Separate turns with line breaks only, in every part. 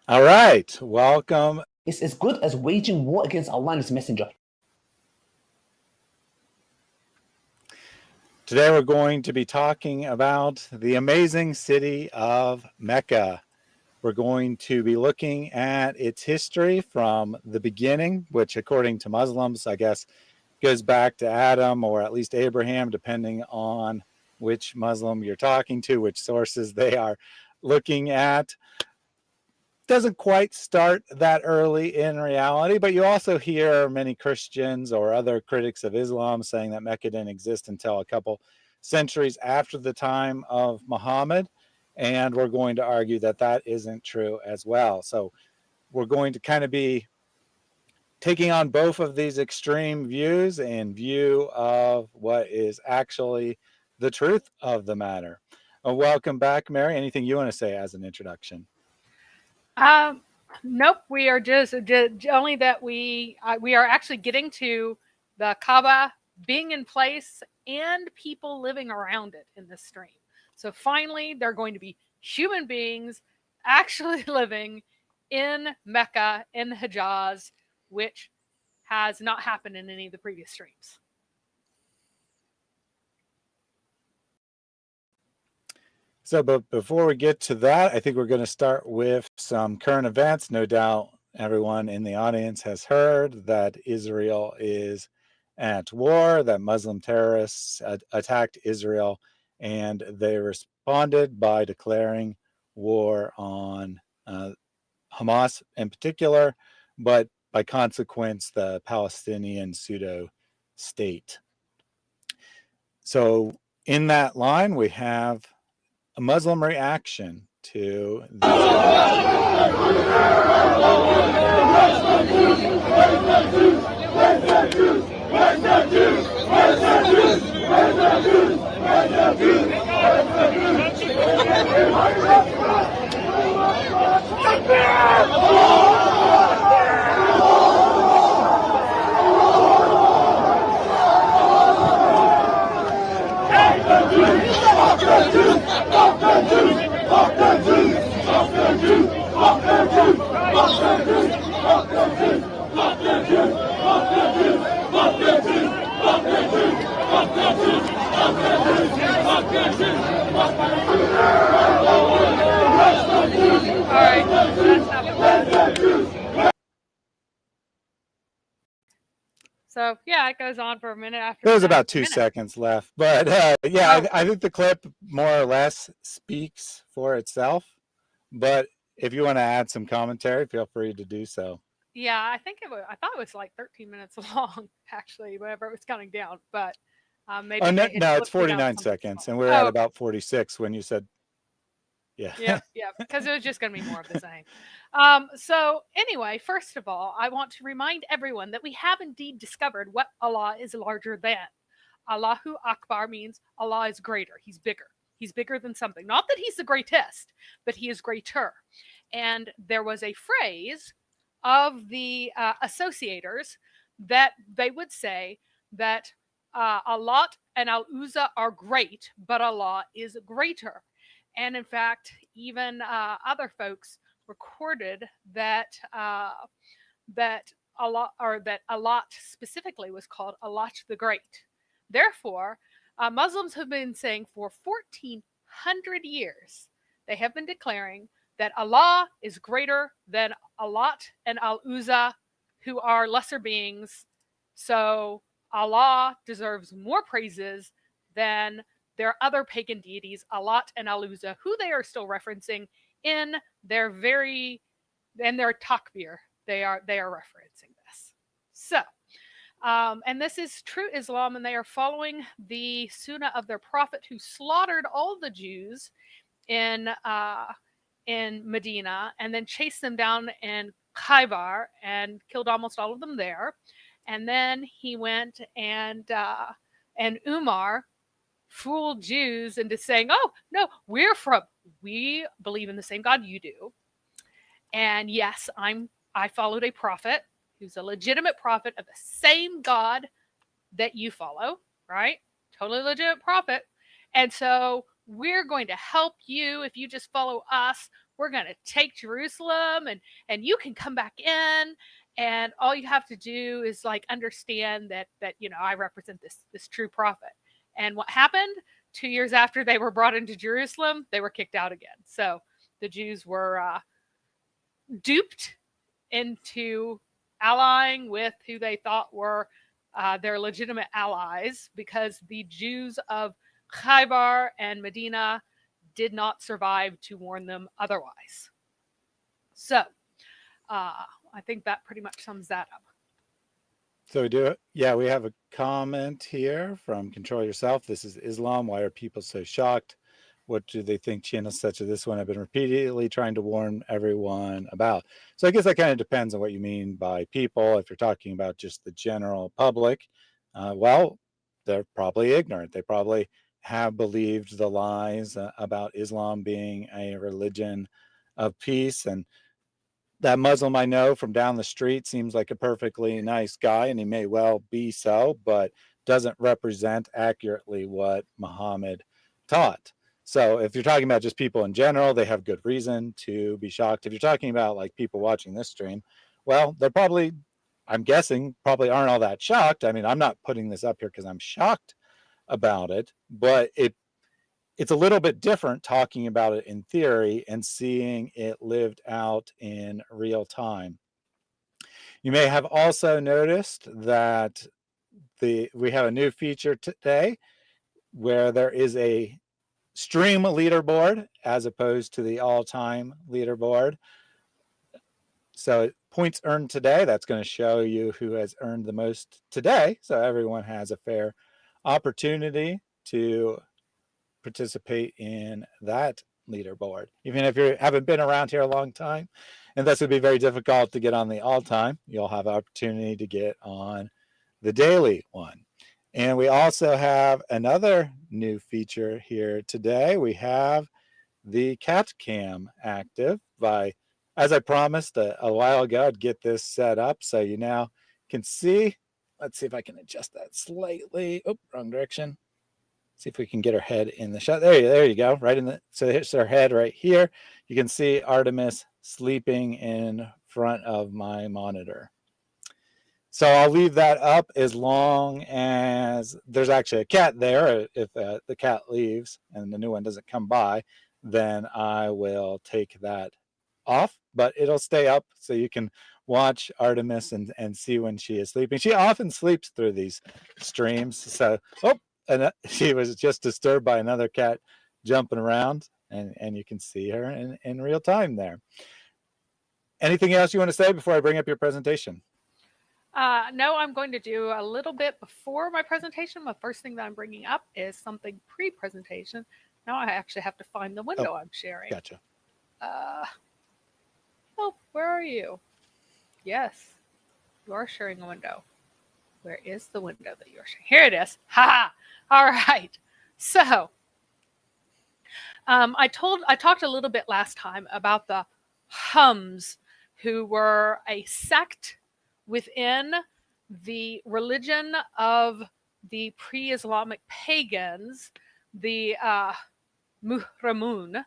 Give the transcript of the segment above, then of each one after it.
All right, welcome.
It's as good as waging war against Allah and His Messenger.
Today we're going to be talking about the amazing city of Mecca. We're going to be looking at its history from the beginning, which according to Muslims, I guess, goes back to Adam or at least Abraham, depending on which Muslim you're talking to, which sources they are looking at. Doesn't quite start that early in reality, but you also hear many Christians or other critics of Islam saying that Mecca didn't exist until a couple centuries after the time of Muhammad, and we're going to argue that that isn't true as well. So we're going to kind of be taking on both of these extreme views in view of what is actually the truth of the matter. Welcome back, Mary. Anything you want to say as an introduction?
Nope. We are just only that we are actually getting to the Kaaba being in place and people living around it in this stream. So finally, they're going to be human beings actually living in Mecca, in the Hijaz, which has not happened in any of the previous streams.
So, but before we get to that, I think we're going to start with some current events. No doubt everyone in the audience has heard that Israel is at war, that Muslim terrorists attacked Israel, and they responded by declaring war on Hamas in particular, but by consequence, the Palestinian pseudo state. So, in that line, we have a Muslim reaction to the
So yeah, it goes on for a minute after.
There's about 2 seconds left, but yeah, I think the clip more or less speaks for itself. But if you want to add some commentary, feel free to do so.
Yeah, I thought it was like 13 minutes long, actually, whenever it was counting down. But maybe
no, it's 49 seconds, and we're at about 46 when you said, yeah.
Yeah, because it was just going to be more of the same. So anyway, first of all, I want to remind everyone that we have indeed discovered what Allah is larger than. Allahu Akbar means Allah is greater. He's bigger. He's bigger than something. Not that he's the greatest, but he is greater. And there was a phrase of the associators that they would say that Allah and Al-Uzza are great, but Allah is greater. And in fact, even other folks recorded that that Allah specifically was called Allah the Great. Therefore, Muslims have been saying for 1400 years, they have been declaring that Allah is greater than Allah and Al-Uzza, who are lesser beings. So Allah deserves more praises than their other pagan deities, Allah and Al-Uzza, who they are still referencing in their takbir. They are referencing this. So, and this is true Islam, and they are following the sunnah of their prophet, who slaughtered all the Jews in Medina, and then chased them down in Khaybar and killed almost all of them there. And then he went and Umar fooled Jews into saying, "Oh no, we believe in the same God you do." And yes, I followed a prophet who's a legitimate prophet of the same God that you follow, right? Totally legitimate prophet. And so we're going to help you if you just follow us. we're going to take Jerusalem and you can come back in. And all you have to do is like understand that I represent this true prophet. And what happened 2 years after they were brought into Jerusalem, they were kicked out again. So the Jews were duped into allying with who they thought were their legitimate allies, because the Jews of Khaybar and Medina did not survive to warn them otherwise. So I think that pretty much sums that up.
So we do it. Yeah, we have a comment here from Control Yourself. This is Islam. Why are people so shocked? What do they think channels such as this one have been repeatedly trying to warn everyone about? So I guess that kind of depends on what you mean by people. If you're talking about just the general public, well, they're probably ignorant. They probably have believed the lies about Islam being a religion of peace. And that Muslim I know from down the street seems like a perfectly nice guy, and he may well be so, but doesn't represent accurately what Muhammad taught. So if you're talking about just people in general, they have good reason to be shocked. If you're talking about like people watching this stream, well, they're probably, I'm guessing, probably aren't all that shocked. I mean, I'm not putting this up here because I'm shocked about it, but it's a little bit different talking about it in theory and seeing it lived out in real time. You may have also noticed that we have a new feature today where there is a stream leaderboard as opposed to the all-time leaderboard. So points earned today, that's going to show you who has earned the most today. So everyone has a fair opportunity to participate in that leaderboard, even if you haven't been around here a long time, and this would be very difficult to get on the all-time. You'll have opportunity to get on the daily one. And we also have another new feature here today. We have the cat cam active. As I promised a while ago, I'd get this set up so you now can see. Let's see if I can adjust that slightly. Oh, wrong direction. See if we can get her head in the shot. There you go. Right in the, so here's her head right here. You can see Artemis sleeping in front of my monitor. So I'll leave that up as long as there's actually a cat there. If the cat leaves and the new one doesn't come by, then I will take that off, but it'll stay up so you can watch Artemis and see when she is sleeping. She often sleeps through these streams. So, and she was just disturbed by another cat jumping around, and you can see her in real time there. Anything else you want to say before I bring up your presentation?
No, I'm going to do a little bit before my presentation. The first thing that I'm bringing up is something pre-presentation. Now I actually have to find the window I'm sharing.
Gotcha.
Where are you? Yes, you are sharing a window. Where is the window that you're sharing? Here it is. Ha! All right. So, I talked a little bit last time about the Hums, who were a sect within the religion of the pre-Islamic pagans, the Muhramun,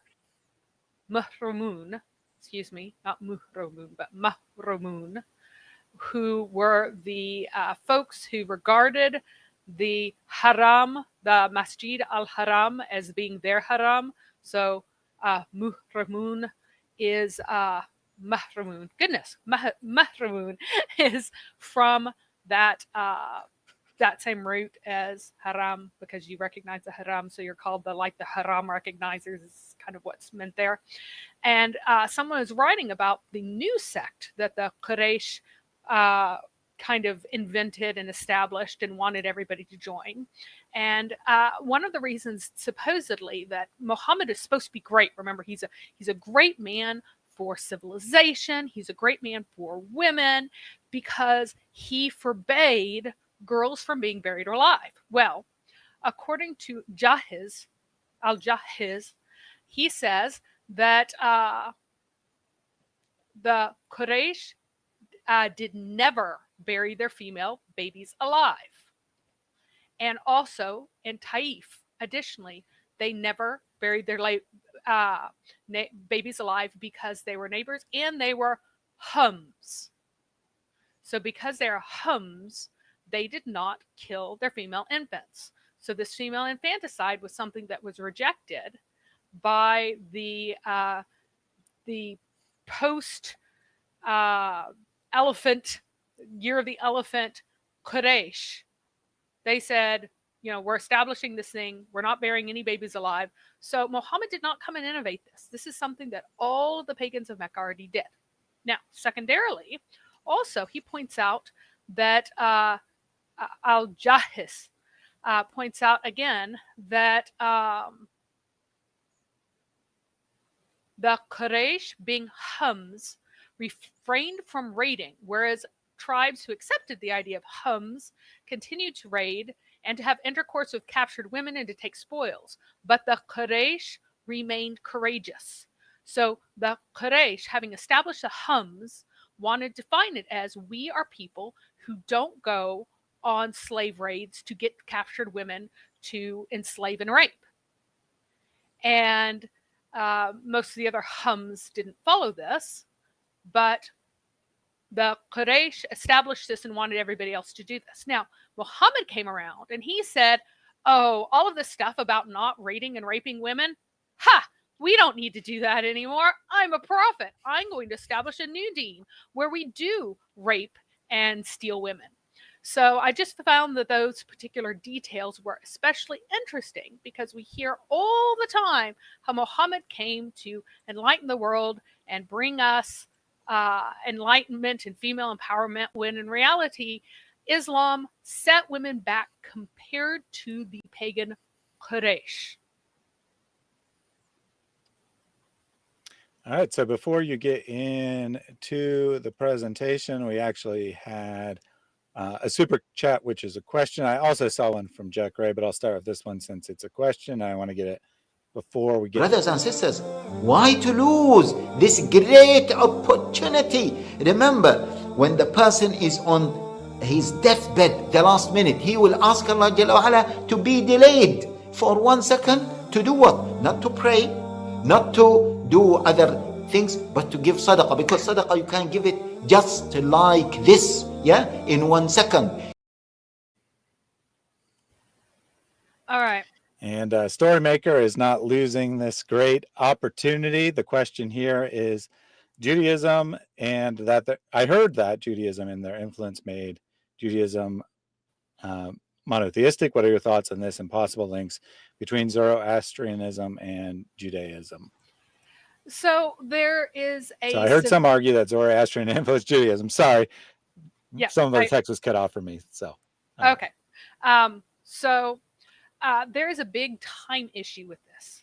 excuse me, not Muhramun, but Mahramun, who were the folks who regarded the haram, the Masjid al-Haram, as being their haram. So Muhramun is Mahramun. Goodness, Mahramun is from that same root as haram, because you recognize the haram, so you're called the haram recognizers is kind of what's meant there. And someone was writing about the new sect that the Quraysh kind of invented and established and wanted everybody to join. And one of the reasons supposedly that Muhammad is supposed to be great, remember he's a great man for civilization, he's a great man for women, because he forbade girls from being buried alive. Well, according to al-Jahiz, he says that the Quraysh did never bury their female babies alive. And also in Taif, additionally, they never buried their babies alive because they were neighbors and they were hums. So because they are hums, they did not kill their female infants. So this female infanticide was something that was rejected by the post elephant, year of the elephant, Quraysh. They said, we're establishing this thing. We're not bearing any babies alive. So Muhammad did not come and innovate this. This is something that all of the pagans of Mecca already did. Now, secondarily, also he points out that Al-Jahis points out again that the Quraysh, being hums, refrained from raiding, whereas tribes who accepted the idea of hums continued to raid and to have intercourse with captured women and to take spoils. But the Quraysh remained courageous. So the Quraysh, having established the hums, wanted to define it as, we are people who don't go on slave raids to get captured women to enslave and rape. And most of the other hums didn't follow this, but the Quraysh established this and wanted everybody else to do this. Now, Muhammad came around and he said, oh, all of this stuff about not raiding and raping women, we don't need to do that anymore. I'm a prophet. I'm going to establish a new deen where we do rape and steal women. So I just found that those particular details were especially interesting because we hear all the time how Muhammad came to enlighten the world and bring us enlightenment and female empowerment, when in reality, Islam set women back compared to the pagan Quraysh.
All right, so before you get into the presentation, we actually had a super chat, which is a question. I also saw one from Jack Ray, but I'll start with this one since it's a question. I want to get it before we get...
Brothers and sisters, why to lose this great opportunity? Remember, when the person is on his deathbed, the last minute, he will ask Allah Jalla wa Ala to be delayed for 1 second to do what? Not to pray, not to do other things, but to give sadaqah, because sadaqah you can give it just like this, in 1 second.
All right.
And Storymaker is not losing this great opportunity. The question here is Judaism, and that I heard that Judaism and their influence made Judaism monotheistic. What are your thoughts on this and possible links between Zoroastrianism and Judaism?
So there is a...
So I heard some argue that Zoroastrian influenced Judaism. Sorry.
Yeah,
some of the text was cut off for me. So.
Okay. There is a big time issue with this.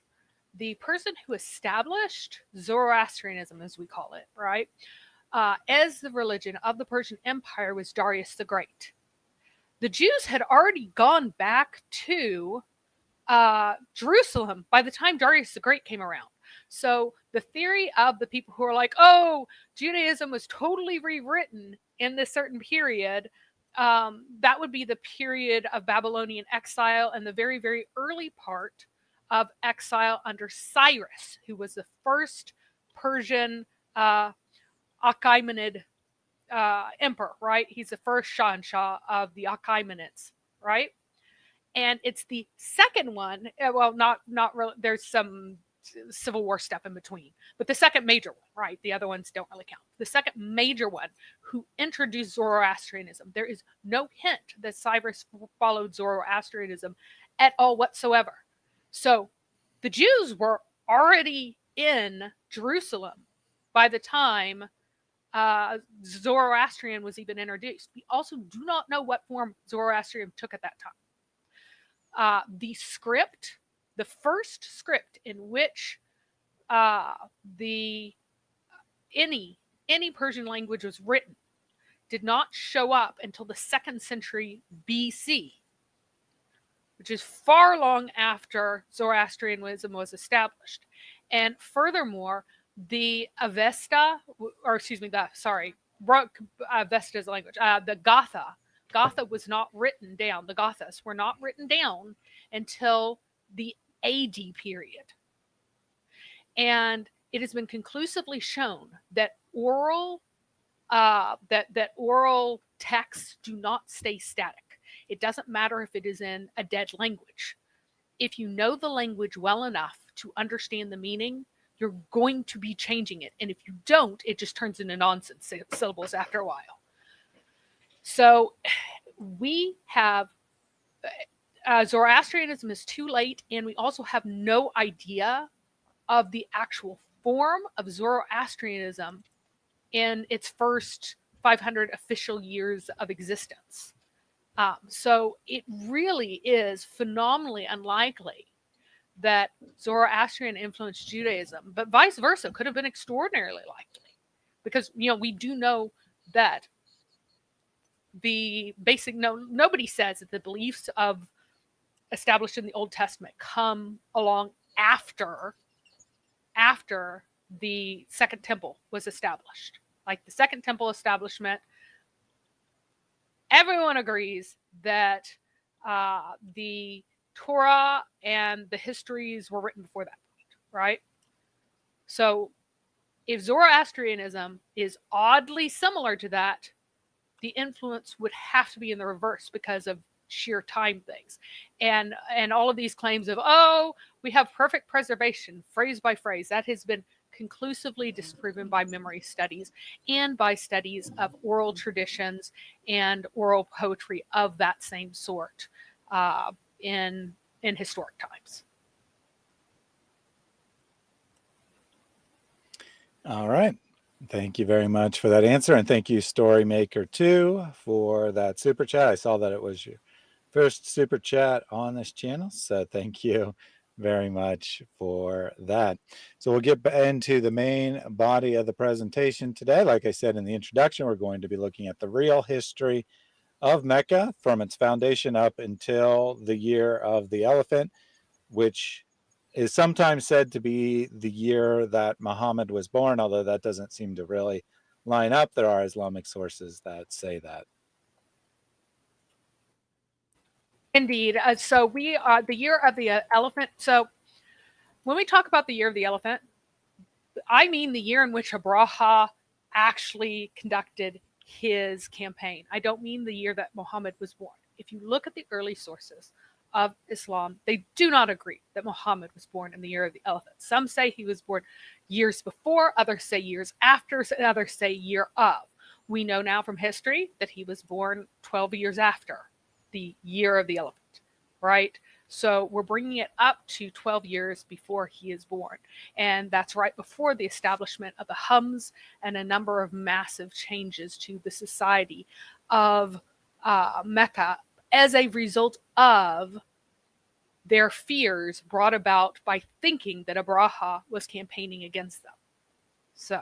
The person who established Zoroastrianism, as we call it, right, as the religion of the Persian Empire was Darius the Great. The Jews had already gone back to Jerusalem by the time Darius the Great came around. So the theory of the people who are like, oh, Judaism was totally rewritten in this certain period, that would be the period of Babylonian exile and the very, very early part of exile under Cyrus, who was the first Persian Achaemenid emperor, right? He's the first Shahanshah of the Achaemenids, right? And it's the second one, well, not really, there's some civil war stuff in between, but the second major one, right? The other ones don't really count. The second major one who introduced Zoroastrianism. There is no hint that Cyrus followed Zoroastrianism at all whatsoever. So the Jews were already in Jerusalem by the time Zoroastrian was even introduced. We also do not know what form Zoroastrian took at that time. The script, the first script in which any Persian language was written did not show up until the 2nd century BC, which is far long after Zoroastrianism was established. And furthermore, the Avesta, or excuse me, Avesta is a language, the Gotha was not written down. The Gothas were not written down until the AD period. And it has been conclusively shown that oral texts do not stay static. It doesn't matter if it is in a dead language. If you know the language well enough to understand the meaning, you're going to be changing it. And if you don't, it just turns into nonsense syllables after a while. So we have Zoroastrianism is too late, and we also have no idea of the actual form of Zoroastrianism in its first 500 official years of existence. So it really is phenomenally unlikely that Zoroastrian influenced Judaism, but vice versa could have been extraordinarily likely, because we do know that the basic nobody says that the beliefs of established in the Old Testament come along after the Second Temple was established. Like the Second Temple establishment, everyone agrees that the Torah and the histories were written before that point, right? So if Zoroastrianism is oddly similar to that, the influence would have to be in the reverse because of sheer time things. And all of these claims of, we have perfect preservation, phrase by phrase, that has been conclusively disproven by memory studies and by studies of oral traditions and oral poetry of that same sort in historic times.
All right. Thank you very much for that answer. And thank you, Storymaker 2, for that super chat. I saw that it was your first super chat on this channel. So thank you very much for that. So we'll get into the main body of the presentation today. Like I said in the introduction, we're going to be looking at the real history of Mecca from its foundation up until the year of the elephant, which is sometimes said to be the year that Muhammad was born, although that doesn't seem to really line up. There are Islamic sources that say that.
Indeed. So we are the year of the elephant. So when we talk about the year of the elephant, I mean the year in which Abraha actually conducted his campaign. I don't mean the year that Muhammad was born. If you look at the early sources of Islam, they do not agree that Muhammad was born in the year of the elephant. Some say he was born years before, others say years after, and others say year of. We know now from history that he was born 12 years after the year of the elephant, right? So we're bringing it up to 12 years before he is born. And that's right before the establishment of the Hums and a number of massive changes to the society of Mecca as a result of their fears brought about by thinking that Abraha was campaigning against them. So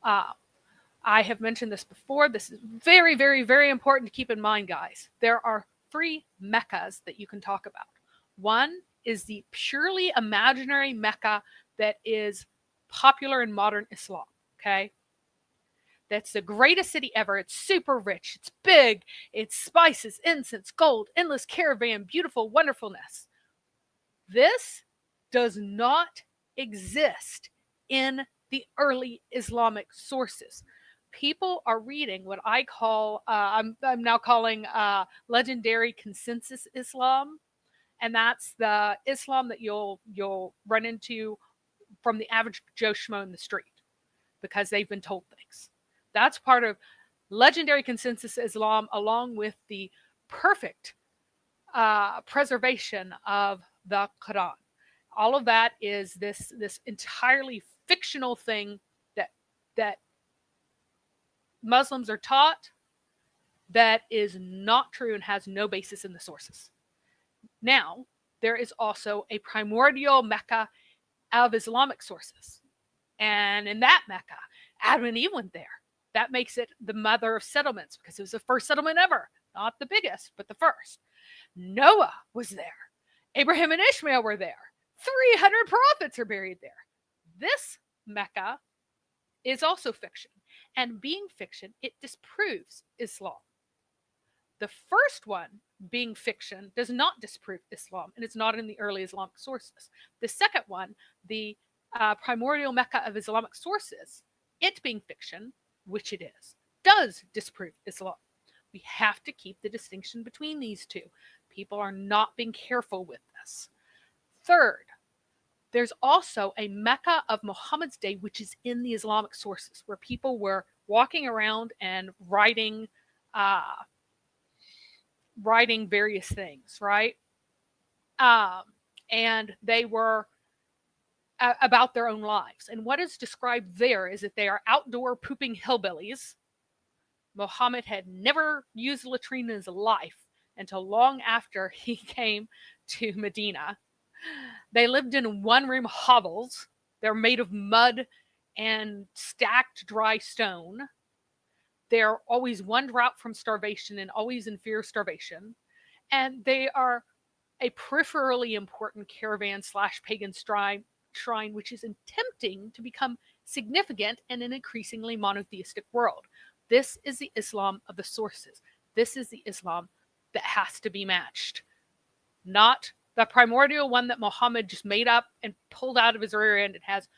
I have mentioned this before. This is very, very, very important to keep in mind, guys. There are 3 Meccas that you can talk about. One is the purely imaginary Mecca that is popular in modern Islam, okay? That's the greatest city ever. It's super rich. It's big. It's spices, incense, gold, endless caravan, beautiful wonderfulness. This does not exist in the early Islamic sources. People are reading what I call, I'm now calling legendary consensus Islam. And that's the Islam that you'll run into from the average Joe Schmo in the street because they've been told things. That's part of legendary consensus Islam, along with the perfect preservation of the Quran. All of that is this entirely fictional thing that Muslims are taught that is not true and has no basis in the sources. Now, there is also a primordial Mecca of Islamic sources. And in that Mecca, Adam and Eve went there. That makes it the mother of settlements because it was the first settlement ever. Not the biggest, but the first. Noah was there. Abraham and Ishmael were there. 300 prophets are buried there. This Mecca is also fiction. And being fiction, it disproves Islam. The first one, being fiction, does not disprove Islam, and it's not in the early Islamic sources. The second one, the primordial Mecca of Islamic sources, it being fiction, which it is, does disprove Islam. We have to keep the distinction between these two. People are not being careful with this. Third, there's also a Mecca of Muhammad's day, which is in the Islamic sources, where people were walking around and writing various things, right? And they were about their own lives. And what is described there is that they are outdoor pooping hillbillies. Muhammad had never used a latrine in his life until long after he came to Medina. They lived in one-room hovels. They're made of mud and stacked dry stone. They're always one drop from starvation and always in fear of starvation. And they are a peripherally important caravan/pagan shrine, which is attempting to become significant in an increasingly monotheistic world. This is the Islam of the sources. This is the Islam that has to be matched. Not the primordial one that Muhammad just made up and pulled out of his rear end. It has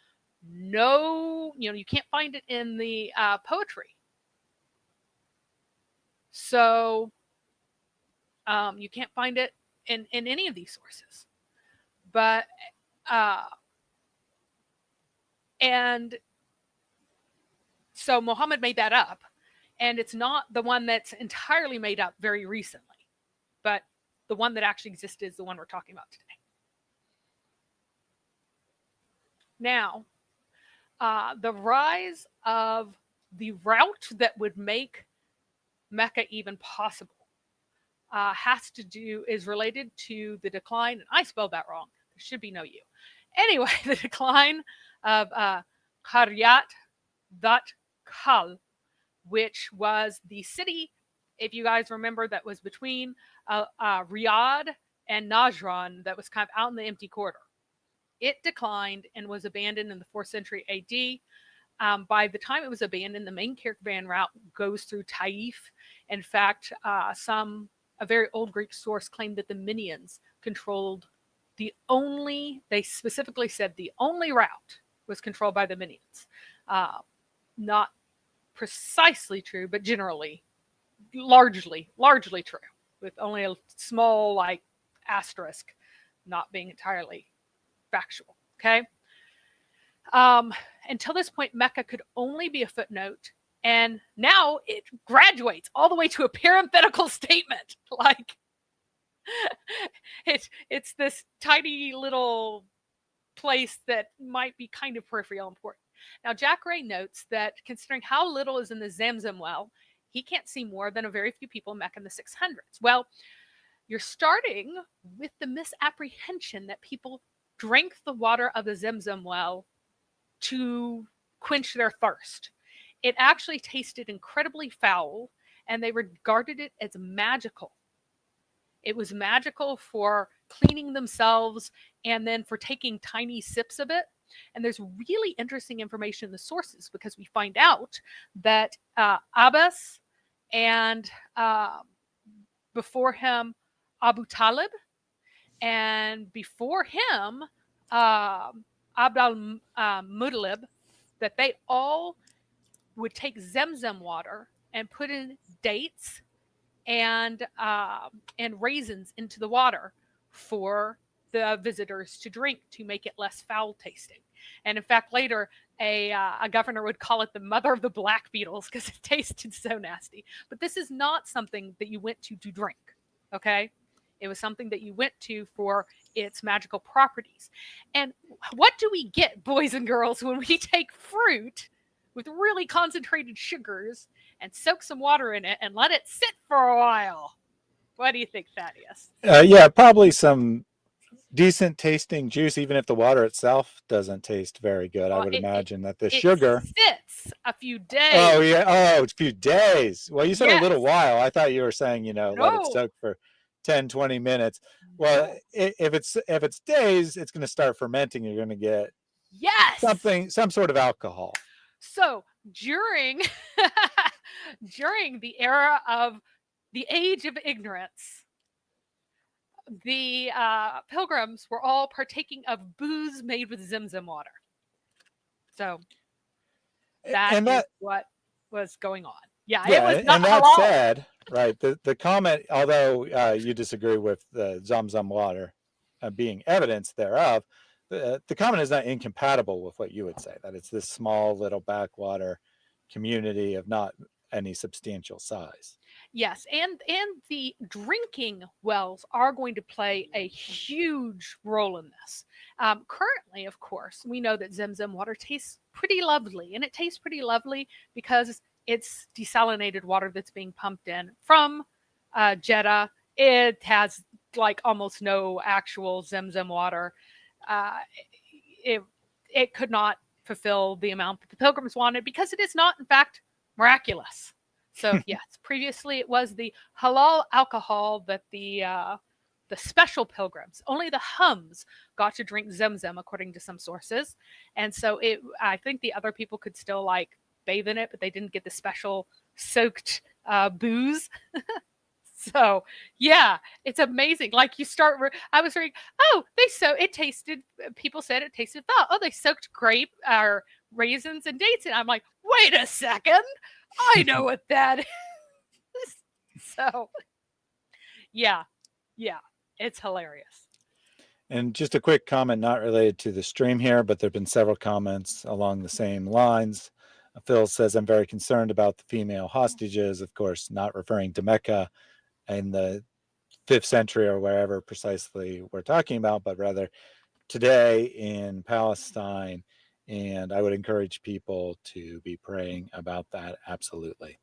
no, you can't find it in the poetry. So you can't find it in any of these sources. But, and so Muhammad made that up. And it's not the one that's entirely made up very recently, but the one that actually existed is the one we're talking about today. Now, the rise of the route that would make Mecca even possible is related to the decline, and I spelled that wrong. There should be no U. Anyway, the decline of Qaryat That Kal, which was the city, if you guys remember, that was between Riyadh and Najran, that was kind of out in the empty corridor. It declined and was abandoned in the 4th century AD. By the time it was abandoned, the main caravan route goes through Taif. In fact, a very old Greek source claimed that the Minians controlled they specifically said the only route was controlled by the Minians. Not precisely true, but generally, largely true, with only a small asterisk not being entirely factual. Okay. Until this point, Mecca could only be a footnote, and now it graduates all the way to a parenthetical statement. It's this tiny little place that might be kind of peripheral important. Now, Jack Ray notes that considering how little is in the Zamzam well, he can't see more than a very few people in Mecca in the 600s. Well, you're starting with the misapprehension that people drank the water of the Zamzam well to quench their thirst. It actually tasted incredibly foul, and they regarded it as magical. It was magical for cleaning themselves and then for taking tiny sips of it. And there's really interesting information in the sources, because we find out that Abbas and before him Abu Talib, and before him Abd al-Muttalib, that they all would take Zemzem water and put in dates and raisins into the water for the visitors to drink to make it less foul tasting. And in fact, later a governor would call it the mother of the black beetles because it tasted so nasty. But this is not something that you went to drink, okay? It was something that you went to for its magical properties. And what do we get, boys and girls, when we take fruit with really concentrated sugars and soak some water in it and let it sit for a while? What do you think, Thaddeus?
Yeah, probably some decent tasting juice, even if the water itself doesn't tast very good.
Well,
I would imagine that the
it
sugar
sits a few days.
Oh yeah, oh, it's a few days. Well, you said
Yes.
a little while. I thought you were saying, let it
No.
soak for 10, 20 minutes. Well, if it's days, it's going to start fermenting. You're going to get
Yes.
some sort of alcohol.
So during the era of the age of ignorance, the pilgrims were all partaking of booze made with Zemzem water. So
And
that is what was going on. Yeah, it
yeah,
was not
and that
halal.
said, right, the comment, although you disagree with the Zamzam water being evidence thereof, the comment is not incompatible with what you would say, that it's this small little backwater community of not any substantial size.
Yes, and the drinking wells are going to play a huge role in this. Currently, of course, we know that Zemzem water tastes pretty lovely, and it tastes pretty lovely because it's desalinated water that's being pumped in from Jeddah. It has like almost no actual Zemzem water. Uh, it it could not fulfill the amount that the pilgrims wanted because it is not, in fact, miraculous. So yes, previously it was the halal alcohol that the special pilgrims, only the Hums, got to drink Zemzem, according to some sources, and so I think the other people could still like bathe in it, but they didn't get the special soaked booze. So yeah, it's amazing. Like you start, I was reading, oh, it tasted. People said it tasted foul. Oh, they soaked grape or raisins and dates, and I'm like, wait a second, I know what that is. So yeah, it's hilarious.
And just a quick comment, not related to the stream here, but there have been several comments along the same lines. Phil says, I'm very concerned about the female hostages, of course, not referring to Mecca in the 5th century or wherever precisely we're talking about, but rather today in Palestine. And I would encourage people to be praying about that. Absolutely.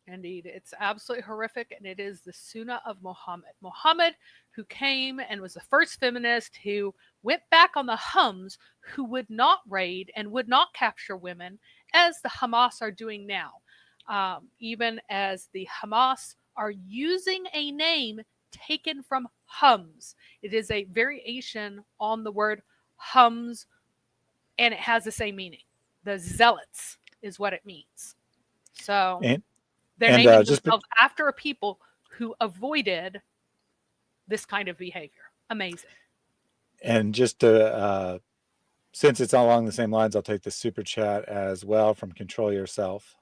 Indeed, it's absolutely horrific, and it is the Sunnah of Muhammad. Muhammad, who came and was the first feminist who went back on the Hums, who would not raid and would not capture women, as the Hamas are doing now. Even as the Hamas are using a name taken from Hums. It is a variation on the word Hums, and it has the same meaning. The zealots is what it means. So they're naming themselves after a people who avoided this kind of behavior. Amazing.
And just to, since it's along the same lines, I'll take the super chat as well from Control Yourself.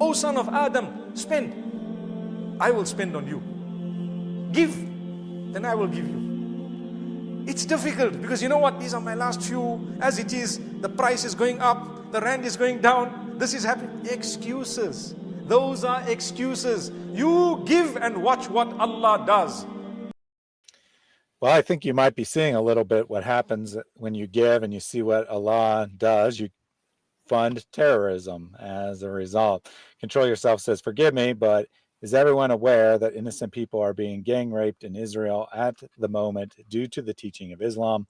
O son of Adam, spend. I will spend on you. Give, then I will give you. It's difficult because you know what? These are my last few. As it is, the price is going up, the rand is going down, this is happening. Excuses. Those are excuses. You give and watch what Allah does.
Well, I think you might be seeing a little bit what happens when you give and you see what Allah does. You fund terrorism as a result. Control Yourself says, forgive me, but is everyone aware that innocent people are being gang raped in Israel at the moment due to the teaching of Islam?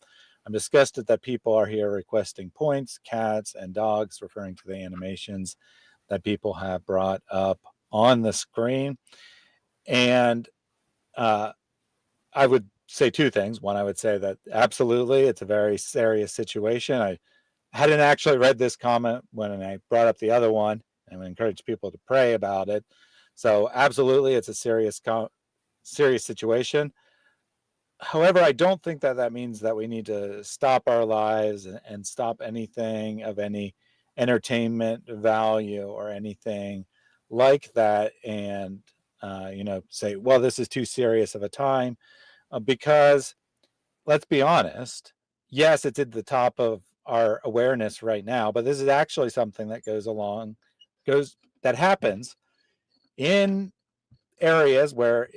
I'm disgusted that people are here requesting points, cats, and dogs, referring to the animations that people have brought up on the screen. And I would say two things. One, I would say that absolutely it's a very serious situation. I hadn't actually read this comment when I brought up the other one, and I encourage people to pray about it. So absolutely it's a serious situation. However, I don't think that means that we need to stop our lives and stop anything of any entertainment value or anything like that, and say, well, this is too serious of a time, because let's be honest, yes, it's at the top of our awareness right now, but this is actually something that that happens in areas where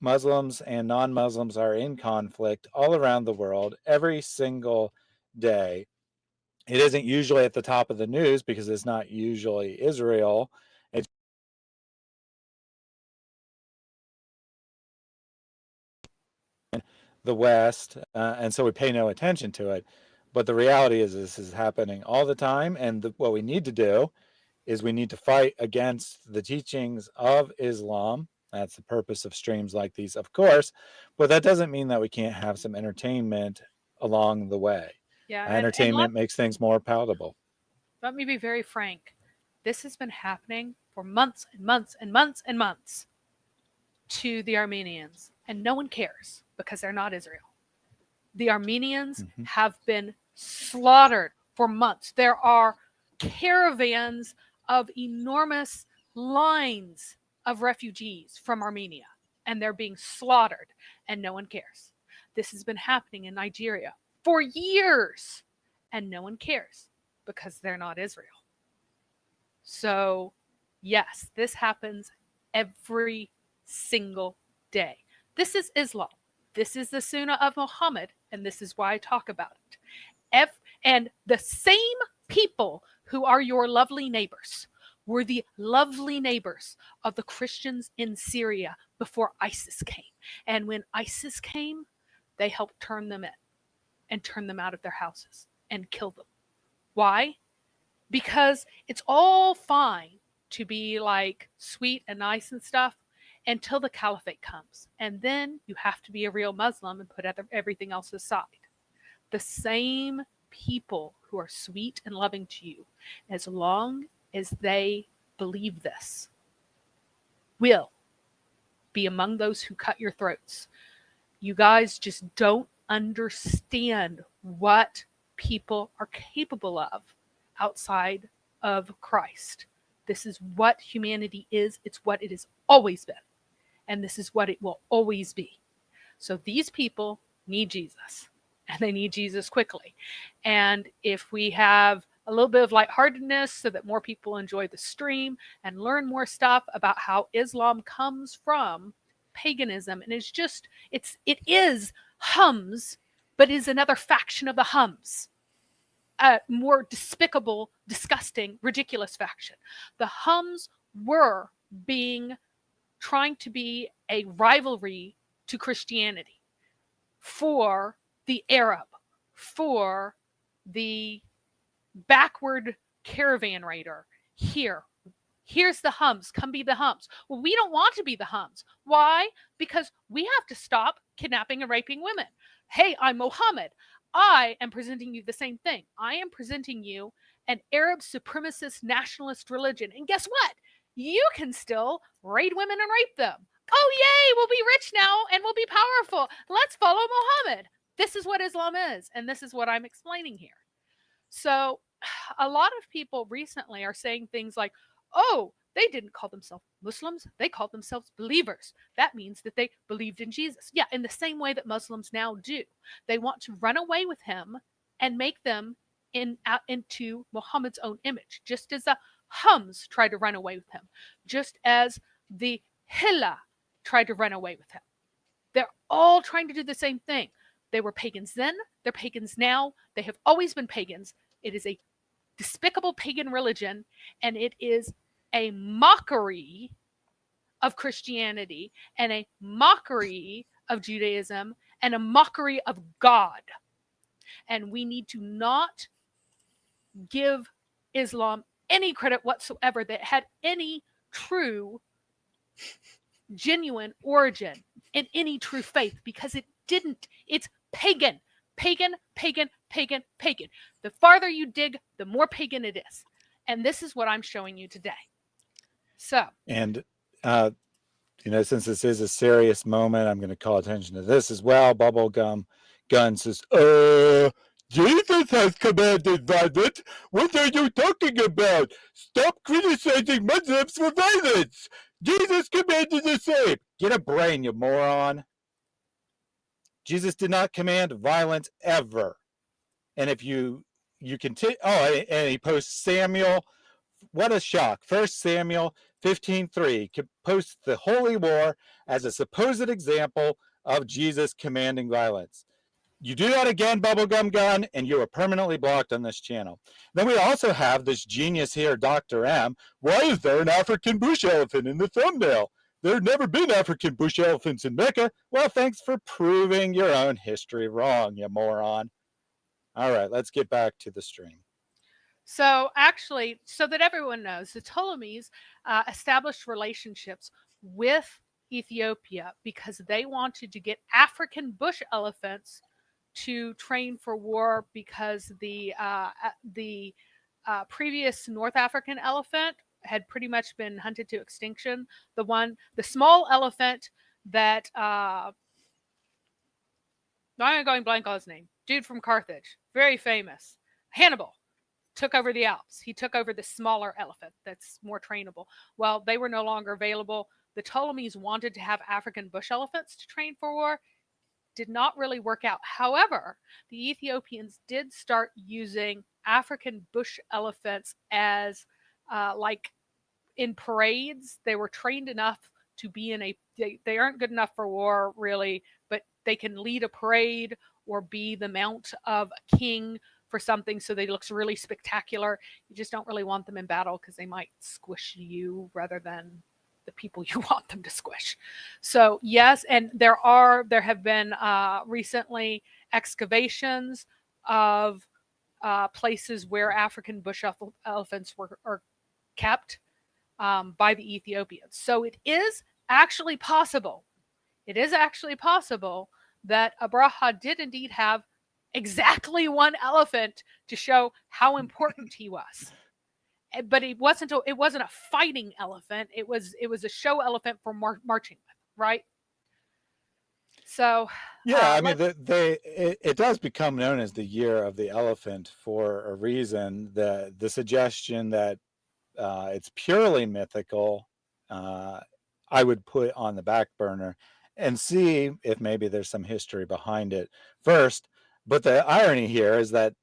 Muslims and non-Muslims are in conflict all around the world every single day. It isn't usually at the top of the news because it's not usually Israel. It's the West, and so we pay no attention to it. But the reality is this is happening all the time, and what we need to do is we need to fight against the teachings of Islam. That's the purpose of streams like these, of course, but that doesn't mean that we can't have some entertainment along the way.
Yeah,
entertainment makes things more palatable.
Let me be very frank. This has been happening for months and months and months and months to the Armenians, and no one cares because they're not Israel. The Armenians have been slaughtered for months. There are caravans of enormous lines of refugees from Armenia, and they're being slaughtered, and no one cares. This has been happening in Nigeria for years, and no one cares because they're not Israel. So, yes, this happens every single day. This is Islam. This is the Sunnah of Muhammad, and this is why I talk about it. And the same people who are your lovely neighbors were the lovely neighbors of the Christians in Syria before ISIS came. And when ISIS came, they helped turn them in and turn them out of their houses and kill them. Why? Because it's all fine to be like sweet and nice and stuff until the caliphate comes. And then you have to be a real Muslim and put everything else aside. The same people who are sweet and loving to you, as long as they believe this, will be among those who cut your throats. You guys just don't understand what people are capable of outside of Christ. This is what humanity is. It's what it has always been. And this is what it will always be. So these people need Jesus, and they need Jesus quickly. And if we have a little bit of lightheartedness so that more people enjoy the stream and learn more stuff about how Islam comes from paganism, and it is Hums, but is another faction of the Hums. A more despicable, disgusting, ridiculous faction. The Hums were trying to be a rivalry to Christianity for the Arab, for the backward caravan raider. Here's the Hums. Come be the Hums. Well, we don't want to be the Hums. Why? Because we have to stop kidnapping and raping women. Hey, I'm Muhammad. I am presenting you the same thing. I am presenting you an Arab supremacist nationalist religion. And guess what? You can still raid women and rape them. Oh, yay, we'll be rich now and we'll be powerful. Let's follow Muhammad. This is what Islam is, and this is what I'm explaining here. So a lot of people recently are saying things like, oh, they didn't call themselves Muslims. They called themselves believers. That means that they believed in Jesus. Yeah, in the same way that Muslims now do. They want to run away with him and make them into Muhammad's own image, just as the Hums tried to run away with him, just as the Hilla tried to run away with him. They're all trying to do the same thing. They were pagans then, they're pagans now, they have always been pagans. It is a despicable pagan religion, and it is a mockery of Christianity and a mockery of Judaism and a mockery of God. And we need to not give Islam any credit whatsoever that had any true, genuine origin in any true faith, because it didn't. It's pagan, pagan, pagan, pagan, pagan. The farther you dig, the more pagan it is. And this is what I'm showing you today. So,
and since this is a serious moment, I'm going to call attention to this as well. Bubblegum Gun says, Jesus has commanded violence. What are you talking about? Stop criticizing Muslims for violence. Jesus commanded the same. Get a brain, you moron. Jesus did not command violence ever. And if you continue, and he posts Samuel. What a shock. 1 Samuel 15:3 posts the holy war as a supposed example of Jesus commanding violence. You do that again, Bubblegum Gun, and you are permanently blocked on this channel. Then we also have this genius here, Dr. M. Why is there an African bush elephant in the thumbnail? There have never been African bush elephants in Mecca. Well, thanks for proving your own history wrong, you moron. All right, let's get back to the stream.
So actually, so that everyone knows, the Ptolemies established relationships with Ethiopia because they wanted to get African bush elephants to train for war, because the previous North African elephant had pretty much been hunted to extinction. The small elephant that I'm going blank on his name, dude from Carthage, very famous, Hannibal. took over the Alps. He took over the smaller elephant that's more trainable. Well, they were no longer available. The Ptolemies wanted to have African bush elephants to train for war. Did not really work out. However, the Ethiopians did start using African bush elephants as like in parades. They were trained enough to be in they aren't good enough for war really, but they can lead a parade or be the mount of a king for something, so they looks really spectacular. You just don't really want them in battle because they might squish you rather than the people you want them to squish. So yes, and there have been recently excavations of places where African bush elephants are kept by the Ethiopians. So it is actually possible. It is actually possible that Abraha did indeed have exactly one elephant to show how important he was. But it wasn't a fighting elephant. It was a show elephant for marching with, right? So
yeah, I mean, it does become known as the year of the elephant for a reason. The suggestion that it's purely mythical, I would put on the back burner and see if maybe there's some history behind it first. But the irony here is that,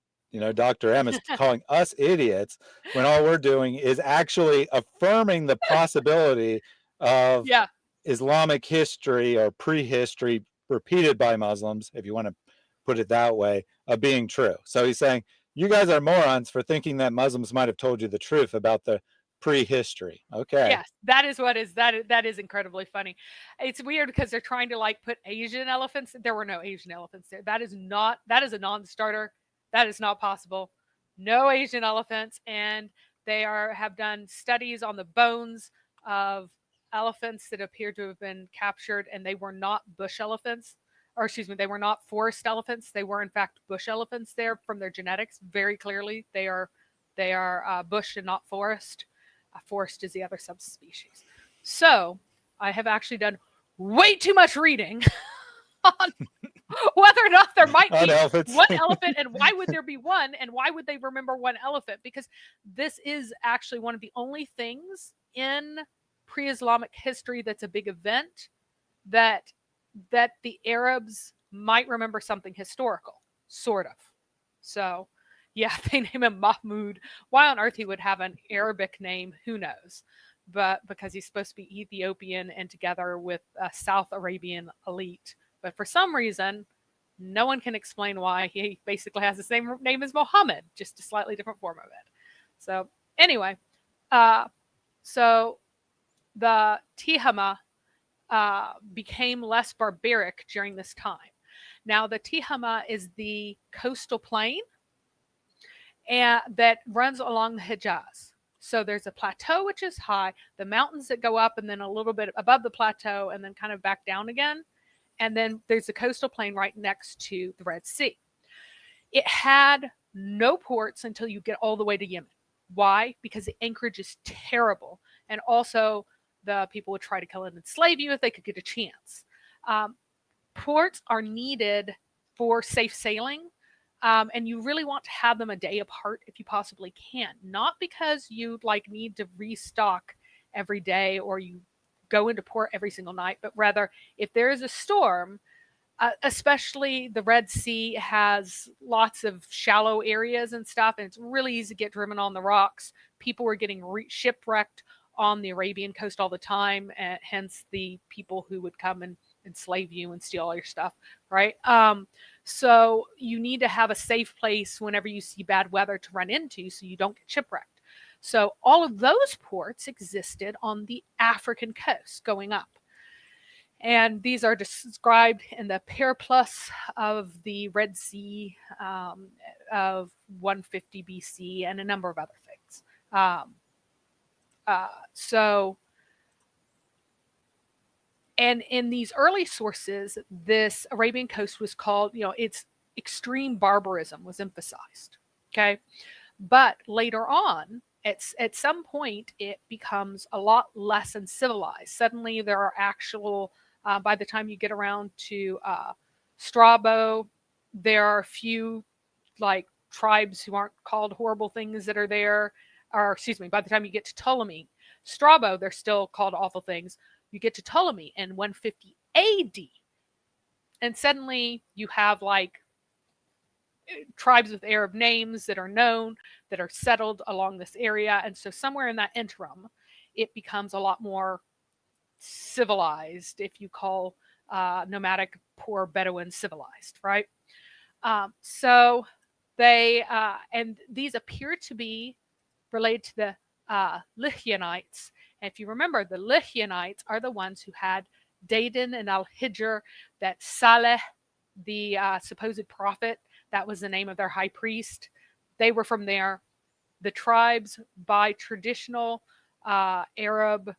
Dr. M is calling us idiots when all we're doing is actually affirming the possibility of Islamic history or prehistory repeated by Muslims, if you want to put it that way, of being true. So he's saying, you guys are morons for thinking that Muslims might have told you the truth about the prehistory. Okay.
Yes, that is incredibly funny. It's weird because they're trying to put Asian elephants. There were no Asian elephants there. That is a non-starter. That is not possible. No Asian elephants, and they have done studies on the bones of elephants that appear to have been captured, and they were not bush elephants, or excuse me, they were not forest elephants. They were in fact bush elephants there from their genetics. Very clearly, they are bush and not forest. Forest is the other subspecies. So I have actually done way too much reading on whether or not there might be one elephant, and why would there be one, and why would they remember one elephant? Because this is actually one of the only things in pre-Islamic history that's a big event that the Arabs might remember something historical, sort of. So yeah, they name him Mahmud. Why on earth he would have an Arabic name, who knows? But because he's supposed to be Ethiopian and together with a South Arabian elite. But for some reason, no one can explain why he basically has the same name as Muhammad, just a slightly different form of it. So anyway, so the Tihama became less barbaric during this time. Now the Tihama is the coastal plain and that runs along the Hijaz. So there's a plateau which is high, the mountains that go up and then a little bit above the plateau and then kind of back down again. And then there's the coastal plain right next to the Red Sea. It had no ports until you get all the way to Yemen. Why? Because the anchorage is terrible. And also the people would try to kill and enslave you if they could get a chance. Ports are needed for safe sailing. And you really want to have them a day apart if you possibly can. Not because you need to restock every day or you go into port every single night, but rather if there is a storm, especially the Red Sea has lots of shallow areas and stuff, and it's really easy to get driven on the rocks. People were getting shipwrecked on the Arabian coast all the time, and hence the people who would come and enslave you and steal all your stuff, right? So you need to have a safe place whenever you see bad weather to run into so you don't get shipwrecked. So all of those ports existed on the African coast going up. And these are described in the Periplus of the Red Sea of 150 BC and a number of other things. And in these early sources, this Arabian coast was called, its extreme barbarism was emphasized. Okay. But later on, at some point, it becomes a lot less uncivilized. Suddenly, there are actual, by the time you get around to Strabo, there are a few tribes who aren't called horrible things that are there, or excuse me, by the time you get to Ptolemy, Strabo, they're still called awful things. You get to Ptolemy in 150 AD, and suddenly you have like tribes with Arab names that are known, that are settled along this area. And so somewhere in that interim, it becomes a lot more civilized, if you call nomadic poor Bedouins civilized, right? So they, and these appear to be related to the Lihyanites. And if you remember, the Lihyanites are the ones who had Dedan and Al-Hijr, that Saleh, the supposed prophet, that was the name of their high priest. They were from there. The tribes, by traditional Arab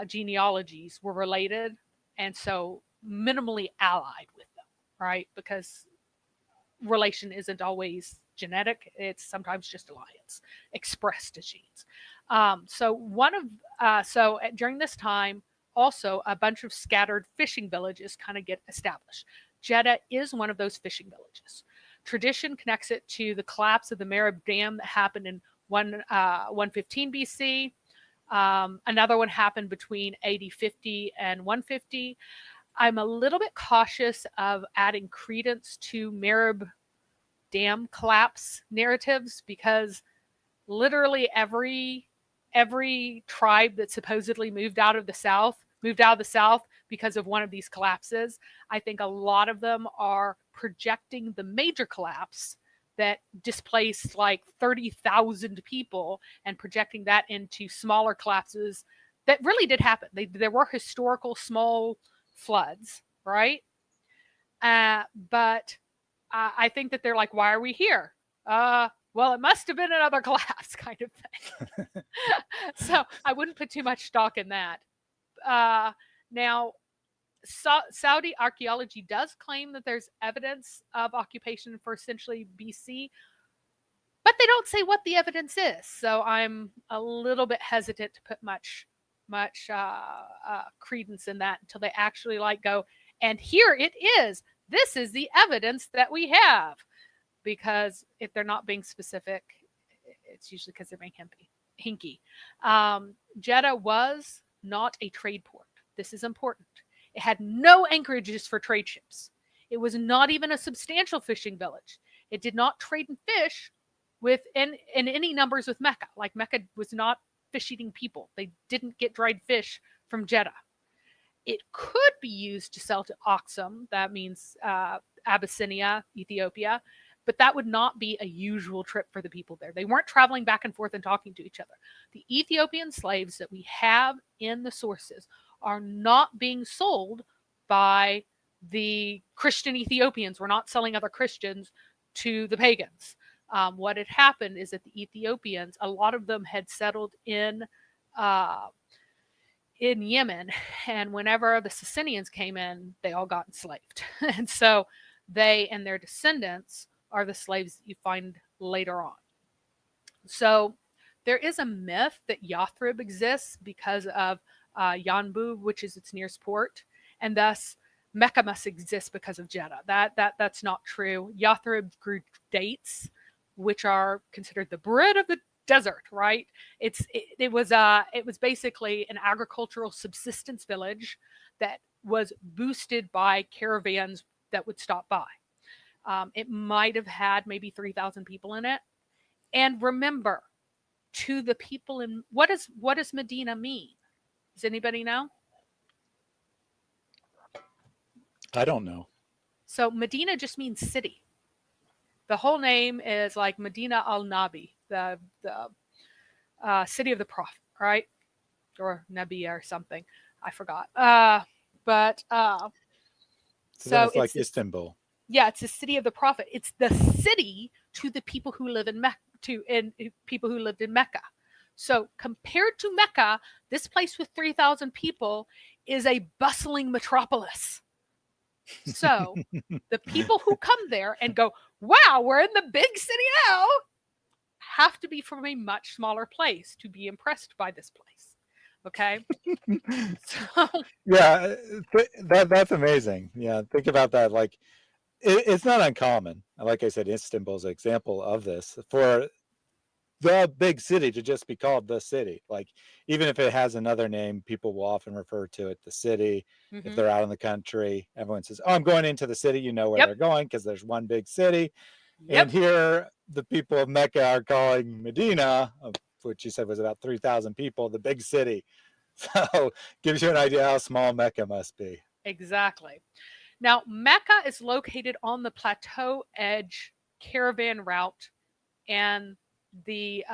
genealogies, were related, and so minimally allied with them, right? Because relation isn't always genetic; it's sometimes just alliance expressed as genes. So during this time, also a bunch of scattered fishing villages kind of get established. Jeddah is one of those fishing villages. Tradition connects it to the collapse of the Mary Harb Dam that happened in 115 BC. Another one happened between AD 50 and 150. I'm a little bit cautious of adding credence to Mary Harb Dam collapse narratives, because literally every tribe that supposedly moved out of the South because of one of these collapses. I think a lot of them are projecting the major collapse that displaced like 30,000 people and projecting that into smaller collapses that really did happen. There were historical small floods, right? But I think that they're like, why are we here? Well, it must have been another collapse kind of thing. So I wouldn't put too much stock in that. Now, Saudi archaeology does claim that there's evidence of occupation in 1st century BC, but they don't say what the evidence is. So I'm a little bit hesitant to put much credence in that until they actually like go, and here it is. This is the evidence that we have. Because if they're not being specific, it's usually because they're being hinky. Jeddah was not a trade port. This is important. It had no anchorages for trade ships. It was not even a substantial fishing village. It did not trade in fish in any numbers with Mecca. Like Mecca was not fish-eating people. They didn't get dried fish from Jeddah. It could be used to sell to Aksum. That means Abyssinia, Ethiopia. But that would not be a usual trip for the people there. They weren't traveling back and forth and talking to each other. The Ethiopian slaves that we have in the sources are not being sold by the Christian Ethiopians. We're not selling other Christians to the pagans. What had happened is that the Ethiopians, a lot of them had settled in Yemen, and whenever the Sassanians came in, they all got enslaved. And so they and their descendants are the slaves that you find later on. So there is a myth that Yathrib exists because of Yanbu, which is its nearest port, and thus Mecca must exist because of Jeddah. That's not true. Yathrib grew dates, which are considered the bread of the desert, right? It was basically an agricultural subsistence village that was boosted by caravans that would stop by. It might have had maybe 3,000 people in it. And remember, to the people in what does Medina mean? Does anybody know?
I don't know.
So Medina just means city. The whole name is like Medina al-Nabi, the city of the prophet, right? Or Nabi or something. I forgot. So
it's like Istanbul.
Yeah, it's the city of the prophet. It's the city to the people who live in Mecca, people who lived in Mecca. So compared to Mecca, this place with 3,000 people is a bustling metropolis. So the people who come there and go, wow, we're in the big city now, have to be from a much smaller place to be impressed by this place. Okay? So
yeah, that's amazing. Yeah, think about that. Like, it's not uncommon. Like I said, Istanbul's an example of this, for the big city to just be called the city. Like, even if it has another name, people will often refer to it the city. If they're out in the country, everyone says, "Oh, I'm going into the city." You know where they're going because there's one big city. And here, the people of Mecca are calling Medina, which you said was about 3,000 people, the big city. So gives you an idea how small Mecca must be.
Exactly. Now, Mecca is located on the plateau edge caravan route and the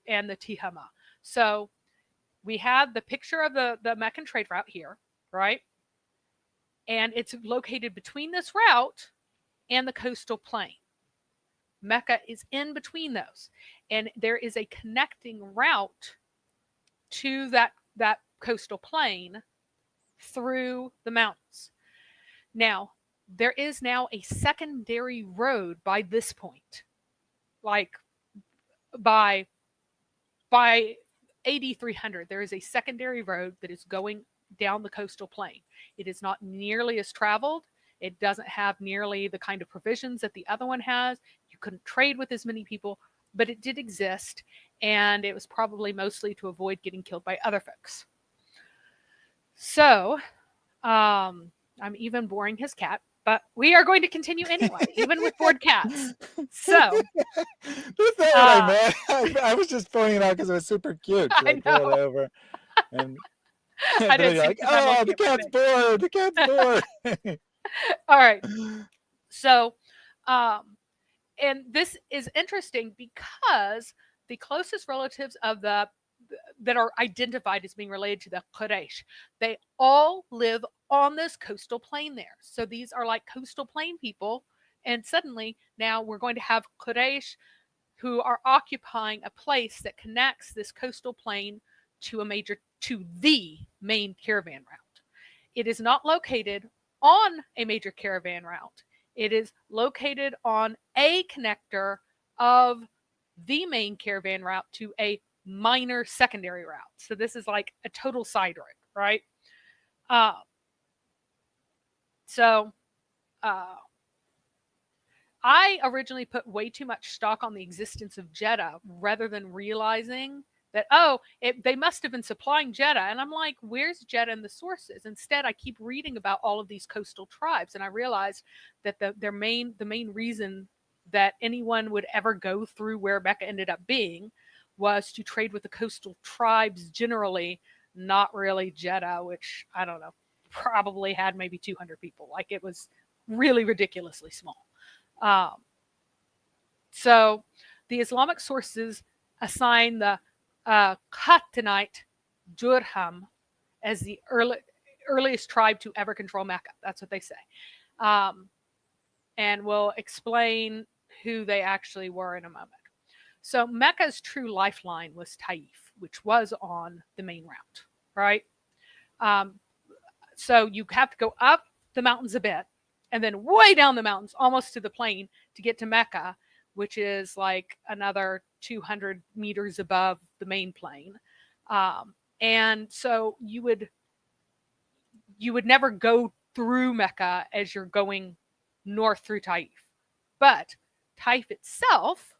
Tihama. So we have the picture of the Meccan trade route here, right? And it's located between this route and the coastal plain. Mecca is in between those, and there is a connecting route to that coastal plain through the mountains. Now, there is now a secondary road by this point, like by AD 300, there is a secondary road that is going down the coastal plain. It is not nearly as traveled. It doesn't have nearly the kind of provisions that the other one has. You couldn't trade with as many people, but it did exist, and it was probably mostly to avoid getting killed by other folks. So, I'm even boring his cat, but we are going to continue anyway, even with bored cats. So,
That's not what I meant. I was just pointing it out because it was super cute.
I
Like, pull it over, and
I
then
didn't
you're
see
like,
because I'm
"Oh,
looking
the
at my
cat's
thing.
bored. The cat's bored."
All right. So, and this is interesting because the closest relatives of that are identified as being related to the Quraysh, they all live on this coastal plain there. So these are like coastal plain people, and suddenly now we're going to have Quraysh who are occupying a place that connects this coastal plain to the main caravan route. It is not located on a major caravan route. It is located on a connector of the main caravan route to a minor secondary route. So this is like a total side road, right? So I originally put way too much stock on the existence of Jeddah rather than realizing that, they must have been supplying Jeddah. And I'm like, where's Jeddah in the sources? Instead, I keep reading about all of these coastal tribes, and I realized that the main reason that anyone would ever go through where Mecca ended up being was to trade with the coastal tribes generally, not really Jeddah, which, I don't know, probably had maybe 200 people. Like, it was really ridiculously small. So the Islamic sources assign the Khatanite Duram as the earliest tribe to ever control Mecca. That's what they say. And we'll explain who they actually were in a moment. So Mecca's true lifeline was Taif, which was on the main route, right? So you have to go up the mountains a bit and then way down the mountains, almost to the plain, to get to Mecca, which is like another 200 meters above the main plain. And so you would never go through Mecca as you're going north through Taif. But Taif itself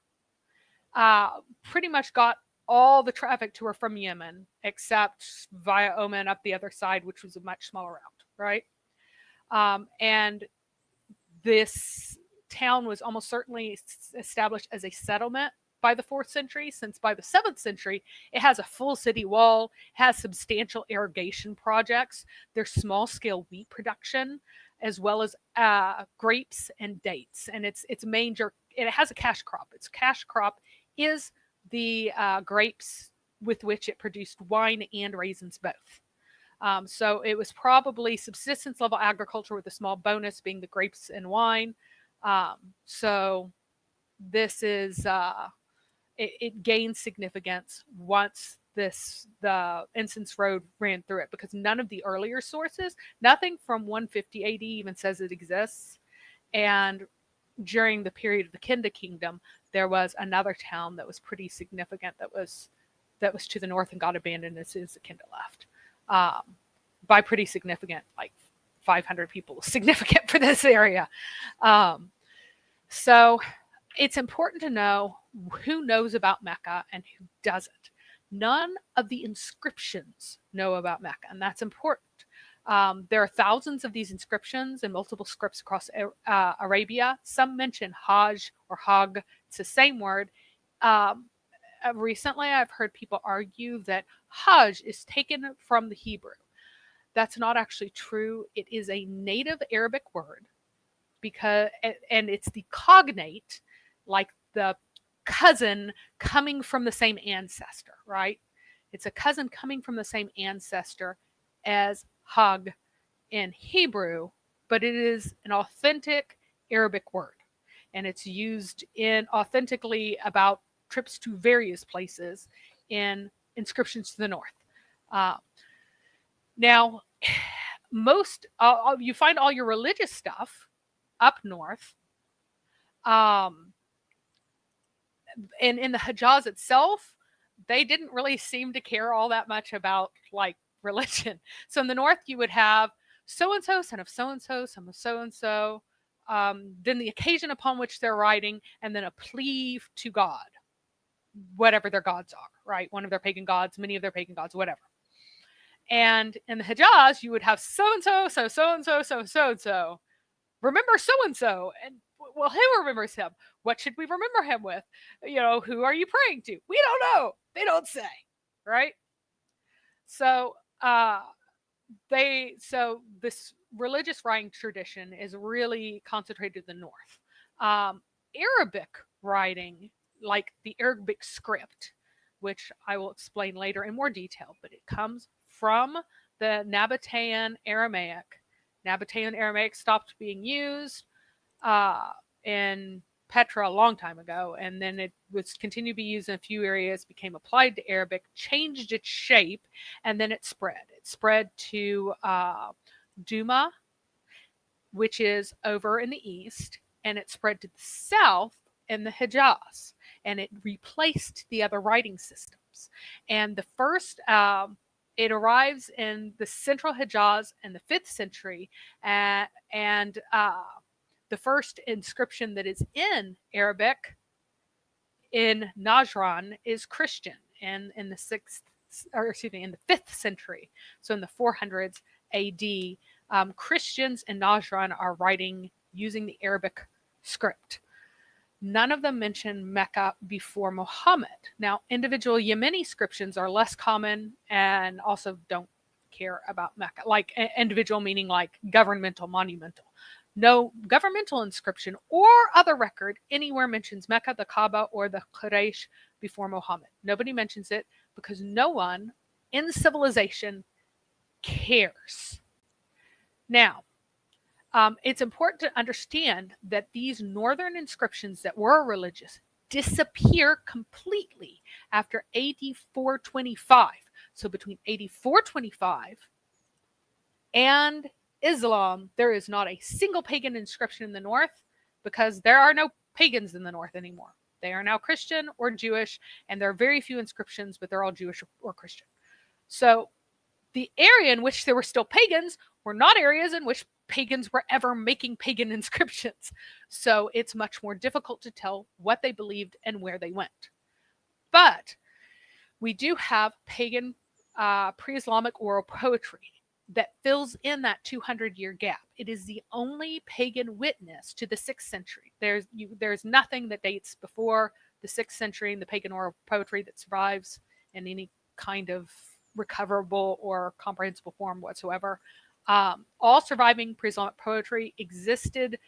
pretty much got all the traffic to or from Yemen, except via Oman up the other side, which was a much smaller route, right? And this town was almost certainly established as a settlement by the 4th century, since by the 7th century, it has a full city wall, has substantial irrigation projects, there's small-scale wheat production, as well as grapes and dates. And it has a cash crop. Its cash crop is the grapes with which it produced wine and raisins both. So it was probably subsistence level agriculture, with a small bonus being the grapes and wine. So this is, it gained significance once the Incense Road ran through it, because none of the earlier sources, nothing from 150 AD even says it exists. And during the period of the Kinda Kingdom, there was another town that was pretty significant that was to the north and got abandoned as soon as the Kinda left. By pretty significant, like 500 people, significant for this area. So it's important to know who knows about Mecca and who doesn't. None of the inscriptions know about Mecca, and that's important. There are thousands of these inscriptions in multiple scripts across Arabia. Some mention Hajj or Hag. It's the same word. Recently, I've heard people argue that Hajj is taken from the Hebrew. That's not actually true. It is a native Arabic word, and it's the cognate, like the cousin coming from the same ancestor, right? It's a cousin coming from the same ancestor as Hag in Hebrew, but it is an authentic Arabic word, and it's used authentically about trips to various places in inscriptions to the north. Now, you find all your religious stuff up north. And in the Hijaz itself, they didn't really seem to care all that much about like religion. So in the north, you would have so-and-so, son of so-and-so, son of so-and-so, then the occasion upon which they're writing, and then a plea to God, whatever their gods are, right? One of their pagan gods, many of their pagan gods, whatever. And in the Hijaz, you would have so-and-so, so-and-so, so-and-so. Remember so-and-so. And well, who remembers him? What should we remember him with? Who are you praying to? We don't know. They don't say, right? So this religious writing tradition is really concentrated in the north. Arabic writing, like the Arabic script, which I will explain later in more detail, but it comes from the Nabatean Aramaic. Nabatean Aramaic stopped being used in Petra a long time ago, and then it was continued to be used in a few areas, became applied to Arabic, changed its shape, and then it spread. It spread to Duma, which is over in the east, and it spread to the south in the Hijaz, and it replaced the other writing systems. And the first, it arrives in the central Hijaz in the 5th century, and the first inscription that is in Arabic in Najran is Christian, and in the 5th century, so in the 400s AD, Christians in Najran are writing using the Arabic script. None of them mention Mecca before Muhammad. Now, individual Yemeni inscriptions are less common and also don't care about Mecca, like individual meaning like governmental, monumental. No governmental inscription or other record anywhere mentions Mecca, the Kaaba, or the Quraysh before Muhammad. Nobody mentions it because no one in civilization cares. Now, it's important to understand that these northern inscriptions that were religious disappear completely after AD 425. So between AD 425 and Islam, there is not a single pagan inscription in the north because there are no pagans in the north anymore. They are now Christian or Jewish, and there are very few inscriptions, but they're all Jewish or Christian. So the area in which there were still pagans were not areas in which pagans were ever making pagan inscriptions. So it's much more difficult to tell what they believed and where they went. But we do have pagan pre-Islamic oral poetry that fills in that 200-year gap. It is the only pagan witness to the 6th century. There's nothing that dates before the 6th century in the pagan oral poetry that survives in any kind of recoverable or comprehensible form whatsoever. All surviving pre-Islamic poetry existed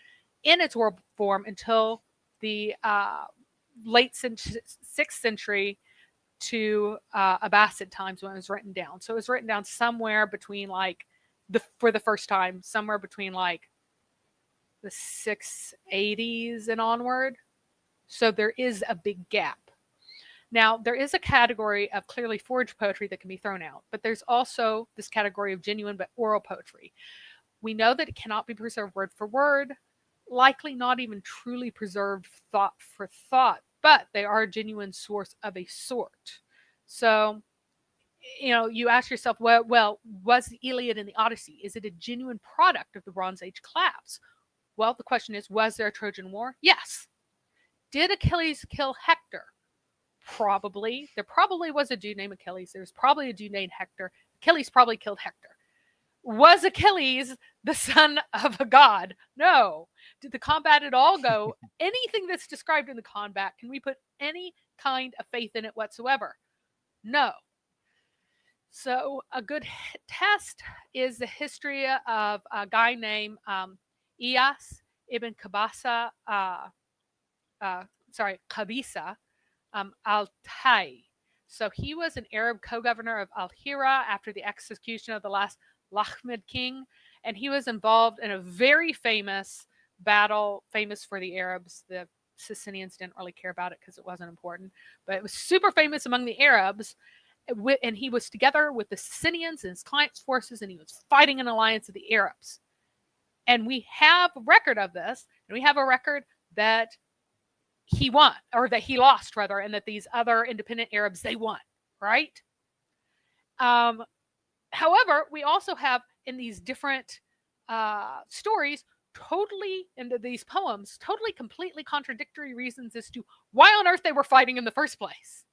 in its oral form until the late 6th century to Abbasid times when it was written down. So it was written down somewhere between for the first time, somewhere between like the 680s and onward. So there is a big gap. Now, there is a category of clearly forged poetry that can be thrown out, but there's also this category of genuine but oral poetry. We know that it cannot be preserved word for word, likely not even truly preserved thought for thought, but they are a genuine source of a sort. So you ask yourself, well, was the Iliad and the Odyssey, is it a genuine product of the Bronze Age collapse? Well, the question is, was there a Trojan War? Yes. Did Achilles kill Hector? Probably. There probably was a dude named Achilles. There was probably a dude named Hector. Achilles probably killed Hector. Was Achilles the son of a god? No. Did the combat at all go? Anything that's described in the combat, can we put any kind of faith in it whatsoever? No. So a good test is the history of a guy named Iyas ibn Qabisa, Qabisa al-Tai. So he was an Arab co-governor of Al-Hira after the execution of the last Lakhmid king, and he was involved in a very famous battle, famous for the Arabs. The Sicilians didn't really care about it because it wasn't important, but it was super famous among the Arabs. And he was together with the Sicilians and his clients' forces, and he was fighting an alliance of the Arabs. And we have a record of this, and we have a record that he won, or that he lost, rather, and that these other independent Arabs, they won, right? However, we also have in these different stories, totally, into these poems, totally, completely contradictory reasons as to why on earth they were fighting in the first place.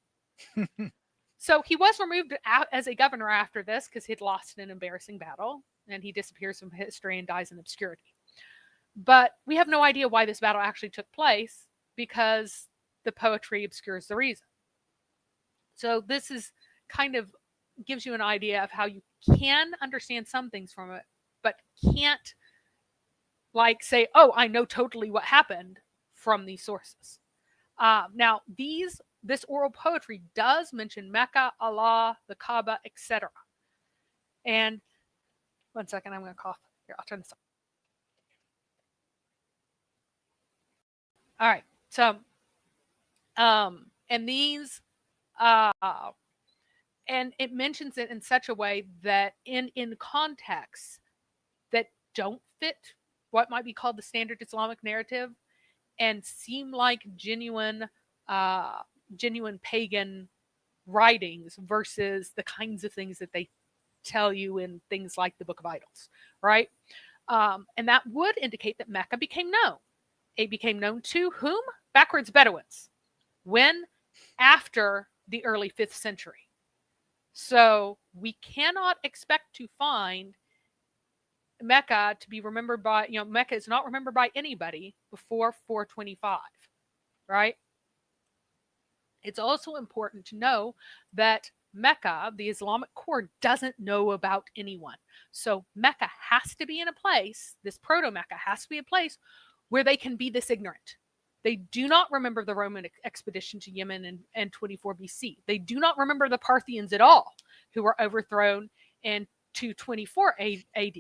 So he was removed out as a governor after this because he'd lost an embarrassing battle, and he disappears from history and dies in obscurity. But we have no idea why this battle actually took place because the poetry obscures the reason. So this is kind of gives you an idea of how you can understand some things from it, but can't like say, oh, I know totally what happened from these sources. Now, this oral poetry does mention Mecca, Allah, the Kaaba, etc. And one second, I'm going to cough. Here, I'll turn this on. All right. So, and these, and it mentions it in such a way that in contexts that don't fit what might be called the standard Islamic narrative and seem like genuine pagan writings versus the kinds of things that they tell you in things like the Book of Idols, right? And that would indicate that Mecca became known. It became known to whom? Backwards Bedouins. When? After the early 5th century. So we cannot expect to find Mecca to be remembered by, Mecca is not remembered by anybody before 425, right? It's also important to know that Mecca, the Islamic core, doesn't know about anyone. So Mecca has to be in a place, this proto-Mecca has to be a place where they can be this ignorant. They do not remember the Roman expedition to Yemen in 24 BC. They do not remember the Parthians at all, who were overthrown in 224 AD.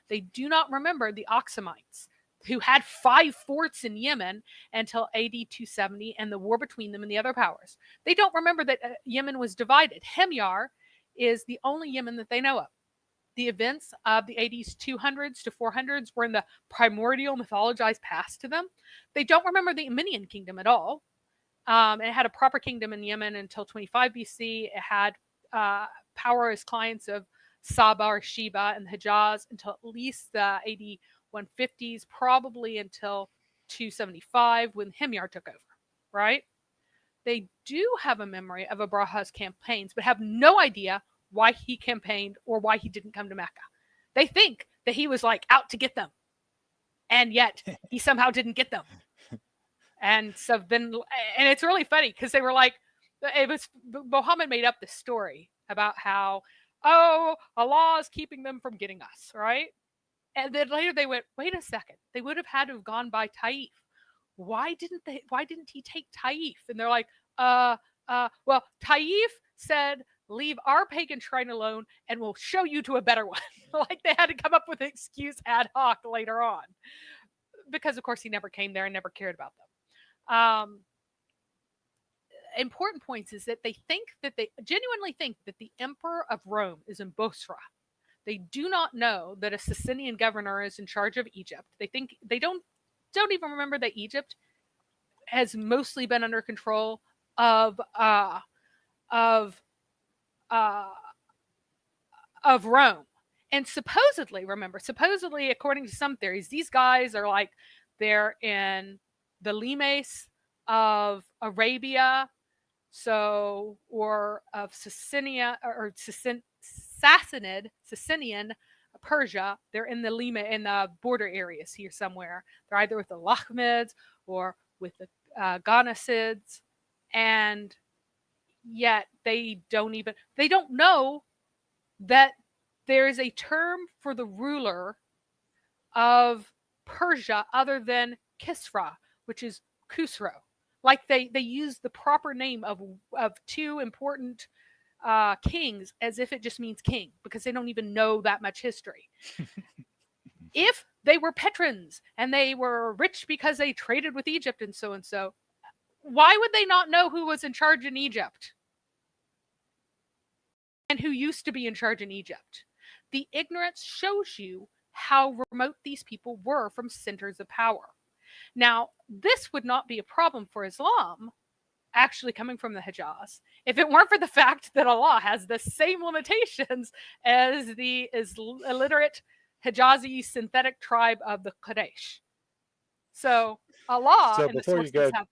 They do not remember the Oxamites, who had 5 forts in Yemen until AD 270 and the war between them and the other powers. They don't remember that Yemen was divided. Himyar is the only Yemen that they know of. The events of the AD's 200s to 400s were in the primordial mythologized past to them. They don't remember the Aminian kingdom at all. It had a proper kingdom in Yemen until 25 BC. It had power as clients of Saba or Sheba and the Hijaz until at least the AD 150s, probably until 275 when Himyar took over, right? They do have a memory of Abraha's campaigns, but have no idea why he campaigned or why he didn't come to Mecca. They think that he was like out to get them, and yet he somehow didn't get them. And so then, and it's really funny because they were like, Muhammad made up this story about how, oh, Allah is keeping them from getting us, right? And then later they went, wait a second, they would have had to have gone by Taif. Why didn't he take Taif? And they're like, well, Taif said, leave our pagan shrine alone and we'll show you to a better one. Like they had to come up with an excuse ad hoc later on. Because of course he never came there and never cared about them. Important points is that they genuinely think that the emperor of Rome is in Bosra. They do not know that a Sicilian governor is in charge of Egypt. They don't even remember that Egypt has mostly been under control of of Rome. And supposedly, according to some theories, these guys are like, they're in the limes of Arabia, or of Sasania, or Sassanian Persia. They're in the in the border areas here somewhere. They're either with the Lakhmids or with the Ghanasids, and yet they don't know that there is a term for the ruler of Persia other than Kisra, which is Khusro. Like they use the proper name of two important kings as if it just means king, because they don't even know that much history. If they were patrons and they were rich because they traded with Egypt and so, why would they not know who was in charge in Egypt and who used to be in charge in Egypt? The ignorance shows you how remote these people were from centers of power. Now, this would not be a problem for Islam, actually coming from the Hijaz, if it weren't for the fact that Allah has the same limitations as the illiterate Hijazi synthetic tribe of the Quraysh. So Allah
So
and the
before you
sources
go,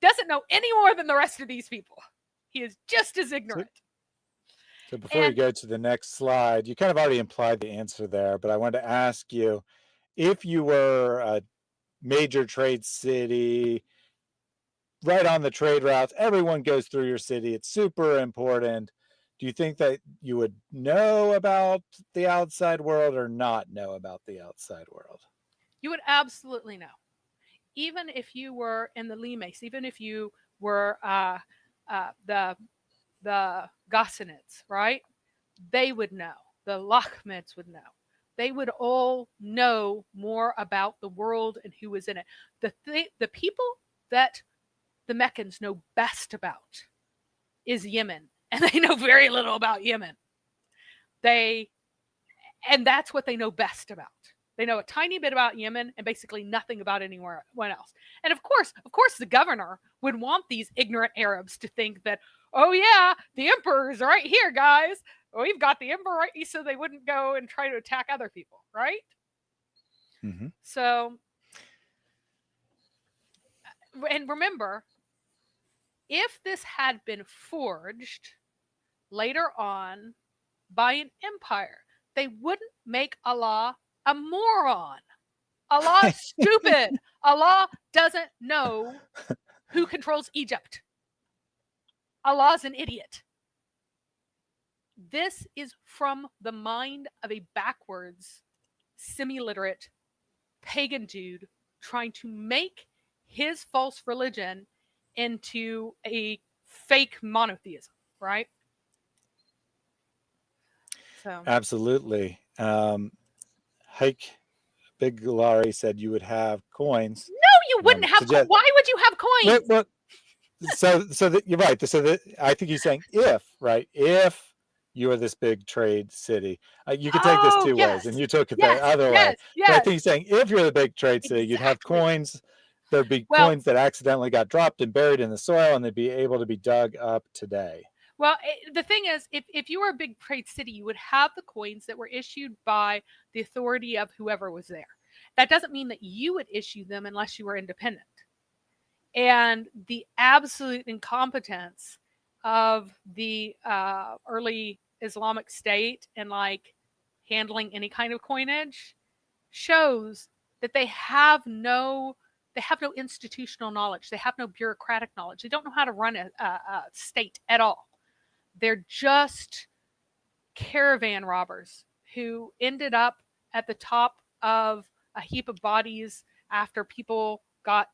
doesn't know any more than the rest of these people. He is just as ignorant.
So before you go to the next slide, you kind of already implied the answer there, but I wanted to ask you, if you were a major trade city, right on the trade routes, everyone goes through your city, it's super important, do you think that you would know about the outside world or not know about the outside world?
You would absolutely know. Even if you were in the limes, even if you were the Ghassanids, right? They would know. The Lakhmids would know. They would all know more about the world and who was in it. The people that the Meccans know best about is Yemen, and they know very little about Yemen. And that's what they know best about. They know a tiny bit about Yemen and basically nothing about anyone else. And of course, the governor would want these ignorant Arabs to think that, oh yeah, the emperor's right here, guys. We've got the emperor right here, so they wouldn't go and try to attack other people, right?
Mm-hmm.
So, and remember, if this had been forged later on by an empire, they wouldn't make Allah a moron. Allah is stupid. Allah doesn't know who controls Egypt. Allah's an idiot. This is from the mind of a backwards, semi-literate, pagan dude trying to make his false religion into a fake monotheism, right? So
Absolutely. Hike Big Larry said you would have coins.
no, you wouldn't have. Why would you have coins?
Well, so that you're right. So that I think he's saying if you are this big trade city, you could take this two ways, and you took it the other way.
Yes.
But I think he's saying if you're the big trade city, you'd have coins. There'd be coins that accidentally got dropped and buried in the soil, and they'd be able to be dug up today.
Well, the thing is, if you were a big trade city, you would have the coins that were issued by the authority of whoever was there. That doesn't mean that you would issue them unless you were independent. And the absolute incompetence of the early Islamic State and like handling any kind of coinage shows that they have no institutional knowledge. They have no bureaucratic knowledge. They don't know how to run a state at all. They're just caravan robbers who ended up at the top of a heap of bodies after people got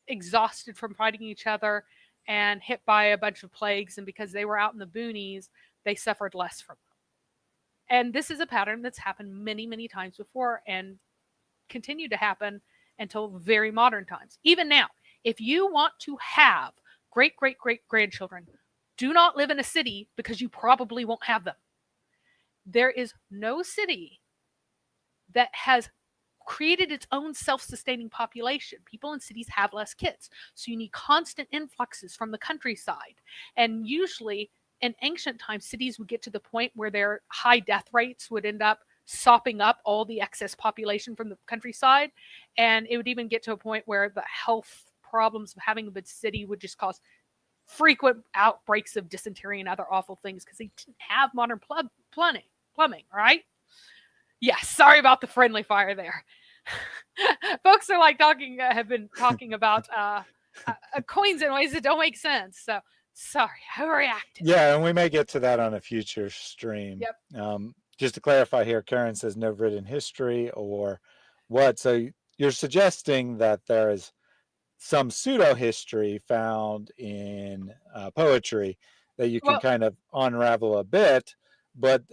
exhausted from fighting each other and hit by a bunch of plagues. And because they were out in the boonies, they suffered less from them. And this is a pattern that's happened many, many times before and continued to happen until very modern times. Even now, if you want to have great, great, great grandchildren, do not live in a city because you probably won't have them. There is no city that has created its own self-sustaining population. People in cities have less kids. So you need constant influxes from the countryside. And usually in ancient times, cities would get to the point where their high death rates would end up sopping up all the excess population from the countryside. And it would even get to a point where the health problems of having a big city would just cause frequent outbreaks of dysentery and other awful things because they didn't have modern plumbing, right? Yes, sorry about the friendly fire there. Folks are like have been talking about coins in ways that don't make sense. So sorry, I overreacted.
Yeah, and we may get to that on a future stream.
Yep.
Just to clarify here, Karen says no written history or what? So you're suggesting that there is some pseudo history found in poetry that you can kind of unravel a bit, but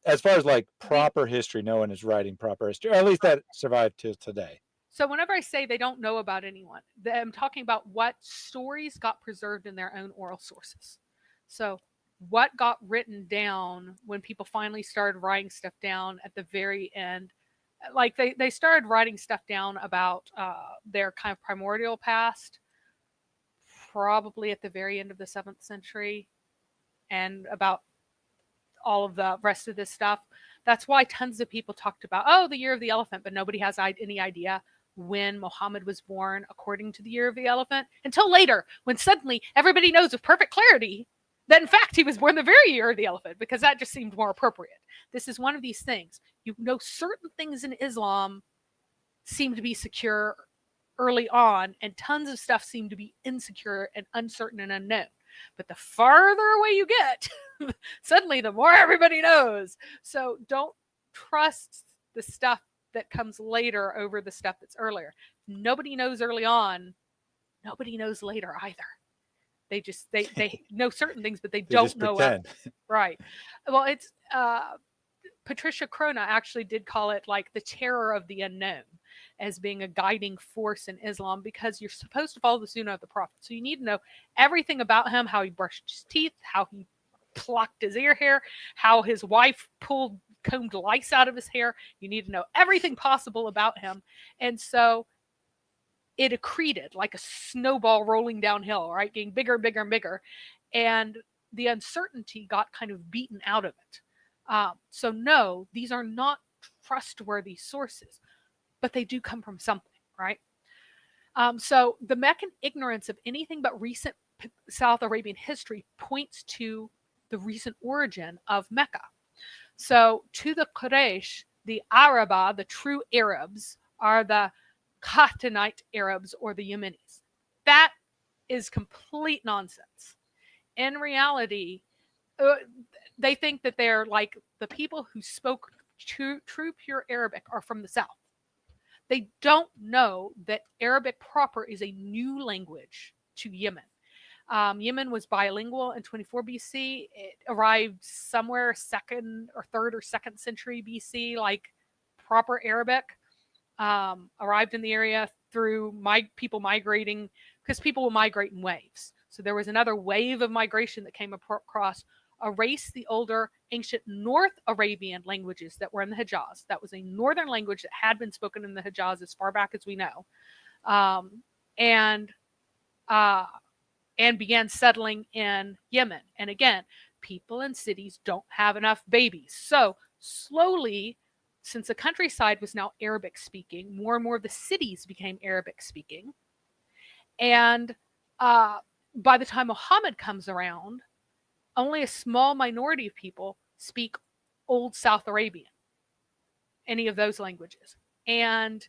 as far as like proper history, no one is writing proper history, or at least that survived till today.
So whenever I say they don't know about anyone, I'm talking about what stories got preserved in their own oral sources. So what got written down when people finally started writing stuff down at the very end. Like they started writing stuff down about their kind of primordial past, probably at the very end of the 7th century, and about all of the rest of this stuff. That's why tons of people talked about, the year of the elephant, but nobody has any idea when Muhammad was born according to the year of the elephant until later, when suddenly everybody knows with perfect clarity that in fact he was born the very year of the elephant, because that just seemed more appropriate. This is one of these things. You know, certain things in Islam seem to be secure early on, and tons of stuff seem to be insecure and uncertain and unknown. But the farther away you get, suddenly the more everybody knows. So don't trust the stuff that comes later over the stuff that's earlier. Nobody knows early on. Nobody knows later either. They just they know certain things, but they don't know others. Right. Well, it's Patricia Crona actually did call it like the terror of the unknown as being a guiding force in Islam, because you're supposed to follow the sunnah of the Prophet. So you need to know everything about him, how he brushed his teeth, how he plucked his ear hair, how his wife combed lice out of his hair. You need to know everything possible about him. And so it accreted like a snowball rolling downhill, right? Getting bigger and bigger and bigger. And the uncertainty got kind of beaten out of it. So no, these are not trustworthy sources, but they do come from something, right? So the Meccan ignorance of anything but recent South Arabian history points to the recent origin of Mecca. So to the Quraysh, the Araba, the true Arabs, are the Qahtanite Arabs or the Yemenis. That is complete nonsense. In reality, they think that they're like the people who spoke true pure Arabic are from the south. They don't know that Arabic proper is a new language to Yemen. Yemen was bilingual in 24 BC. It arrived somewhere 2nd or 3rd or 2nd century BC, like proper Arabic. Arrived in the area through people migrating, because people will migrate in waves. So there was another wave of migration that came across, erased the older ancient North Arabian languages that were in the Hijaz. That was a northern language that had been spoken in the Hijaz as far back as we know, and began settling in Yemen. And again, people in cities don't have enough babies. So slowly, since the countryside was now Arabic speaking, more and more of the cities became Arabic speaking. And by the time Muhammad comes around, only a small minority of people speak Old South Arabian, any of those languages. And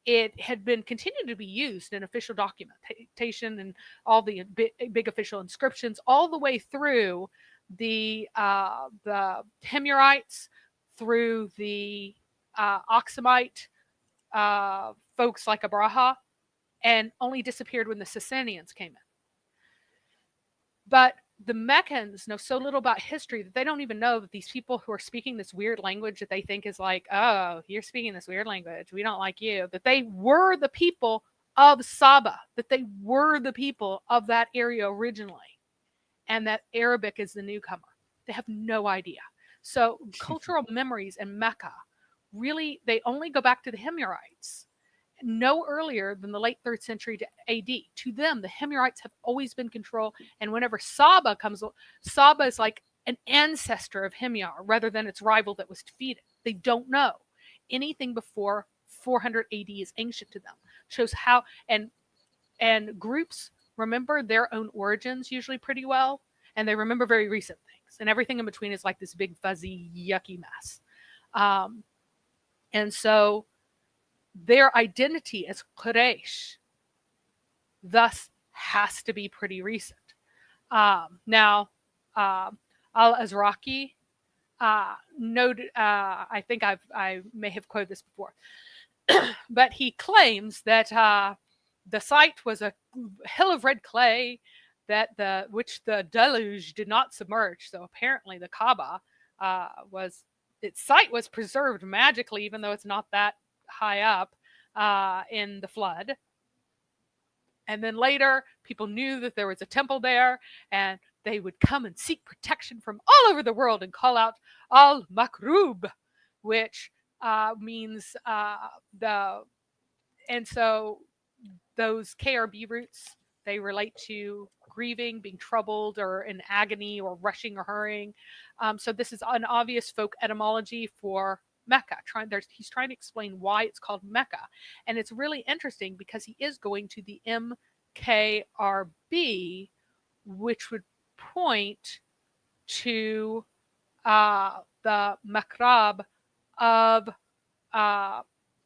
it had been continued to be used in official documentation and all the big official inscriptions, all the way through the Himyarites, through the Oxumite folks like Abraha, and only disappeared when the Sassanians came in. But the Meccans know so little about history that they don't even know that these people who are speaking this weird language that they think is like, oh, you're speaking this weird language, we don't like you, that they were the people of Saba, that they were the people of that area originally, and that Arabic is the newcomer. They have no idea. So cultural memories in Mecca, really, they only go back to the Himyarites. no earlier than the late 3rd century to AD. To them, the Himyarites have always been control. And whenever Saba comes, Saba is like an ancestor of Himyar rather than its rival that was defeated. They don't know. Anything before 400 AD is ancient to them. Shows how, and groups remember their own origins usually pretty well, and they remember very recent things. And everything in between is like this big, fuzzy, yucky mess. And so their identity as Quraysh thus has to be pretty recent. Now, Al-Azraqi noted, I think I may have quoted this before, but he claims that the site was a hill of red clay which the deluge did not submerge. So apparently the Kaaba its site was preserved magically, even though it's not that high up in the flood. And then later, people knew that there was a temple there, and they would come and seek protection from all over the world and call out Al-Makrub, which means and so those KRB roots, they relate to grieving, being troubled, or in agony, or rushing or hurrying. So this is an obvious folk etymology for Mecca. He's trying to explain why it's called Mecca. And it's really interesting because he is going to the MKRB, which would point to the Makrab of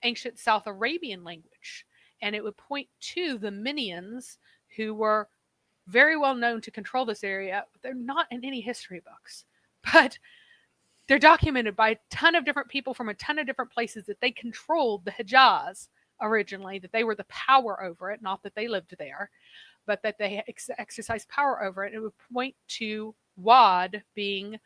ancient South Arabian language. And it would point to the Minians, who were very well known to control this area. They're not in any history books, but they're documented by a ton of different people from a ton of different places that they controlled the Hijaz originally, that they were the power over it, not that they lived there, but that they exercised power over it. It would point to Wad being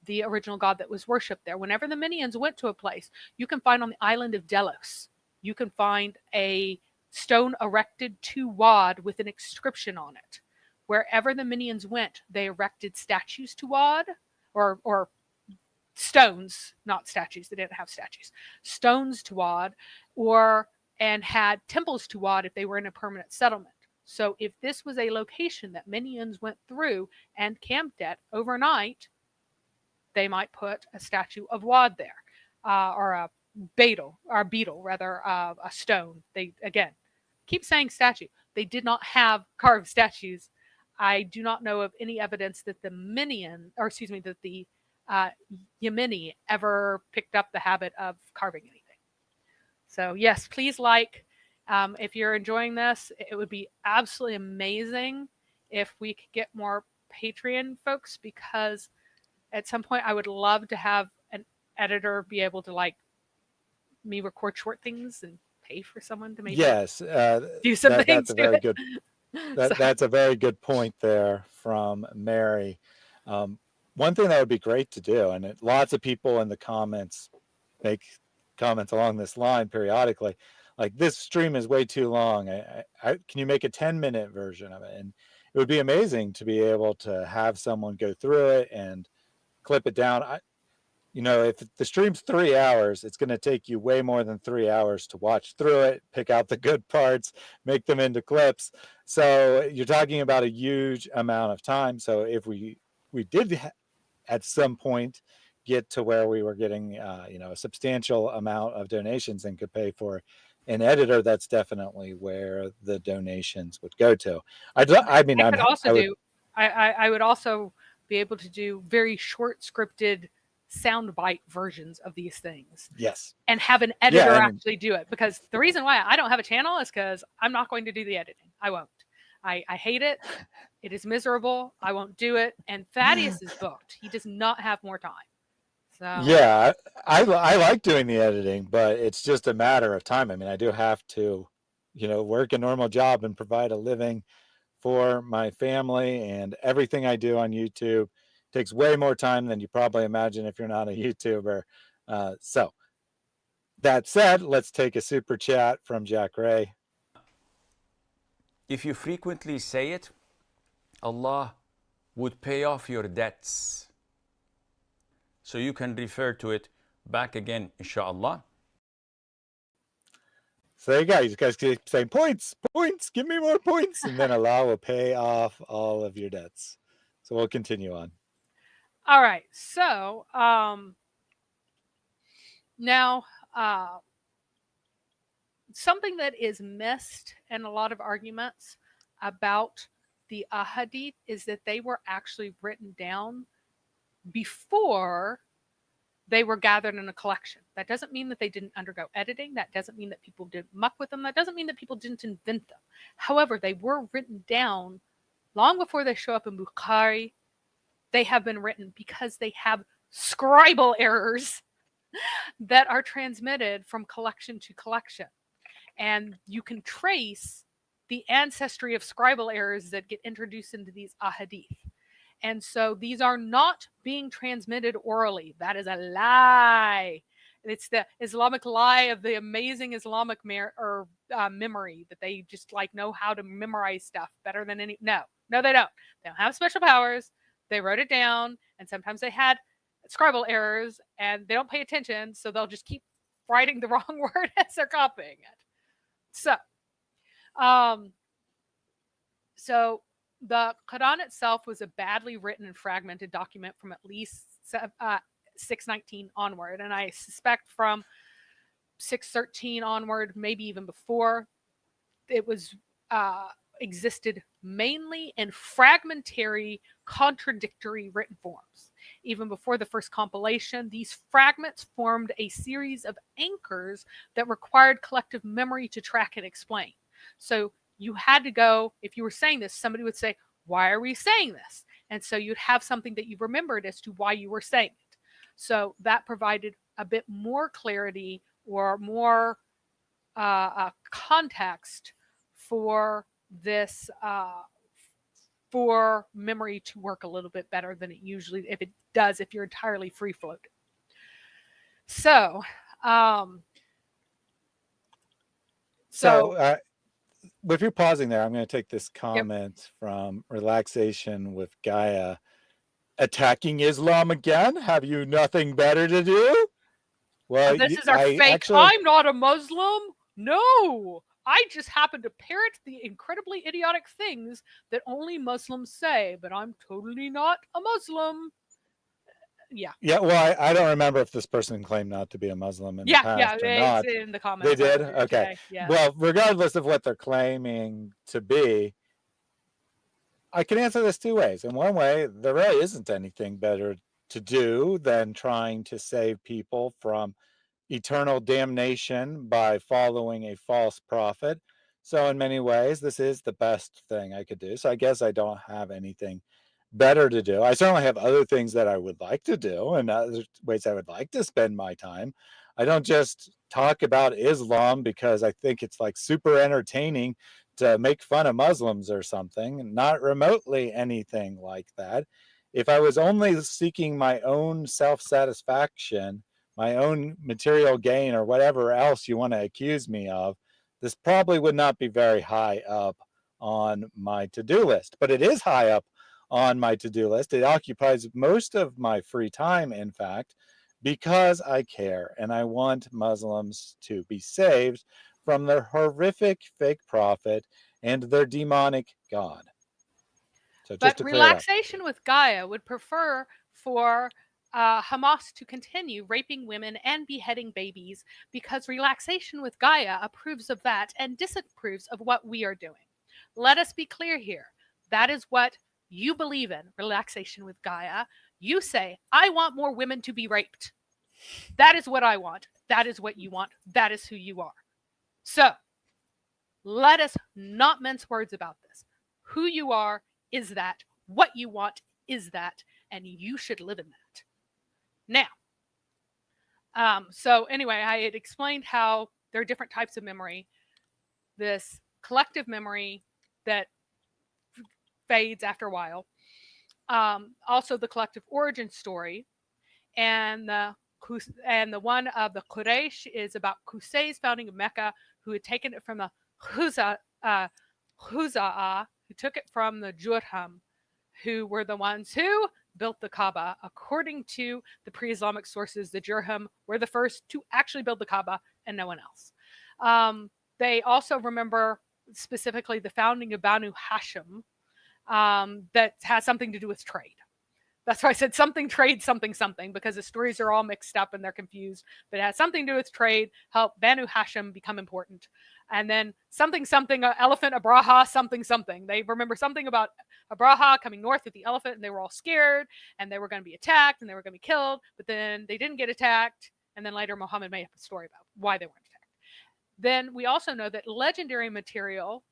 the original god that was worshipped there. Whenever the Minians went to a place, you can find on the island of Delos, you can find a stone erected to Wad with an inscription on it. Wherever the Minions went, they erected statues to Wad, or stones, not statues. They didn't have statues. Stones to Wad, and had temples to Wad if they were in a permanent settlement. So if this was a location that Minions went through and camped at overnight, they might put a statue of Wad there, or a beetle, a stone. They, again, keep saying statue. They did not have carved statues. I do not know of any evidence that the Yemeni ever picked up the habit of carving anything. So yes, please if you're enjoying this, it would be absolutely amazing if we could get more Patreon folks, because at some point I would love to have an editor be able to me record short things and pay for someone to maybe do some things.
That's a very good point there from Mary. One thing that would be great to do, and lots of people in the comments make comments along this line periodically, like, this stream is way too long. Can you make a 10-minute version of it? And it would be amazing to be able to have someone go through it and clip it down. If the stream's 3 hours, it's going to take you way more than 3 hours to watch through it, pick out the good parts, make them into clips. So you're talking about a huge amount of time. So if we did at some point get to where we were getting a substantial amount of donations and could pay for an editor, that's definitely where the donations would go to. I
would also be able to do very short scripted soundbite versions of these things.
Yes.
And have an editor actually do it. Because the reason why I don't have a channel is because I'm not going to do the editing. I won't. I hate it. It is miserable. I won't do it. And Thaddeus is booked. He does not have more time. So
yeah, I like doing the editing, but it's just a matter of time. I mean, I do have to, work a normal job and provide a living for my family, and everything I do on YouTube takes way more time than you probably imagine if you're not a YouTuber. So that said, let's take a super chat from Jack Ray.
If you frequently say it, Allah would pay off your debts. So you can refer to it back again, inshallah.
So there you go. You guys keep saying points, points, give me more points. And then Allah will pay off all of your debts. So we'll continue on.
All right. So now something that is missed in a lot of arguments about the ahadith is that they were actually written down before they were gathered in a collection. That doesn't mean that they didn't undergo editing. That doesn't mean that people didn't muck with them. That doesn't mean that people didn't invent them. However, they were written down long before they show up in Bukhari. They have been written because they have scribal errors that are transmitted from collection to collection. And you can trace the ancestry of scribal errors that get introduced into these ahadith. And so these are not being transmitted orally. That is a lie. It's the Islamic lie of the amazing Islamic memory that they just like know how to memorize stuff better than any. No, they don't. They don't have special powers. They wrote it down, and sometimes they had scribal errors, and they don't pay attention, so they'll just keep writing the wrong word as they're copying it. So the Quran itself was a badly written and fragmented document from at least 619 onward, and I suspect from 613 onward, maybe even before, it was existed mainly in fragmentary, contradictory written forms. Even before the first compilation, these fragments formed a series of anchors that required collective memory to track and explain. So you had to go, if you were saying this, somebody would say, why are we saying this? And so you'd have something that you remembered as to why you were saying it. So that provided a bit more clarity or more context for this, for memory to work a little bit better than it usually, if it does, if you're entirely free floating. So
if you're pausing there, I'm going to take this comment from Relaxation with Gaia. Attacking Islam again? Have you nothing better to do? Well,
this is our fake. I'm not a Muslim. No, I just happen to parrot the incredibly idiotic things that only Muslims say, but I'm totally not a Muslim. Yeah.
Well, I don't remember if this person claimed not to be a Muslim in the past or not.
It's in the comments.
They did? Okay. Yeah. Well, regardless of what they're claiming to be, I can answer this two ways. In one way, there really isn't anything better to do than trying to save people from eternal damnation by following a false prophet. So in many ways, this is the best thing I could do. So I guess I don't have anything better to do. I certainly have other things that I would like to do and other ways I would like to spend my time. I don't just talk about Islam because I think it's like super entertaining to make fun of Muslims or something. Not remotely anything like that. If I was only seeking my own self-satisfaction, my own material gain, or whatever else you want to accuse me of, this probably would not be very high up on my to-do list. But it is high up on my to-do list. It occupies most of my free time, in fact, because I care and I want Muslims to be saved from their horrific fake prophet and their demonic God. So just
but Relaxation with Gaia would prefer for Hamas to continue raping women and beheading babies, because Relaxation with Gaia approves of that and disapproves of what we are doing. Let us be clear here. That is what you believe in, Relaxation with Gaia. You say, I want more women to be raped. That is what I want. That is what you want. That is who you are. So let us not mince words about this. Who you are is that. What you want is that. And you should live in that. Now, so anyway, I had explained how there are different types of memory. This collective memory that fades after a while. Also the collective origin story. And the one of the Quraysh is about Qusay's founding of Mecca, who had taken it from the Khuza'ah, who took it from the Jurham, who were the ones who built the Kaaba. According to the pre-Islamic sources, the Jurham were the first to actually build the Kaaba and no one else. They also remember specifically the founding of Banu Hashim, that has something to do with trade. That's why I said something trade, something, because the stories are all mixed up and they're confused, but it has something to do with trade, help Banu Hashim become important. And then something, elephant, Abraha, something. They remember something about Abraha coming north with the elephant, and they were all scared, and they were going to be attacked, and they were going to be killed, but then they didn't get attacked, and then later Muhammad made up a story about why they weren't attacked. Then we also know that legendary material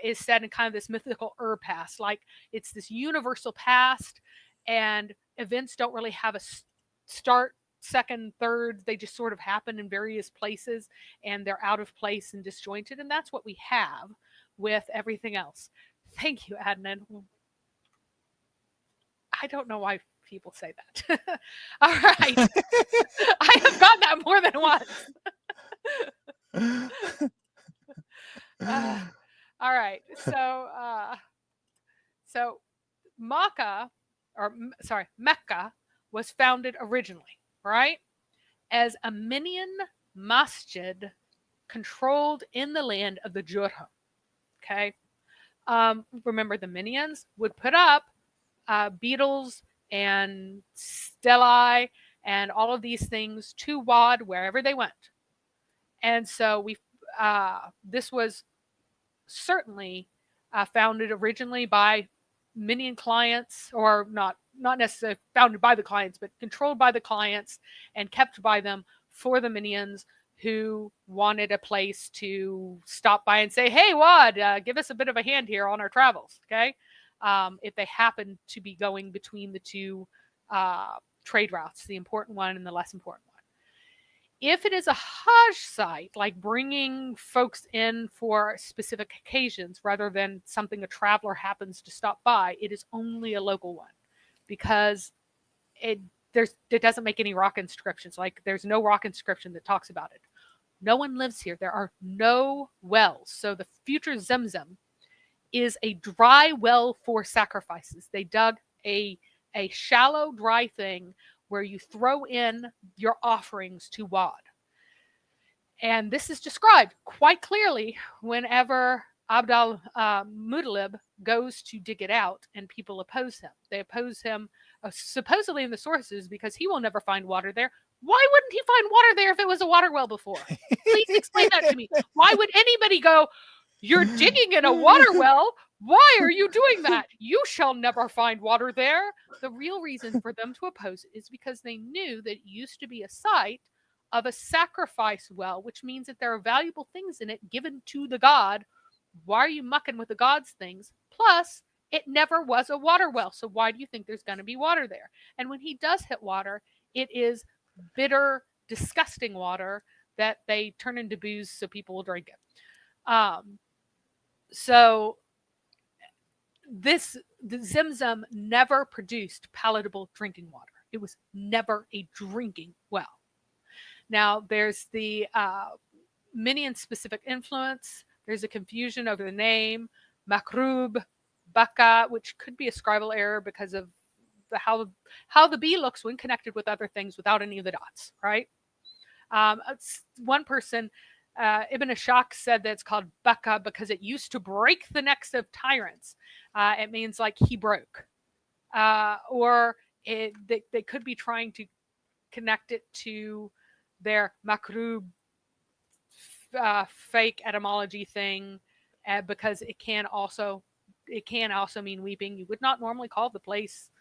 is set in kind of this mythical past, like it's this universal past, and events don't really have a start, second, third. They just sort of happen in various places, and they're out of place and disjointed, and that's what we have with everything else. Thank you, Adnan. I don't know why people say that. All right. I have gotten that more than once. All right. So Mecca was founded originally, right, as a Minian masjid controlled in the land of the Jurhum. Okay. Remember, the Minians would put up beetles and stelae and all of these things to Wad wherever they went. And so this was certainly founded originally by Minion clients, or not necessarily founded by the clients, but controlled by the clients and kept by them for the Minions who wanted a place to stop by and say, hey, Wad, give us a bit of a hand here on our travels, okay? If they happen to be going between the two trade routes, the important one and the less important one. If it is a Hajj site, like bringing folks in for specific occasions rather than something a traveler happens to stop by, it is only a local one, because it doesn't make any rock inscriptions. Like, there's no rock inscription that talks about it. No one lives here. There are no wells. So the future Zemzem is a dry well for sacrifices. They dug a shallow, dry thing where you throw in your offerings to Wad. And this is described quite clearly whenever Abd al-Muttalib goes to dig it out and people oppose him. They oppose him supposedly in the sources because he will never find water there. Why wouldn't he find water there if it was a water well before? Please explain that to me. Why would anybody go, you're digging in a water well? Why are you doing that? You shall never find water there. The real reason for them to oppose it is because they knew that it used to be a site of a sacrifice well, which means that there are valuable things in it given to the god. Why are you mucking with the god's things? Plus, it never was a water well. So why do you think there's going to be water there? And when he does hit water, it is bitter, disgusting water that they turn into booze so people will drink it. So the Zemzem never produced palatable drinking water. It was never a drinking well. Now, there's the Minion specific influence. There's a confusion over the name, Makrub, Baka, which could be a scribal error because of how the B looks when connected with other things without any of the dots, right? One person, Ibn Ashaq, said that it's called Baka because it used to break the necks of tyrants. It means like he broke. Or they could be trying to connect it to their Makrub fake etymology thing, because it can also mean weeping. You would not normally call the place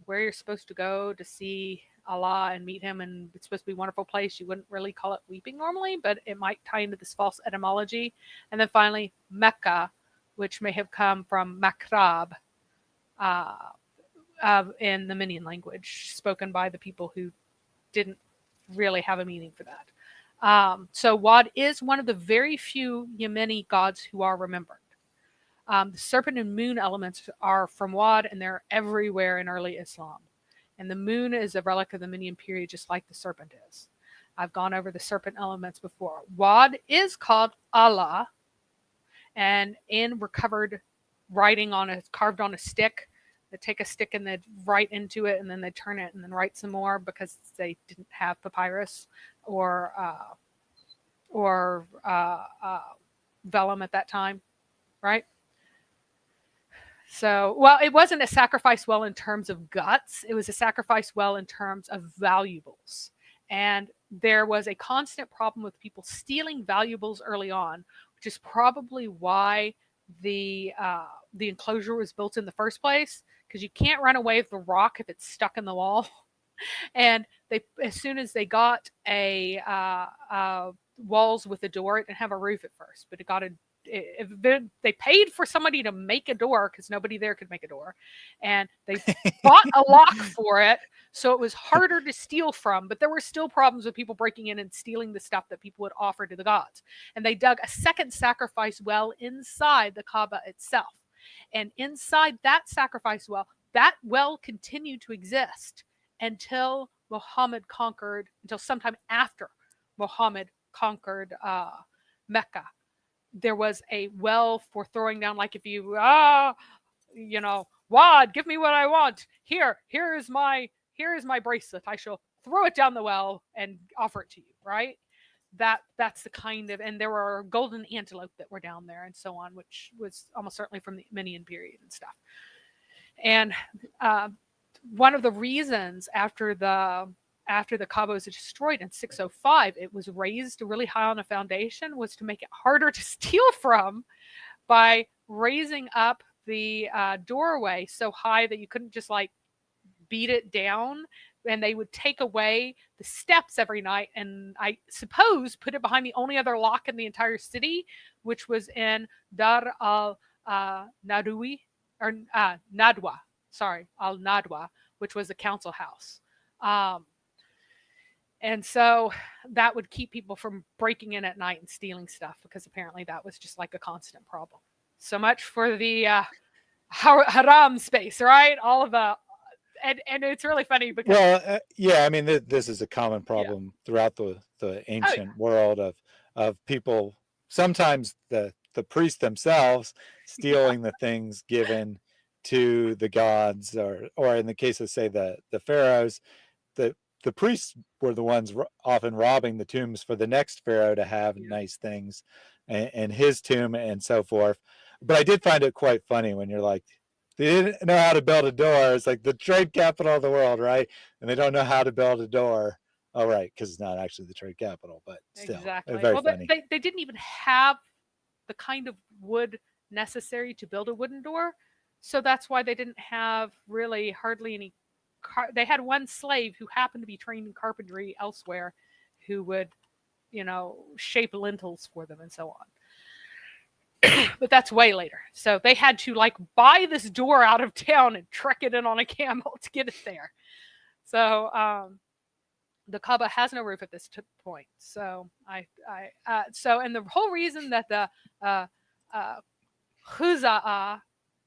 where you're supposed to go to see Allah and meet him, and it's supposed to be a wonderful place. You wouldn't really call it weeping normally, but it might tie into this false etymology. And then finally, Mecca, which may have come from Makrab in the Minion language, spoken by the people who didn't really have a meaning for that. So Wad is one of the very few Yemeni gods who are remembered. The serpent and moon elements are from Wad, and they're everywhere in early Islam. And the moon is a relic of the Minion period, just like the serpent is. I've gone over the serpent elements before. Wad is called Allah, and in recovered writing carved on a stick, they take a stick and they write into it, and then they turn it and then write some more because they didn't have papyrus or or vellum at that time, right? So, well, it wasn't a sacrifice well in terms of guts. It was a sacrifice well in terms of valuables. And there was a constant problem with people stealing valuables early on, which is probably why the enclosure was built in the first place, because you can't run away with the rock if it's stuck in the wall. And they, as soon as they got a walls with a door, it didn't have a roof at first, but it got a they paid for somebody to make a door because nobody there could make a door, and they bought a lock for it, so it was harder to steal from. But there were still problems with people breaking in and stealing the stuff that people would offer to the gods. And they dug a second sacrifice well inside the Kaaba itself, and inside that sacrifice well, that well continued to exist until Muhammad conquered, until sometime after Muhammad conquered Mecca. There was a well for throwing down, like if you, Wad, give me what I want. Here is my bracelet. I shall throw it down the well and offer it to you, right? That's the kind of, and there were golden antelope that were down there and so on, which was almost certainly from the Median period and stuff. And one of the reasons after the Kaaba was destroyed in 605, it was raised really high on a foundation, was to make it harder to steal from by raising up the doorway so high that you couldn't just like beat it down. And they would take away the steps every night and I suppose put it behind the only other lock in the entire city, which was in Dar al-Nadwi, or Nadwa, al-Nadwa, which was the council house. And so that would keep people from breaking in at night and stealing stuff, because apparently that was just like a constant problem. So much for the haram space, right? All of the, and it's really funny because...
Well, yeah, I mean, this is a common problem throughout the ancient world of people, sometimes the priests themselves stealing the things given to the gods, or in the case of, say, the pharaohs, the priests were the ones often robbing the tombs for the next pharaoh to have nice things and his tomb and so forth. But I did find it quite funny when you're like, they didn't know how to build a door. It's like the trade capital of the world, right? And they don't know how to build a door. Oh, right, because it's not actually the trade capital, but still.
Exactly.
Very
well,
funny.
They didn't even have the kind of wood necessary to build a wooden door. So that's why they didn't have really hardly any. They had one slave who happened to be trained in carpentry elsewhere, who would, shape lintels for them and so on. But that's way later. So they had to like buy this door out of town and trek it in on a camel to get it there. So the Kaaba has no roof at this point. So and the whole reason that the Khuza'ah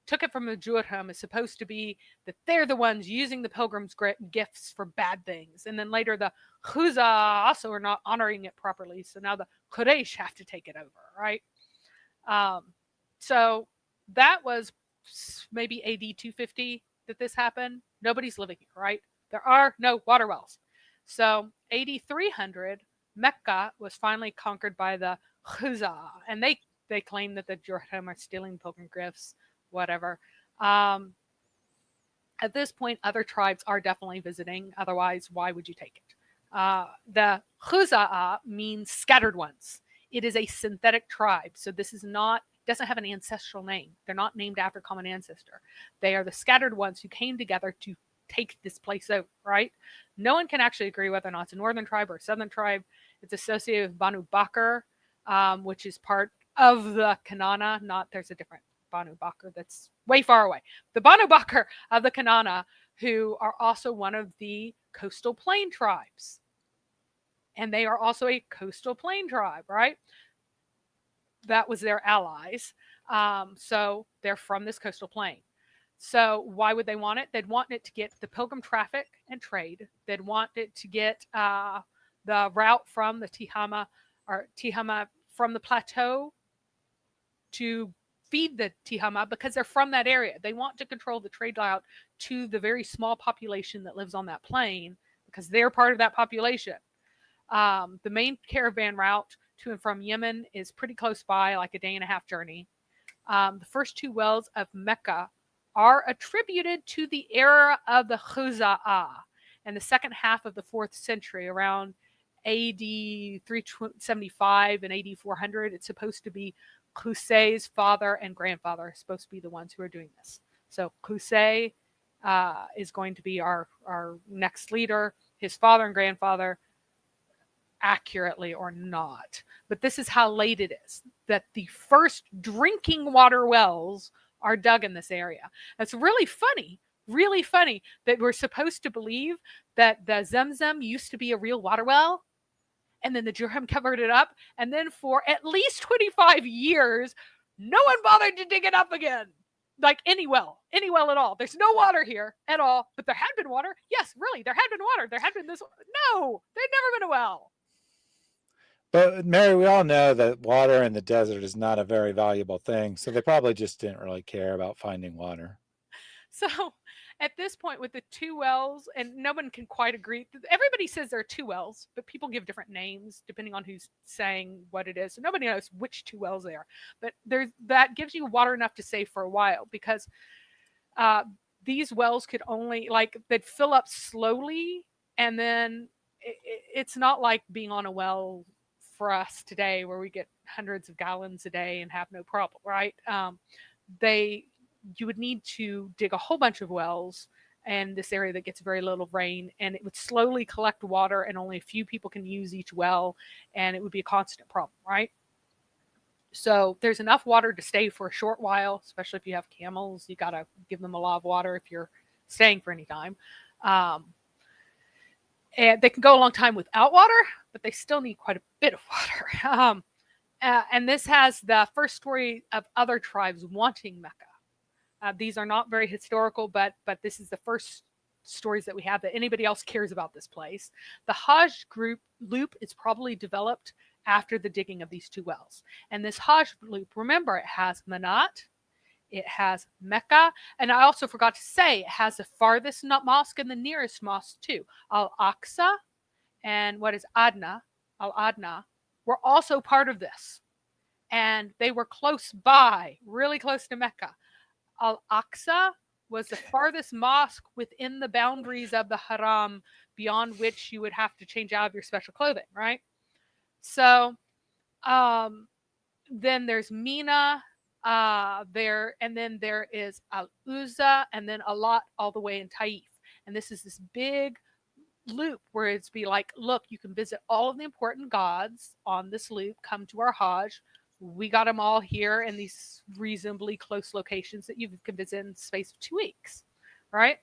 took it from the Jurham is supposed to be that they're the ones using the pilgrims' gifts for bad things. And then later the Khuza'ah also are not honoring it properly. So now the Quraysh have to take it over, right? So that was maybe AD 250 that this happened. Nobody's living here, right? There are no water wells. So AD 300, Mecca was finally conquered by the Khuza'ah. And they claim that the Jurham are stealing pilgrim gifts, whatever. At this point, other tribes are definitely visiting. Otherwise, why would you take it? The Khuza'ah means scattered ones. It is a synthetic tribe. So this is doesn't have an ancestral name. They're not named after a common ancestor. They are the scattered ones who came together to take this place over, right? No one can actually agree whether or not it's a northern tribe or a southern tribe. It's associated with Banu Bakr, which is part of the Kanana. There's a different Banu Bakr that's way far away. The Banu Bakr of the Kanana, who are also one of the coastal plain tribes. And they are also a coastal plain tribe, right? That was their allies. So they're from this coastal plain. So why would they want it? They'd want it to get the pilgrim traffic and trade. They'd want it to get the route from the Tihama from the plateau to feed the Tihama, because they're from that area. They want to control the trade route to the very small population that lives on that plain, because they're part of that population. The main caravan route to and from Yemen is pretty close by, like a day and a half journey. The first two wells of Mecca are attributed to the era of the Khuza'ah and the second half of the 4th century, around AD 375 and AD 400. It's supposed to be Qusay's father and grandfather are supposed to be the ones who are doing this. So Qusay is going to be our next leader. His father and grandfather, accurately or not. But this is how late it is that the first drinking water wells are dug in this area. That's really funny that we're supposed to believe that the Zamzam used to be a real water well, and then the Durham covered it up, and then for at least 25 years, no one bothered to dig it up again. Like any well at all. There's no water here at all, but there had been water. Yes, really, there had been water. There had been this. No, there'd never been a well.
But Mary, we all know that water in the desert is not a very valuable thing, so they probably just didn't really care about finding water.
So at this point with the two wells, and no one can quite agree. Everybody says there are two wells, but people give different names depending on who's saying what it is. So nobody knows which two wells they are. But that gives you water enough to save for a while, because these wells could only, they'd fill up slowly, and then it's not like being on a well for us today where we get hundreds of gallons a day and have no problem, right? You would need to dig a whole bunch of wells in this area that gets very little rain, and it would slowly collect water, and only a few people can use each well, and it would be a constant problem, right? So there's enough water to stay for a short while, especially if you have camels. You got to give them a lot of water if you're staying for any time. And they can go a long time without water, but they still need quite a bit of water. And this has the first story of other tribes wanting Mecca. These are not very historical, but this is the first stories that we have that anybody else cares about this place. The Hajj loop is probably developed after the digging of these two wells. And this Hajj loop, remember, it has Manat, it has Mecca, and I also forgot to say it has the farthest mosque and the nearest mosque too. Al-Aqsa and what is Adna, Al-Adna, were also part of this. And they were close by, really close to Mecca. Al-Aqsa was the farthest mosque within the boundaries of the Haram, beyond which you would have to change out of your special clothing, right? So then there's Mina there, and then there is Al-Uzza, and then Alat all the way in Taif. And this is this big loop where it's be like, look, you can visit all of the important gods on this loop, come to our Hajj. We got them all here in these reasonably close locations that you can visit in the space of 2 weeks, right?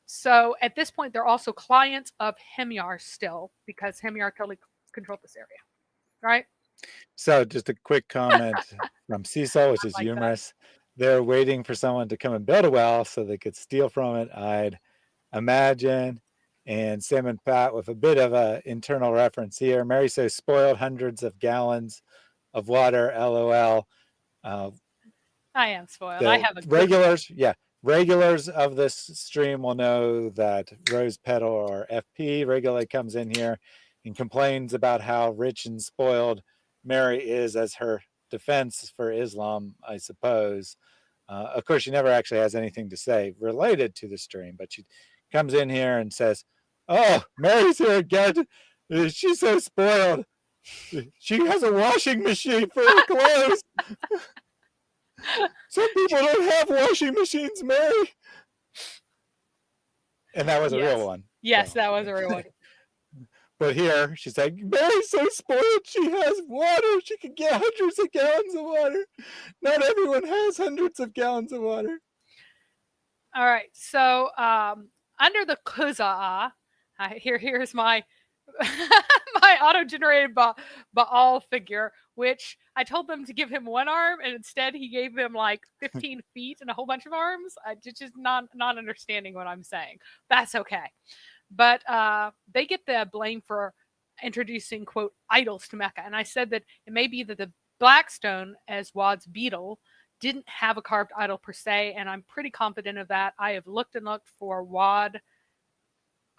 So at this point, they're also clients of Himyar still, because Himyar totally controlled this area, right?
So just a quick comment from Cecil, which is
like
humorous. They're waiting for someone to come and build a well so they could steal from it, I'd imagine. And Sam and Pat, with a bit of an internal reference here, Mary says spoiled hundreds of gallons of water, LOL.
I am spoiled. I have a
regulars of this stream will know that Rose Petal, or FP, regularly comes in here and complains about how rich and spoiled Mary is as her defense for Islam, I suppose. Of course, she never actually has anything to say related to the stream, but she comes in here and says, oh, Mary's here again. She's so spoiled. She has a washing machine for her clothes. Some people don't have washing machines, Mary. And that was a real one.
Yes, so. That was a real one.
But here, she's like, Mary's so spoiled. She has water. She can get hundreds of gallons of water. Not everyone has hundreds of gallons of water.
All right. So under the Khuza'ah, here's my my auto-generated Baal figure, which I told them to give him one arm, and instead he gave him like 15 feet and a whole bunch of arms. Just not understanding what I'm saying. That's okay. But they get the blame for introducing, quote, idols to Mecca. And I said that it may be that the black stone, as Wad's beetle, didn't have a carved idol per se, and I'm pretty confident of that. I have looked and looked for Wad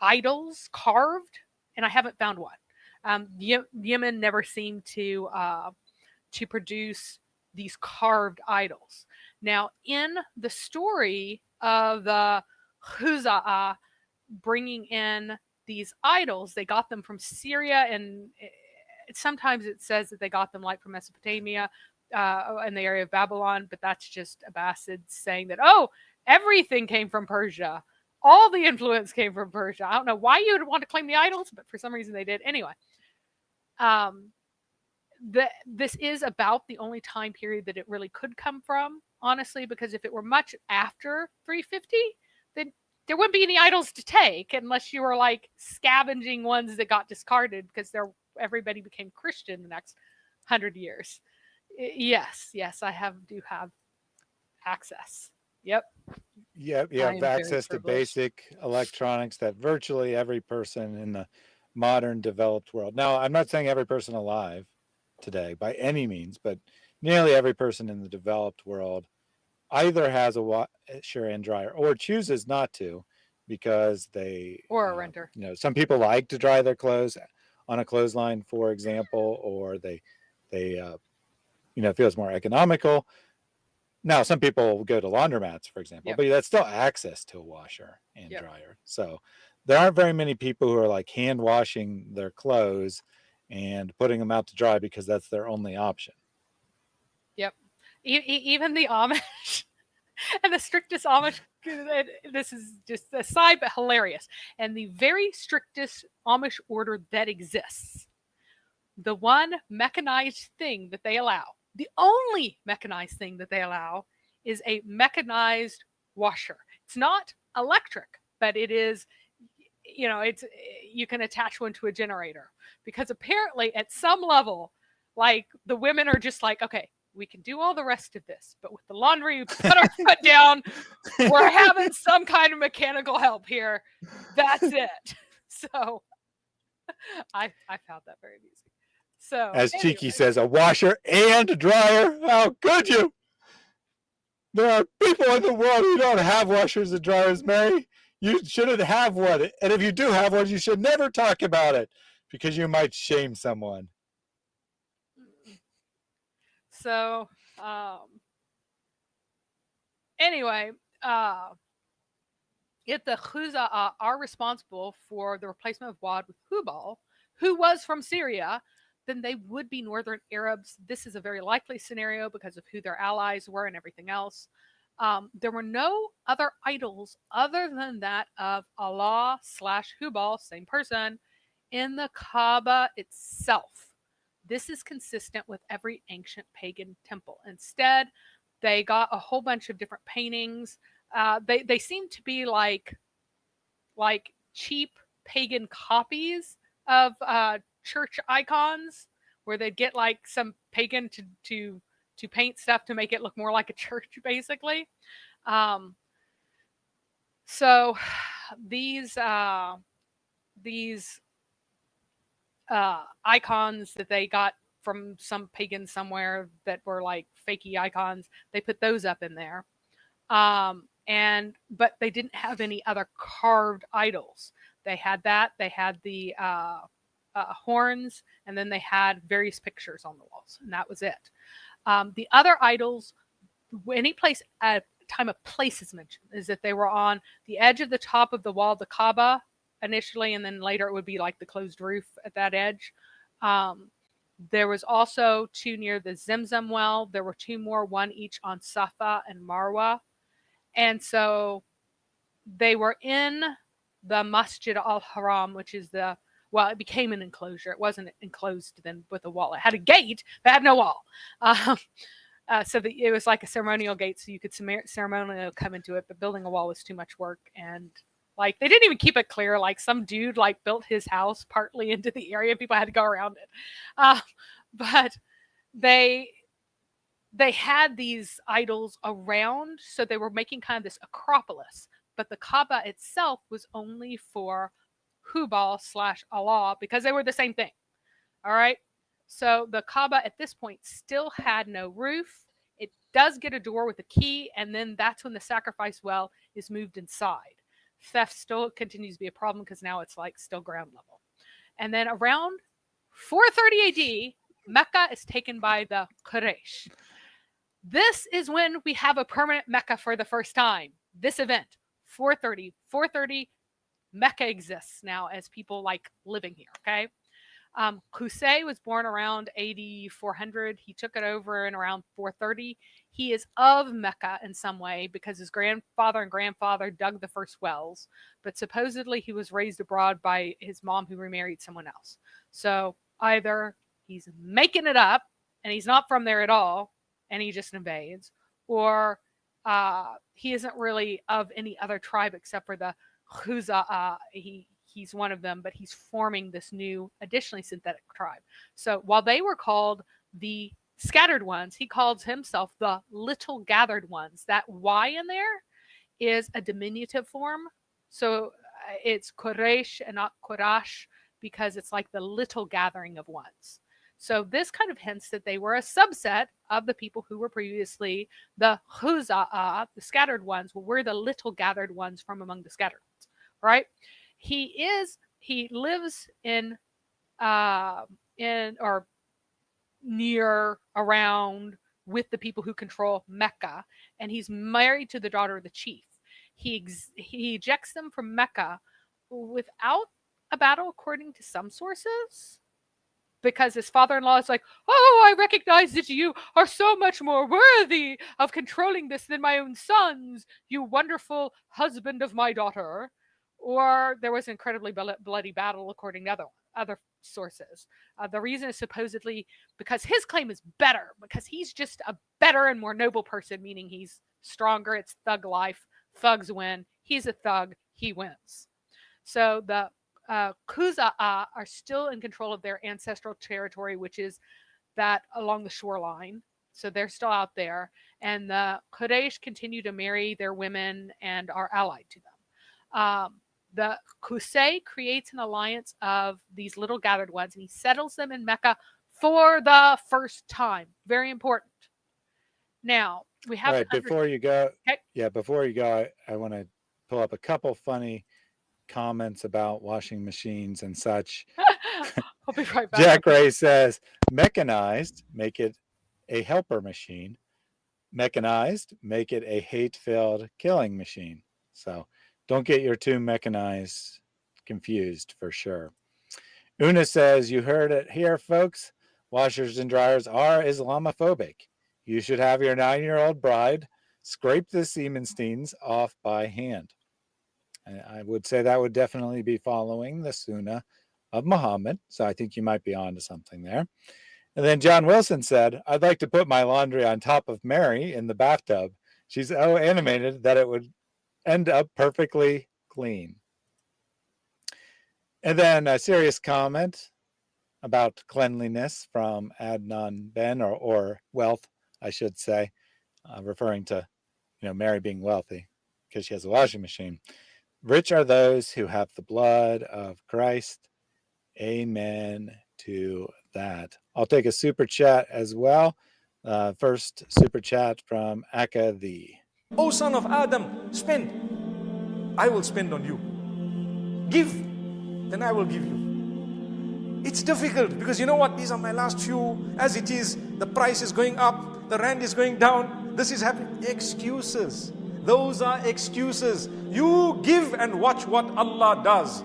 idols carved, and I haven't found one. Yemen never seemed to produce these carved idols. Now, in the story of the Huza'a bringing in these idols, they got them from Syria, and sometimes it says that they got them like from Mesopotamia in the area of Babylon, but that's just Abbasids saying that, oh, everything came from Persia. All the influence came from Persia. I don't know why you would want to claim the idols, but for some reason they did. Anyway, this is about the only time period that it really could come from, honestly, because if it were much after 350, then there wouldn't be any idols to take unless you were like scavenging ones that got discarded because everybody became Christian the next 100 years. Yes, I do have access. Yep.
You have access to basic electronics that virtually every person in the modern developed world. Now, I'm not saying every person alive today by any means, but nearly every person in the developed world either has a washer and dryer or chooses not to because they
or a renter.
Some people like to dry their clothes on a clothesline, for example, or they feel it's more economical. Now, some people go to laundromats, for example, but that's still access to a washer and dryer. So there aren't very many people who are like hand washing their clothes and putting them out to dry because that's their only option.
Yep. Even the Amish and the strictest Amish, this is just a side, but hilarious. And the very strictest Amish order that exists, the one mechanized thing that they allow, the only mechanized thing that they allow is a mechanized washer. It's not electric, but it is, you can attach one to a generator because apparently at some level, like the women are just like, okay, we can do all the rest of this, but with the laundry, we put our foot down. We're having some kind of mechanical help here. That's it. So I found that very amusing. So,
as Cheeky says, a washer and a dryer. How could you? There are people in the world who don't have washers and dryers, Mary. You shouldn't have one. And if you do have one, you should never talk about it because you might shame someone.
So, anyway, if the Khuza'a are responsible for the replacement of Wad with Hubal, who was from Syria, then they would be Northern Arabs. This is a very likely scenario because of who their allies were and everything else. There were no other idols other than that of Allah / Hubal, same person, in the Kaaba itself. This is consistent with every ancient pagan temple. Instead, they got a whole bunch of different paintings. They seem to be like cheap pagan copies of church icons, where they'd get like some pagan to paint stuff to make it look more like a church, basically. So these icons that they got from some pagan somewhere that were like fakey icons, they put those up in there. But they didn't have any other carved idols. They had that. They had the horns, and then they had various pictures on the walls, and that was it. The other idols, any place at time of place is mentioned, is that they were on the edge of the top of the wall of the Kaaba initially, and then later it would be like the closed roof at that edge. There was also 2 near the Zemzem well. There were 2 more, one each on Safa and Marwa. And so they were in the Masjid al-Haram, which is it became an enclosure. It wasn't enclosed then with a wall. It had a gate, but it had no wall. It was like a ceremonial gate, so you could ceremonially come into it, but building a wall was too much work. And like, they didn't even keep it clear. Like, some dude like built his house partly into the area. People had to go around it. But they had these idols around, so they were making kind of this acropolis. But the Kaaba itself was only for Hubal / Allah, because they were the same thing. All right. So the Kaaba at this point still had no roof. It does get a door with a key, and then that's when the sacrifice well is moved inside. Theft still continues to be a problem because now it's like still ground level. And then around 430 AD, Mecca is taken by the Quraysh. This is when we have a permanent Mecca for the first time. This event, 430, Mecca exists now as people like living here, okay? Qusay was born around AD 400. He took it over in around 430. He is of Mecca in some way because his grandfather and grandfather dug the first wells, but supposedly he was raised abroad by his mom who remarried someone else. So either he's making it up and he's not from there at all and he just invades, or he isn't really of any other tribe except for the Khuza'a. He's one of them, but he's forming this new, additionally synthetic tribe. So while they were called the scattered ones, he calls himself the little gathered ones. That Y in there is a diminutive form. So it's Quraysh and not Qurash because it's like the little gathering of ones. So this kind of hints that they were a subset of the people who were previously the Khuza'a, the scattered ones. Well, we're the little gathered ones from among the scattered ones, right? He lives in or near around with the people who control Mecca, and he's married to the daughter of the chief. He ejects them from Mecca without a battle, according to some sources, because his father-in-law is like, oh, I recognize that you are so much more worthy of controlling this than my own sons, you wonderful husband of my daughter. Or there was an incredibly bloody battle, according to other sources. The reason is supposedly because his claim is better, because he's just a better and more noble person, meaning he's stronger. It's thug life. Thugs win. He's a thug. He wins. So the Khuza'a are still in control of their ancestral territory, which is that along the shoreline. So they're still out there. And the Quraysh continue to marry their women and are allied to them. The Qusay creates an alliance of these little gathered ones, and he settles them in Mecca for the first time. Very important. Now, we have...
All right, before you go,
okay.
Before you go, I want to pull up a couple funny comments about washing machines and such.
I'll be right back.
Jack Ray says, mechanized, make it a helper machine. Mechanized, make it a hate-filled killing machine. So don't get your two mechanized confused for sure. Una says, you heard it here, folks. Washers and dryers are Islamophobic. You should have your 9-year-old bride scrape the semen stains off by hand. I would say that would definitely be following the Sunnah of Muhammad. So I think you might be on to something there. And then John Wilson said, I'd like to put my laundry on top of Mary in the bathtub. She's so animated that it would end up perfectly clean. And then a serious comment about cleanliness from Adnan Ben, or wealth, I should say, referring to, Mary being wealthy because she has a washing machine. Rich are those who have the blood of Christ. Amen to that. I'll take a super chat as well. First super chat from Akka the.
O son of Adam, spend. I will spend on you. Give, then I will give you. It's difficult because you know what? These are my last few. As it is, the price is going up, the rand is going down, this is happening. Excuses. Those are excuses. You give and watch what Allah does.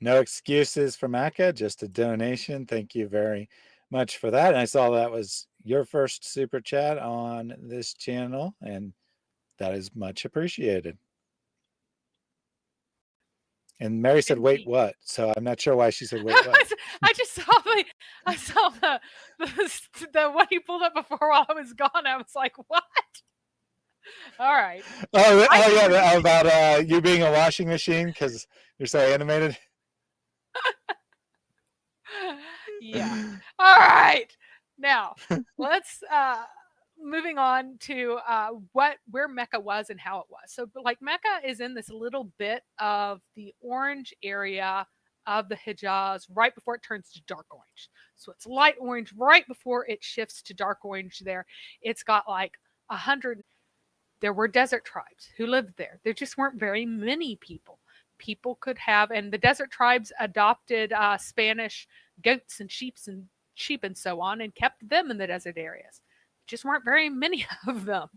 No excuses from Akka, just a donation. Thank you very much for that. And I saw that was your first super chat on this channel, and that is much appreciated. And Mary said, wait, what? So I'm not sure why she said, wait, what?
I just saw the one you pulled up before while I was gone. I was like, what? All right.
Oh yeah, about you being a washing machine because you're so animated.
Yeah. All right. Now let's moving on to where Mecca was and how it was. So like Mecca is in this little bit of the orange area of the Hijaz right before it turns to dark orange. So it's light orange right before it shifts to dark orange there. It's got like 100. There were desert tribes who lived there. There just weren't very many people. people could have, and the desert tribes adopted Spanish goats and sheep and so on, and kept them in the desert areas. Just weren't very many of them,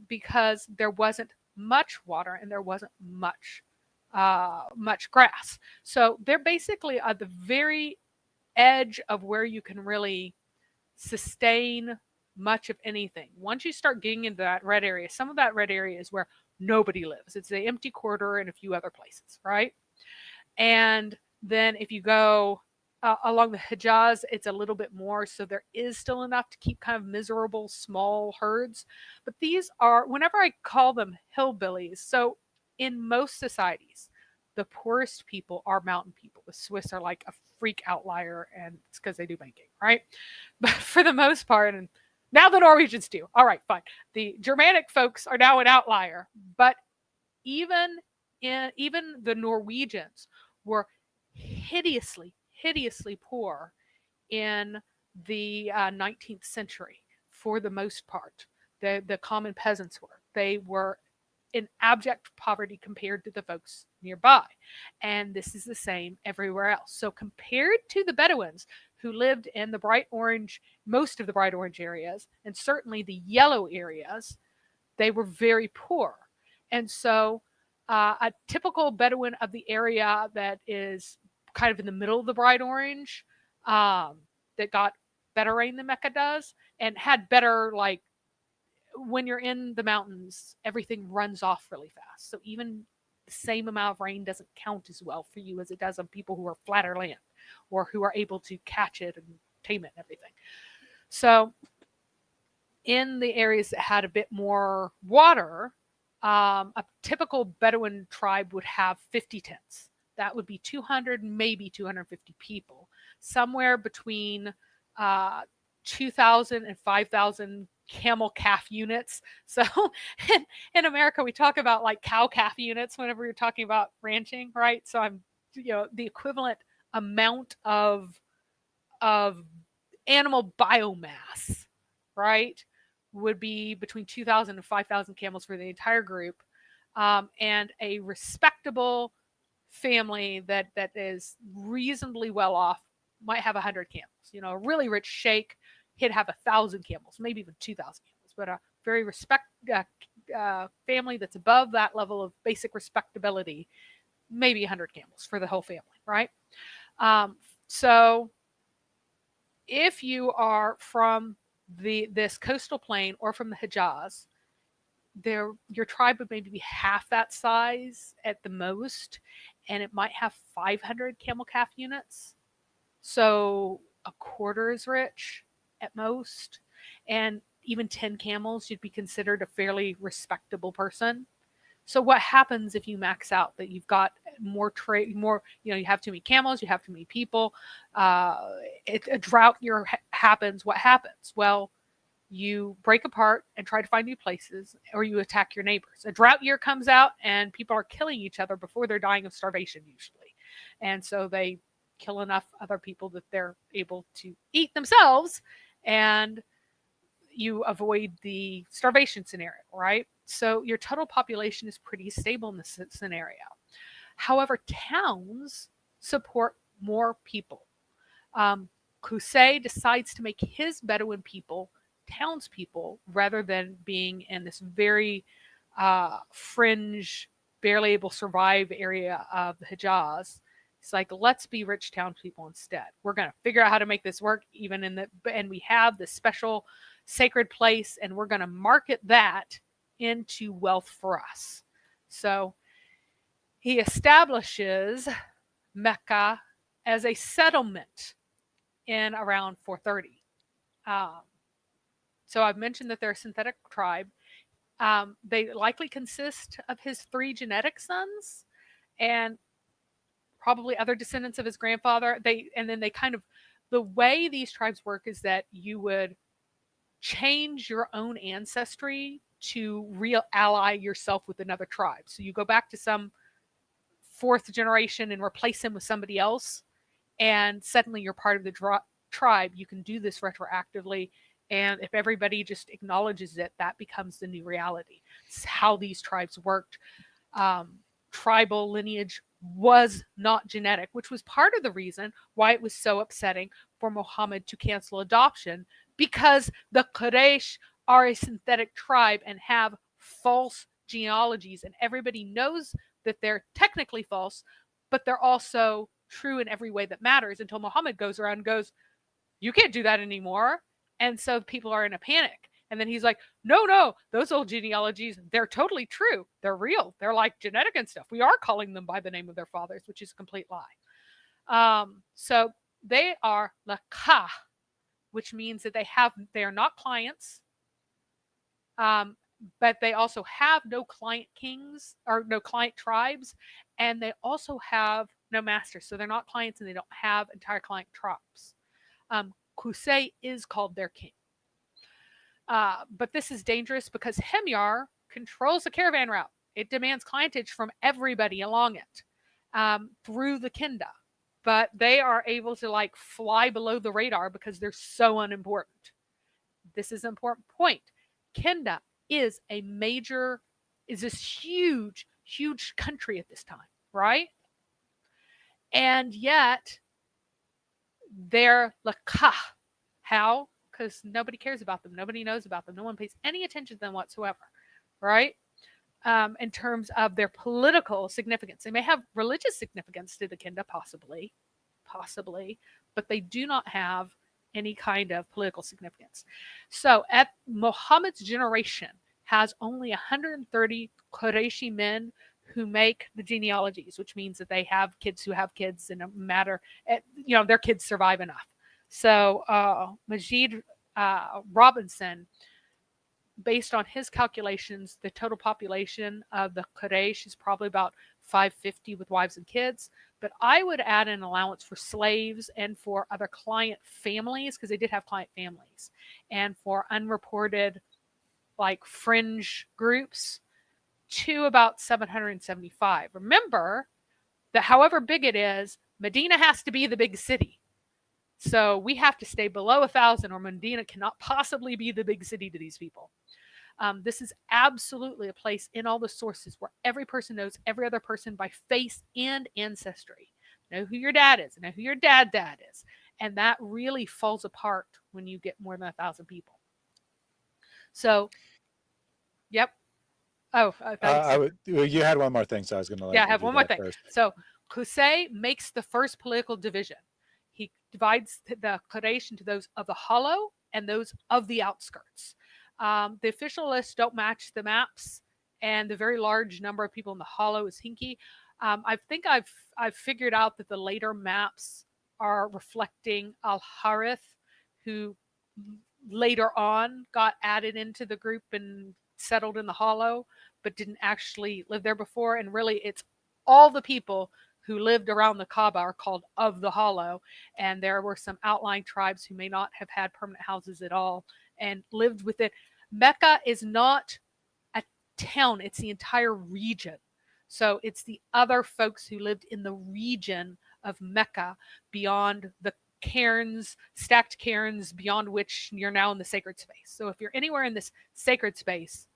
because there wasn't much water and there wasn't much grass. So they're basically at the very edge of where you can really sustain much of anything. Once you start getting into that red area, some of that red area is where nobody lives. It's the empty quarter and a few other places, right? And then if you go along the Hijaz, it's a little bit more. So there is still enough to keep kind of miserable small herds. But these are, whenever I call them hillbillies, so in most societies, the poorest people are mountain people. The Swiss are like a freak outlier, and it's because they do banking, right? But for the most part, and now the Norwegians do. All right, fine. The Germanic folks are now an outlier, but even the Norwegians were hideously poor in the 19th century for the most part. The common peasants were. They were in abject poverty compared to the folks nearby. And this is the same everywhere else. So compared to the Bedouins who lived in the bright orange, most of the bright orange areas, and certainly the yellow areas, they were very poor. And so a typical Bedouin of the area that is kind of in the middle of the bright orange, that got better rain than Mecca does, and had better, like, when you're in the mountains, everything runs off really fast. So even the same amount of rain doesn't count as well for you as it does on people who are flatter land or who are able to catch it and tame it and everything. So in the areas that had a bit more water, a typical Bedouin tribe would have 50 tents. That would be 200, maybe 250 people, somewhere between 2,000 and 5,000 camel calf units. So in America, we talk about like cow calf units whenever you're talking about ranching, right? So I'm, the equivalent amount of animal biomass, right, would be between 2,000 and 5,000 camels for the entire group. And a respectable family that is reasonably well off might have 100 camels. A really rich sheikh, he'd have 1,000 camels, maybe even 2,000 camels. But a very family that's above that level of basic respectability, maybe 100 camels for the whole family, right? So if you are from this coastal plain or from the Hijaz, your tribe would maybe be half that size at the most, and it might have 500 camel calf units. So a quarter as rich at most, and even 10 camels, you'd be considered a fairly respectable person. So what happens if you max out, that you've got more, you have too many camels, you have too many people, a drought year happens, what happens? Well, you break apart and try to find new places, or you attack your neighbors. A drought year comes out and people are killing each other before they're dying of starvation usually. And so they kill enough other people that they're able to eat themselves, and you avoid the starvation scenario, right? So your total population is pretty stable in this scenario. However, towns support more people. Qusay decides to make his Bedouin people townspeople rather than being in this very fringe, barely able to survive area of the Hijaz. It's like, let's be rich townspeople instead. We're going to figure out how to make this work, and we have this special sacred place, and we're going to market that into wealth for us. So he establishes Mecca as a settlement in around 430. So I've mentioned that they're a synthetic tribe. They likely consist of his 3 genetic sons and probably other descendants of his grandfather. The way these tribes work is that you would change your own ancestry to ally yourself with another tribe. So you go back to some 4th generation and replace him with somebody else, and suddenly you're part of the tribe. You can do this retroactively, and if everybody just acknowledges it, that becomes the new reality. It's how these tribes worked. tribal lineage was not genetic, which was part of the reason why it was so upsetting for Muhammad to cancel adoption, because the Quraysh are a synthetic tribe and have false genealogies, and everybody knows that they're technically false, but they're also true in every way that matters, until Muhammad goes around and goes, you can't do that anymore. And so people are in a panic. And then he's like, no, those old genealogies, they're totally true. They're real. They're like genetic and stuff. We are calling them by the name of their fathers, which is a complete lie. So they are Lakah, which means that they are not clients, but they also have no client kings or no client tribes, and they also have no masters. So they're not clients, and they don't have entire client tribes. Qusay is called their king. But this is dangerous because Himyar controls the caravan route. It demands clientage from everybody along it through the Kinda. But they are able to like fly below the radar because they're so unimportant. This is an important point. Kinda is this huge, huge country at this time, right? And yet they're Lakah. How? Because nobody cares about them. Nobody knows about them. No one pays any attention to them whatsoever, right? In terms of their political significance. They may have religious significance to the Kinda, possibly, but they do not have any kind of political significance. So at Muhammad's generation has only 130 Qurayshi men who make the genealogies, which means that they have kids who have kids, and no matter, their kids survive enough. So Majid Robinson, based on his calculations, the total population of the Quraysh is probably about 550 with wives and kids. But I would add an allowance for slaves and for other client families, because they did have client families, and for unreported like fringe groups, to about 775. Remember that however big it is, Medina has to be the big city. So we have to stay below 1,000, or Medina cannot possibly be the big city to these people. This is absolutely a place in all the sources where every person knows every other person by face and ancestry. Know who your dad is, know who your dad is. And that really falls apart when you get more than 1,000 people. So, yep. Oh,
you had one more thing, so I was going to let
I
you
have
do
one more
that
thing.
first.
So Qusay makes the first political division. He divides the Quraysh into those of the hollow and those of the outskirts. The official lists don't match the maps, and the very large number of people in the hollow is hinky. I think I've figured out that the later maps are reflecting Al-Harith, who later on got added into the group and settled in the hollow, but didn't actually live there before. And really, it's all the people who lived around the Kaaba are called of the hollow. And there were some outlying tribes who may not have had permanent houses at all and lived with it. Mecca is not a town, it's the entire region. So it's the other folks who lived in the region of Mecca beyond the cairns, stacked cairns, beyond which you're now in the sacred space. So if you're anywhere in this sacred space,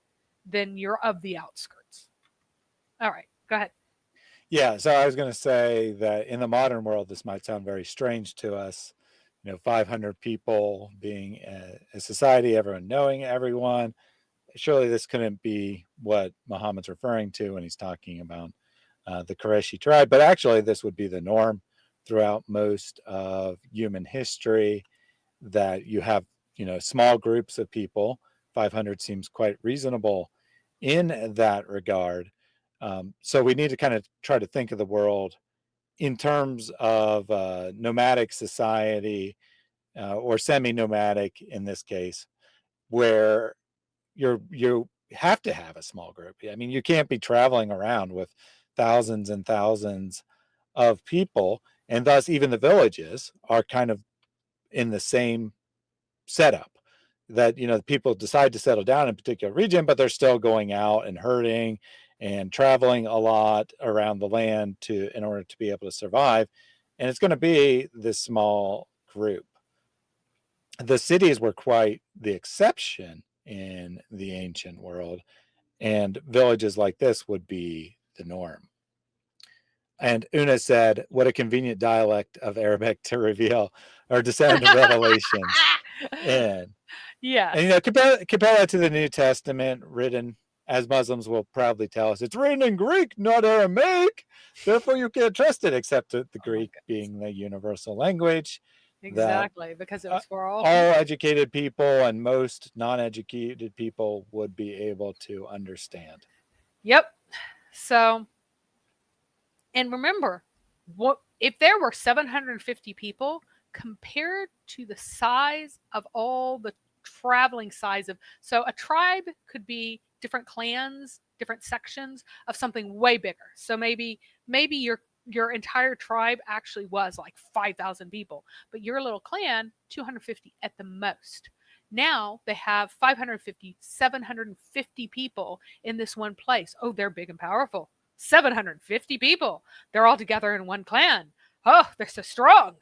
then you're of the outskirts. All right, go ahead.
Yeah, so I was going to say that in the modern world, this might sound very strange to us. 500 people being a society, everyone knowing everyone. Surely this couldn't be what Muhammad's referring to when he's talking about the Qurayshi tribe. But actually, this would be the norm throughout most of human history, that you have, small groups of people. 500 seems quite reasonable in that regard. So we need to kind of try to think of the world in terms of nomadic society, or semi-nomadic in this case, where you have to have a small group. I mean, you can't be traveling around with thousands and thousands of people, and thus even the villages are kind of in the same setup, that people decide to settle down in a particular region, but they're still going out and herding and traveling a lot around the land in order to be able to survive. And it's going to be this small group. The cities were quite the exception in the ancient world, and villages like this would be the norm. And Una said, "What a convenient dialect of Arabic to reveal or descend revelations in."
Yes.
And compare that to the New Testament, written, as Muslims will proudly tell us, it's written in Greek, not Aramaic. Therefore, you can't trust it, except the Greek being the universal language.
Exactly, because it was for all
educated people and most non-educated people would be able to understand.
Yep. So, and remember, what if there were 750 people compared to the size of all the traveling size of, so a tribe could be different clans, different sections of something way bigger. So maybe your entire tribe actually was like 5,000 people, but your little clan 250 at the most. Now they have 550, 750 people in this one place. Oh, they're big and powerful. 750 people. They're all together in one clan. Oh, they're so strong.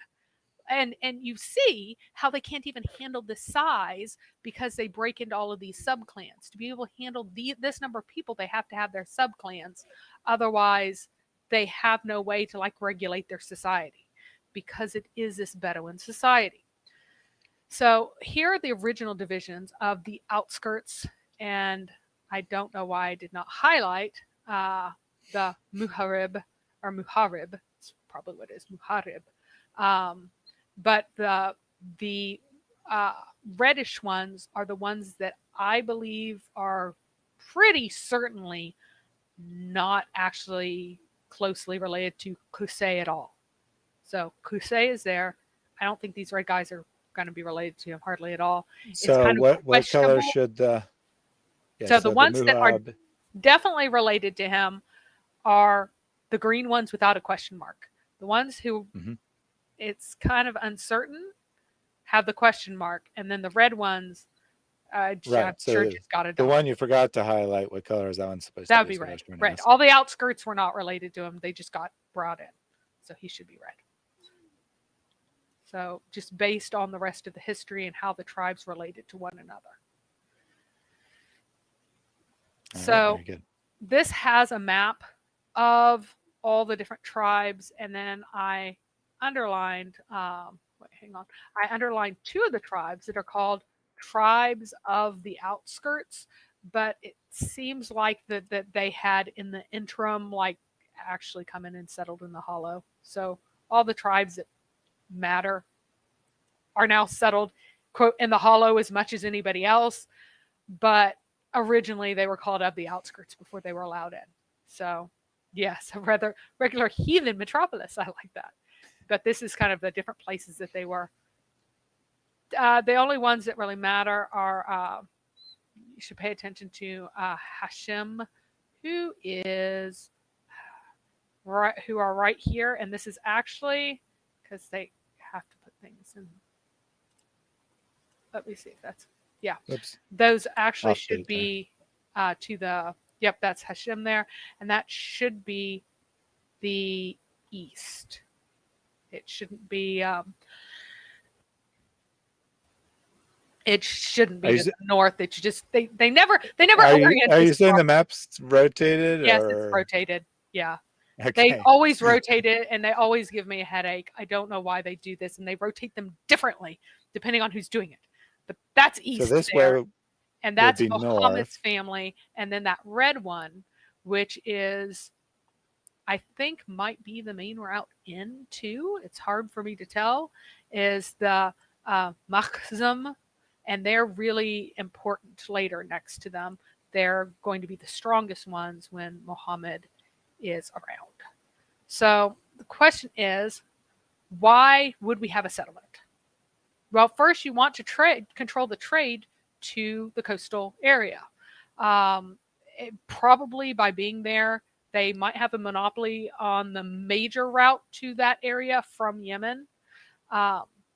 And you see how they can't even handle the size because they break into all of these subclans. To be able to handle this number of people, they have to have their subclans. Otherwise, they have no way to like regulate their society because it is this Bedouin society. So here are the original divisions of the outskirts, and I don't know why I did not highlight the Muharib or Muharib. It's probably what it is, Muharib. But the reddish ones are the ones that I believe are pretty certainly not actually closely related to Qusay at all. So Qusay is there. I don't think these red guys are going to be related to him hardly at all.
So
it's kind of
what color should the...
Yeah, so the ones that are definitely related to him are the green ones without a question mark. The ones who it's kind of uncertain have the question mark, and then the red ones, I'm sure just got it.
The one you forgot to highlight, what color is that one supposed to be?
That would be red. Red. All the outskirts were not related to him. They just got brought in. So he should be red. So just based on the rest of the history and how the tribes related to one another. So this has a map of all the different tribes, and then I underlined, I underlined two of the tribes that are called tribes of the outskirts, but it seems like that they had in the interim, like actually come in and settled in the hollow. So all the tribes that matter are now settled, quote, in the hollow as much as anybody else, but originally they were called of the outskirts before they were allowed in. So yes, a rather regular heathen metropolis. I like that. But this is kind of the different places that they were. The only ones that really matter are, you should pay attention to Hashem, who are right here. And this is actually, because they have to put things in. Let me see if that's, yeah. Oops. Those actually should be to the, yep, that's Hashem there. And that should be the east. It shouldn't be, it shouldn't be to the north. It's just, they never orient.
Are you saying the map's rotated?
Yes,
or?
it's rotated. Yeah.
Okay.
They always rotate it, and they always give me a headache. I don't know why they do this, and they rotate them differently depending on who's doing it. But that's east. So this there, way, and that's Muhammad's family, and then that red one, which is, I think, might be the main route into. It's hard for me to tell. Is the Makhzum, and they're really important later next to them. They're going to be the strongest ones when Muhammad is around. So the question is, why would we have a settlement? Well, first you want to control the trade to the coastal area. Probably by being there, they might have a monopoly on the major route to that area from Yemen.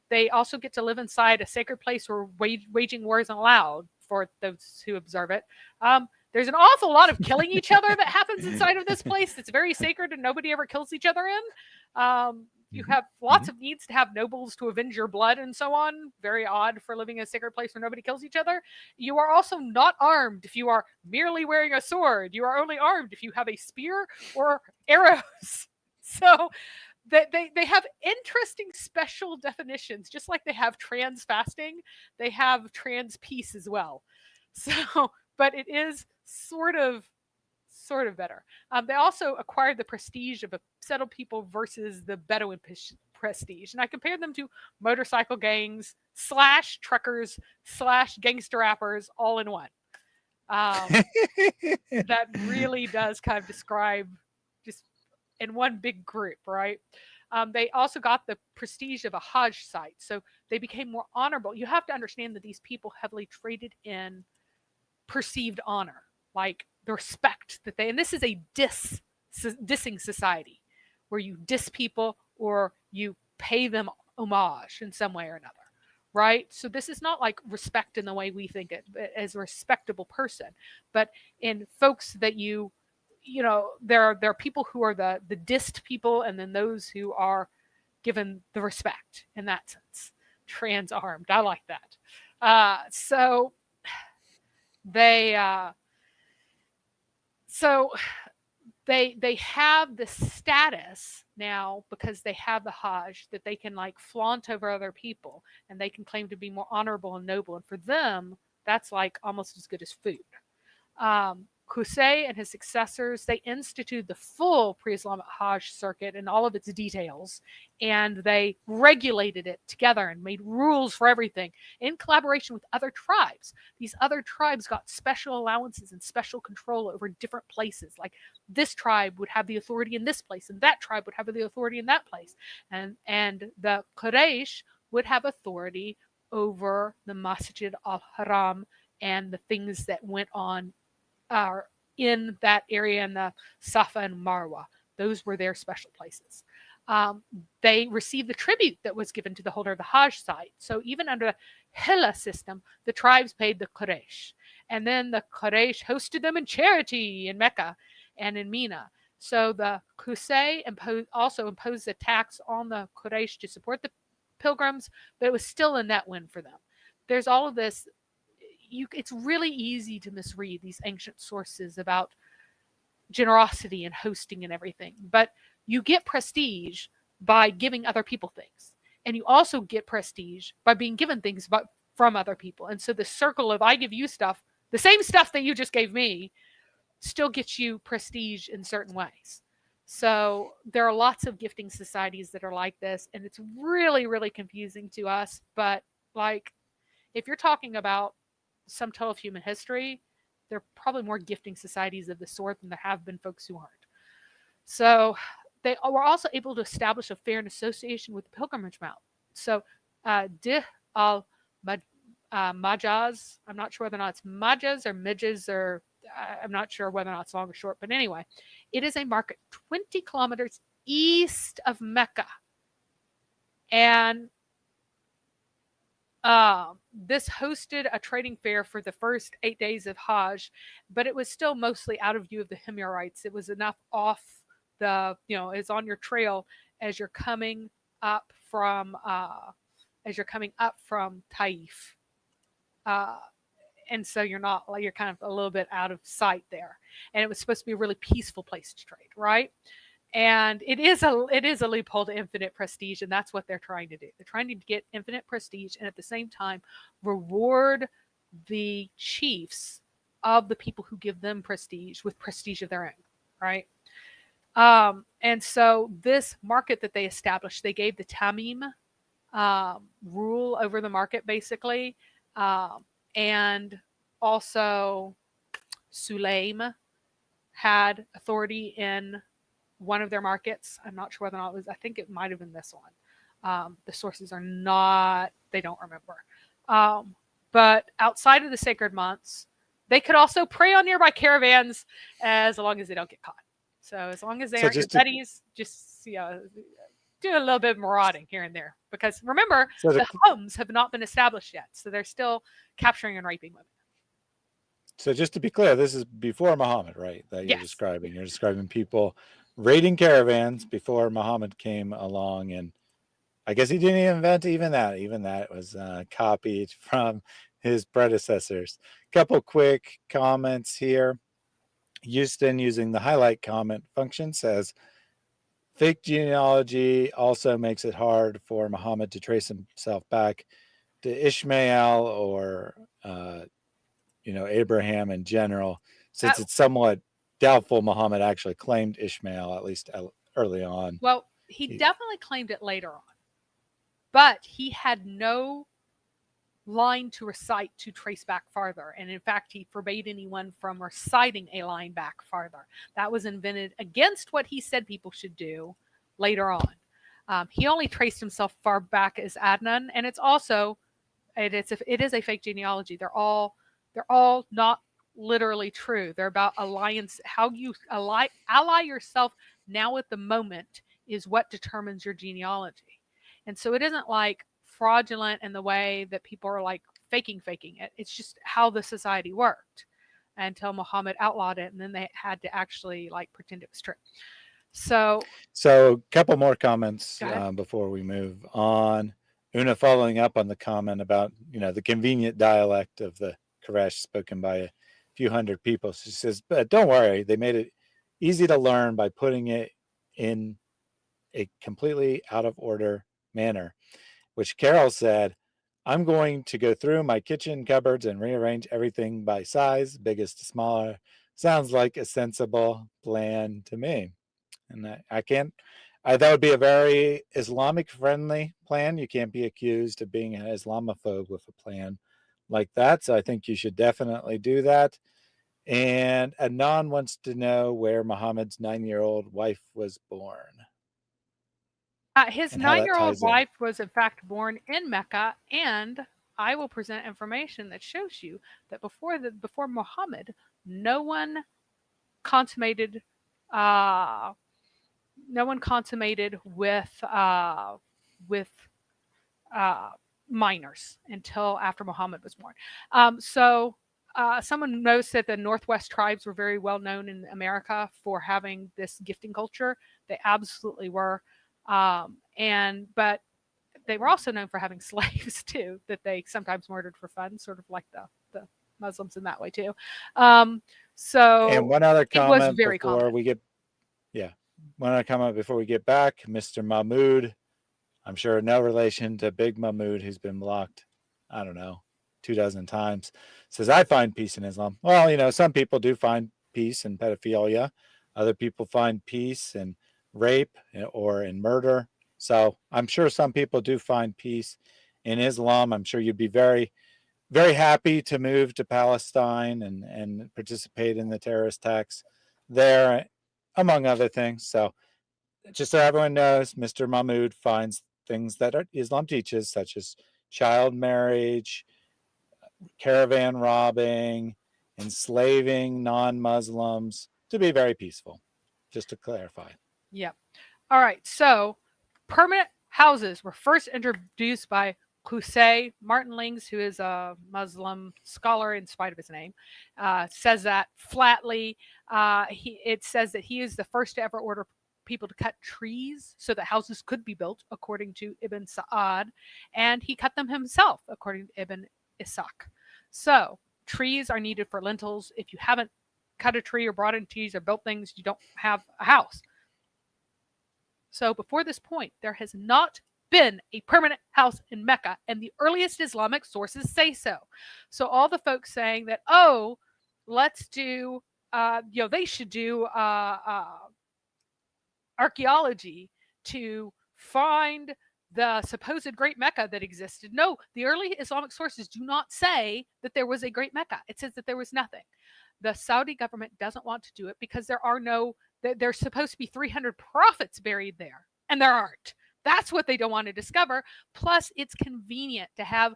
They also get to live inside a sacred place where waging war isn't allowed for those who observe it. There's an awful lot of killing each other that happens inside of this place. It's very sacred and nobody ever kills each other in. You have lots of needs to have nobles to avenge your blood and so on. Very odd for living in a sacred place where nobody kills each other. You are also not armed if you are merely wearing a sword. You are only armed if you have a spear or arrows. So they have interesting special definitions, just like they have trans fasting, they have trans peace as well. So, but it is sort of better. They also acquired the prestige of a settled people versus the Bedouin prestige, and I compared them to motorcycle gangs / truckers / gangster rappers all in one. That really does kind of describe just in one big group, right? They also got the prestige of a Hajj site, so they became more honorable. You have to understand that these people heavily traded in perceived honor, like the respect that they, and this is a dissing society where you diss people or you pay them homage in some way or another, right? So this is not like respect in the way we think it as a respectable person, but in folks that you know, there are people who are the dissed people, and then those who are given the respect in that sense. Trans-armed, I like that. So they have the status now because they have the Hajj that they can like flaunt over other people, and they can claim to be more honorable and noble. And for them, that's like almost as good as food. Qusay and his successors, they instituted the full pre-Islamic Hajj circuit and all of its details, and they regulated it together and made rules for everything in collaboration with other tribes. These other tribes got special allowances and special control over different places. Like this tribe would have the authority in this place, and that tribe would have the authority in that place. And the Quraysh would have authority over the Masjid al-Haram and the things that went on are in that area in the Safa and Marwa. Those were their special places. They received the tribute that was given to the holder of the Hajj site. So even under the Hilla system, the tribes paid the Quraysh. And then the Quraysh hosted them in charity in Mecca and in Medina. So the Qusay also imposed a tax on the Quraysh to support the pilgrims, but it was still a net win for them. There's all of this. It's really easy to misread these ancient sources about generosity and hosting and everything, but you get prestige by giving other people things, and you also get prestige by being given things from other people. And so the circle of I give you stuff, the same stuff that you just gave me, still gets you prestige in certain ways. So there are lots of gifting societies that are like this, and it's really, really confusing to us. But like, if you're talking about sum total of human history, there are probably more gifting societies of the sort than there have been folks who aren't. So they were also able to establish a fair association with the pilgrimage route. So Dih al-Majaz, I'm not sure whether or not it's Majaz or Midges, or I'm not sure whether or not it's long or short, but anyway, it is a market 20 kilometers east of Mecca. And this hosted a trading fair for the first 8 days of Hajj, but it was still mostly out of view of the Himyarites. It was enough off the, it's on your trail as you're coming up from Taif. And so you're kind of a little bit out of sight there. And it was supposed to be a really peaceful place to trade, right? And it is a loophole to infinite prestige, and that's what they're trying to do. They're trying to get infinite prestige and at the same time reward the chiefs of the people who give them prestige with prestige of their own, right? And so this market that they established, they gave the Tamim rule over the market, basically. And also Sulaim had authority in one of their markets. I'm not sure whether or not it was, I think it might have been this one. The sources are not, they don't remember. But outside of the sacred months, they could also prey on nearby caravans as long as they don't get caught. So as long as they aren't your buddies, just do a little bit of marauding here and there. Because remember, the homes have not been established yet. So they're still capturing and raping women.
So just to be clear, this is before Muhammad, right? That you're
Yes.
describing. You're describing people raiding caravans before Muhammad came along, and I guess he didn't invent even that. Even that was copied from his predecessors. Couple quick comments here. Houston, using the highlight comment function, says, Fake genealogy also makes it hard for Muhammad to trace himself back to Ishmael or, Abraham in general, since it's somewhat doubtful Muhammad actually claimed Ishmael, at least early on.
Well, he definitely claimed it later on, but he had no line to recite to trace back farther. And in fact, he forbade anyone from reciting a line back farther. That was invented against what he said people should do later on. He only traced himself far back as Adnan, and it's also it is a fake genealogy. They're all not literally true. They're about alliance. How you ally yourself now at the moment is what determines your genealogy. And so it isn't like fraudulent in the way that people are like faking it. It's just how the society worked until Muhammad outlawed it, and then they had to actually like pretend it was true. So
a couple more comments before we move on. Una following up on the comment about, the convenient dialect of the Quraysh spoken by a few hundred people. She says, but don't worry, they made it easy to learn by putting it in a completely out of order manner, which Carol said, I'm going to go through my kitchen cupboards and rearrange everything by size, biggest to smaller. Sounds like a sensible plan to me. And that would be a very Islamic friendly plan. You can't be accused of being an Islamophobe with a plan like that. So I think you should definitely do that. And Anon wants to know where Muhammad's 9-year-old wife was born.
His 9-year-old wife was in fact born in Mecca, and I will present information that shows you that before Muhammad, no one consummated with minors until after Muhammad was born. Someone knows that the Northwest tribes were very well known in America for having this gifting culture. They absolutely were. But they were also known for having slaves too, that they sometimes murdered for fun, sort of like the Muslims in that way too. And
one other comment
before
common. One other comment before we get back. Mr. Mahmoud, I'm sure no relation to Big Mahmoud, who's been blocked, I don't know, 24 times, says, I find peace in Islam. Well, some people do find peace in pedophilia. Other people find peace in rape or in murder. So I'm sure some people do find peace in Islam. I'm sure you'd be very, very happy to move to Palestine and participate in the terrorist attacks there, among other things. So just so everyone knows, Mr. Mahmoud finds things that Islam teaches, such as child marriage, caravan robbing, enslaving non-Muslims, to be very peaceful, just to clarify.
Yep. All right. So permanent houses were first introduced by Qusay. Martin Lings, who is a Muslim scholar in spite of his name, says that flatly. It says that he is the first to ever order people to cut trees so that houses could be built, according to Ibn Sa'ad, and he cut them himself, according to Ibn Ishaq. So trees are needed for lintels. If you haven't cut a tree or brought in trees or built things, you don't have a house. So before this point, there has not been a permanent house in Mecca, and the earliest Islamic sources say so. So all the folks saying that, let's do, they should do archaeology to find the supposed great Mecca that existed. No, the early Islamic sources do not say that there was a great Mecca. It says that there was nothing. The Saudi government doesn't want to do it because there's supposed to be 300 prophets buried there, and there aren't. That's what they don't want to discover. Plus, it's convenient to have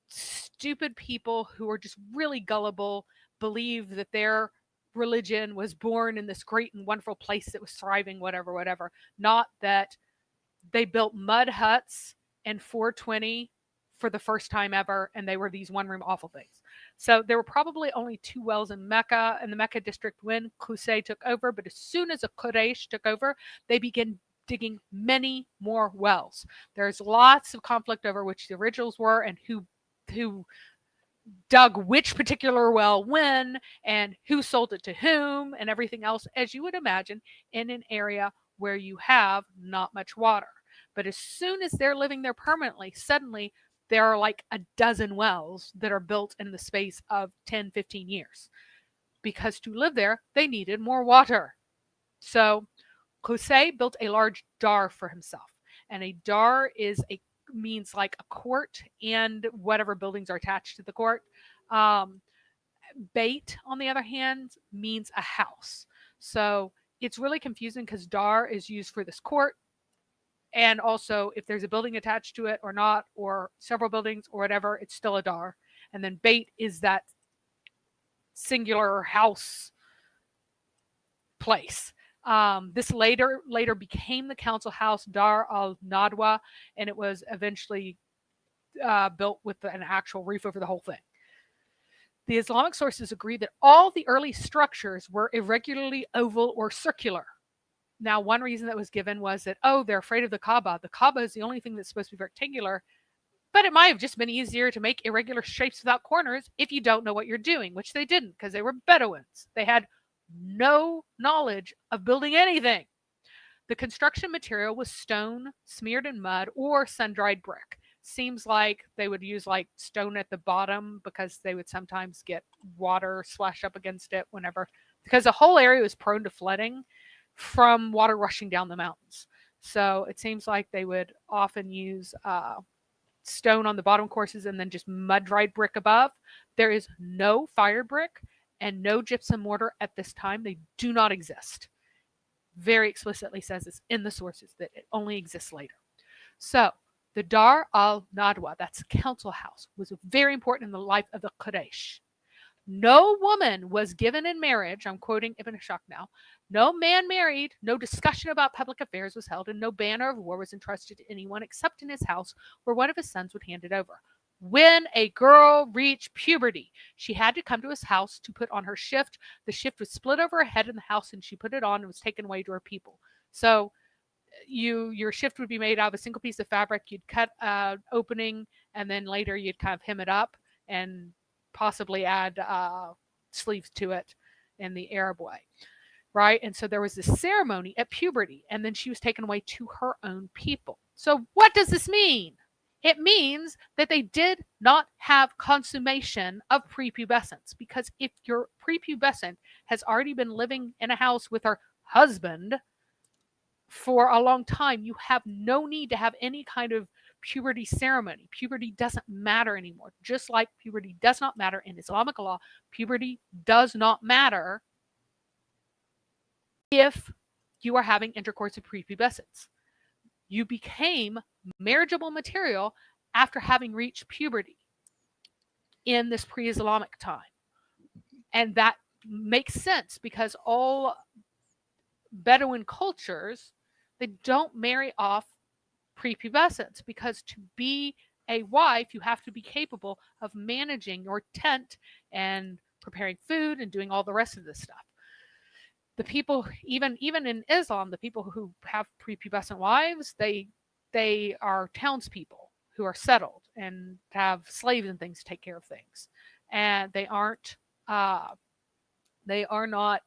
stupid people who are just really gullible believe that their religion was born in this great and wonderful place that was thriving, whatever. Not that they built mud huts in 420 for the first time ever, and they were these one-room awful things. So there were probably only 2 wells in Mecca, in the Mecca district when Qusay took over, but as soon as the Quraysh took over, they began digging many more wells. There's lots of conflict over which the originals were and who dug which particular well when and who sold it to whom and everything else, as you would imagine, in an area where you have not much water. But as soon as they're living there permanently, suddenly there are like a dozen wells that are built in the space of 10, 15 years. Because to live there, they needed more water. So Qusay built a large dar for himself. And a dar means like a court and whatever buildings are attached to the court. Bait, on the other hand, means a house. So it's really confusing because dar is used for this court. And also, if there's a building attached to it or not, or several buildings or whatever, it's still a dar. And then bait is that singular house place. This later became the council house Dar al-Nadwa, and it was eventually built with an actual roof over the whole thing. The Islamic sources agree that all the early structures were irregularly oval or circular. Now, one reason that was given was that, they're afraid of the Kaaba. The Kaaba is the only thing that's supposed to be rectangular, but it might have just been easier to make irregular shapes without corners if you don't know what you're doing, which they didn't because they were Bedouins. They had no knowledge of building anything. The construction material was stone smeared in mud or sun-dried brick. Seems like they would use like stone at the bottom because they would sometimes get water splashed up against it because the whole area was prone to flooding from water rushing down the mountains. So it seems like they would often use stone on the bottom courses and then just mud-dried brick above. There is no fired brick and no gypsum mortar at this time. They do not exist. Very explicitly says this in the sources that it only exists later. So the Dar al-Nadwa, that's council house, was very important in the life of the Quraysh. No woman was given in marriage, I'm quoting Ibn Ishaq now, no man married, no discussion about public affairs was held, and no banner of war was entrusted to anyone except in his house where one of his sons would hand it over. When a girl reached puberty, she had to come to his house to put on her shift. The shift was split over her head in the house, and she put it on and was taken away to her people. So your shift would be made out of a single piece of fabric. You'd cut an opening, and then later you'd kind of hem it up and possibly add sleeves to it in the Arab way, right? And so there was this ceremony at puberty, and then she was taken away to her own people. So what does this mean? It means that they did not have consummation of prepubescence, because if your prepubescent has already been living in a house with her husband for a long time, you have no need to have any kind of puberty ceremony. Puberty doesn't matter anymore. Just like puberty does not matter in Islamic law, puberty does not matter if you are having intercourse with prepubescence. You became marriageable material after having reached puberty in this pre-Islamic time. And that makes sense because all Bedouin cultures, they don't marry off prepubescence, because to be a wife, you have to be capable of managing your tent and preparing food and doing all the rest of this stuff. The people, even in Islam, the people who have prepubescent wives, they are townspeople who are settled and have slaves and things to take care of things, and they are not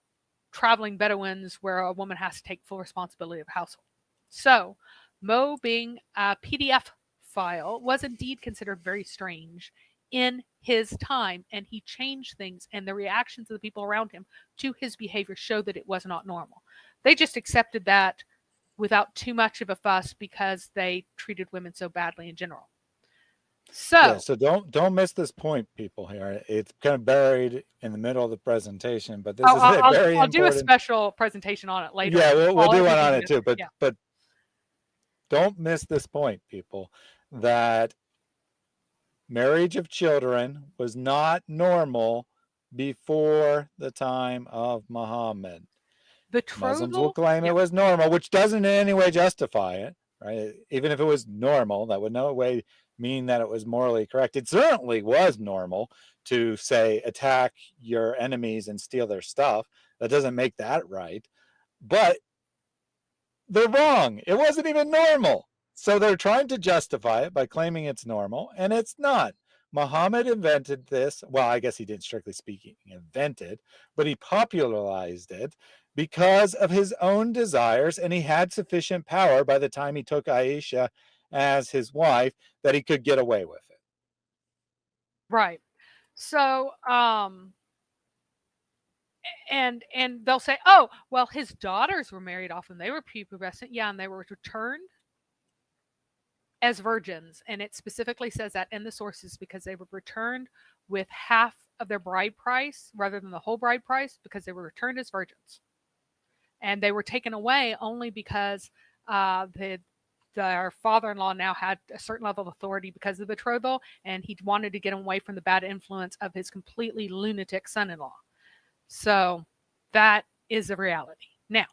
traveling Bedouins where a woman has to take full responsibility of household. So Mo being a PDF file was indeed considered very strange in his time, and he changed things, and the reactions of the people around him to his behavior showed that it was not normal. They just accepted that without too much of a fuss because they treated women so badly in general. So
don't miss this point, people. Here, it's kind of buried in the middle of the presentation, but this is
very
I'll
important.
do
a special presentation on it later.
Yeah, we'll do one on it too. But don't miss this point, people, that marriage of children was not normal before the time of Muhammad. Muslims will claim it was normal, which doesn't in any way justify it, right? Even if it was normal, that would no way mean that it was morally correct. It certainly was normal to, say, attack your enemies and steal their stuff. That doesn't make that right. But they're wrong. It wasn't even normal. So they're trying to justify it by claiming it's normal, and it's not. Muhammad invented this. Well, I guess he didn't, strictly speaking, invent it, but he popularized it because of his own desires, and he had sufficient power by the time he took Aisha as his wife that he could get away with it.
Right. So, and they'll say, oh, well, his daughters were married off and they were prepubescent. Yeah, and they were returned as virgins. And it specifically says that in the sources because they were returned with half of their bride price rather than the whole bride price because they were returned as virgins. And they were taken away only because their father-in-law now had a certain level of authority because of the betrothal, and he wanted to get him away from the bad influence of his completely lunatic son-in-law. So that is a reality. Now,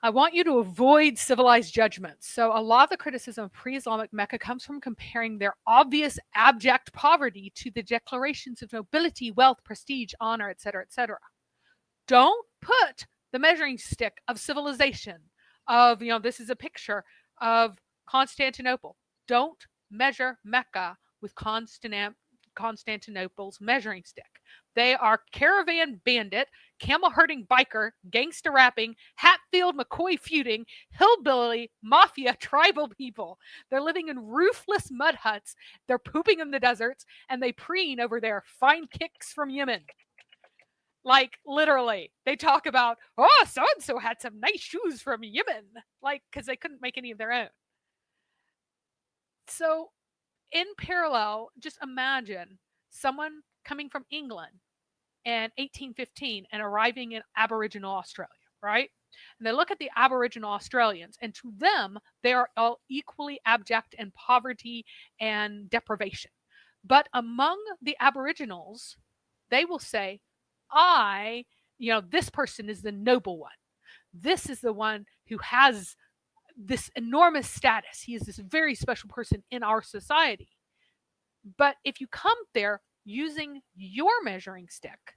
I want you to avoid civilized judgments. So a lot of the criticism of pre-Islamic Mecca comes from comparing their obvious abject poverty to the declarations of nobility, wealth, prestige, honor, etc., etc. Don't put the measuring stick of civilization, of, this is a picture of Constantinople. Don't measure Mecca with Constantinople's measuring stick. They are caravan bandit, camel herding biker, gangster rapping, Hatfield McCoy feuding, hillbilly, mafia, tribal people. They're living in roofless mud huts. They're pooping in the deserts, and they preen over their fine kicks from Yemen. Like, literally, they talk about, oh, so-and-so had some nice shoes from Yemen, like, because they couldn't make any of their own. So, in parallel, just imagine someone coming from England in 1815 and arriving in Aboriginal Australia, right? And they look at the Aboriginal Australians, and to them, they are all equally abject in poverty and deprivation. But among the Aboriginals, they will say, this person is the noble one. This is the one who has this enormous status. He is this very special person in our society. But if you come there using your measuring stick,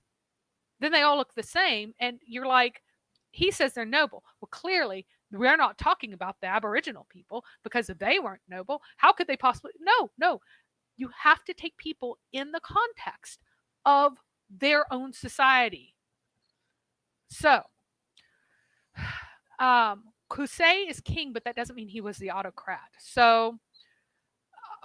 then they all look the same. And you're like, he says they're noble. Well, clearly, we're not talking about the Aboriginal people because if they weren't noble, how could they possibly? No. You have to take people in the context of their own society. So, Qusay is king, but that doesn't mean he was the autocrat. So,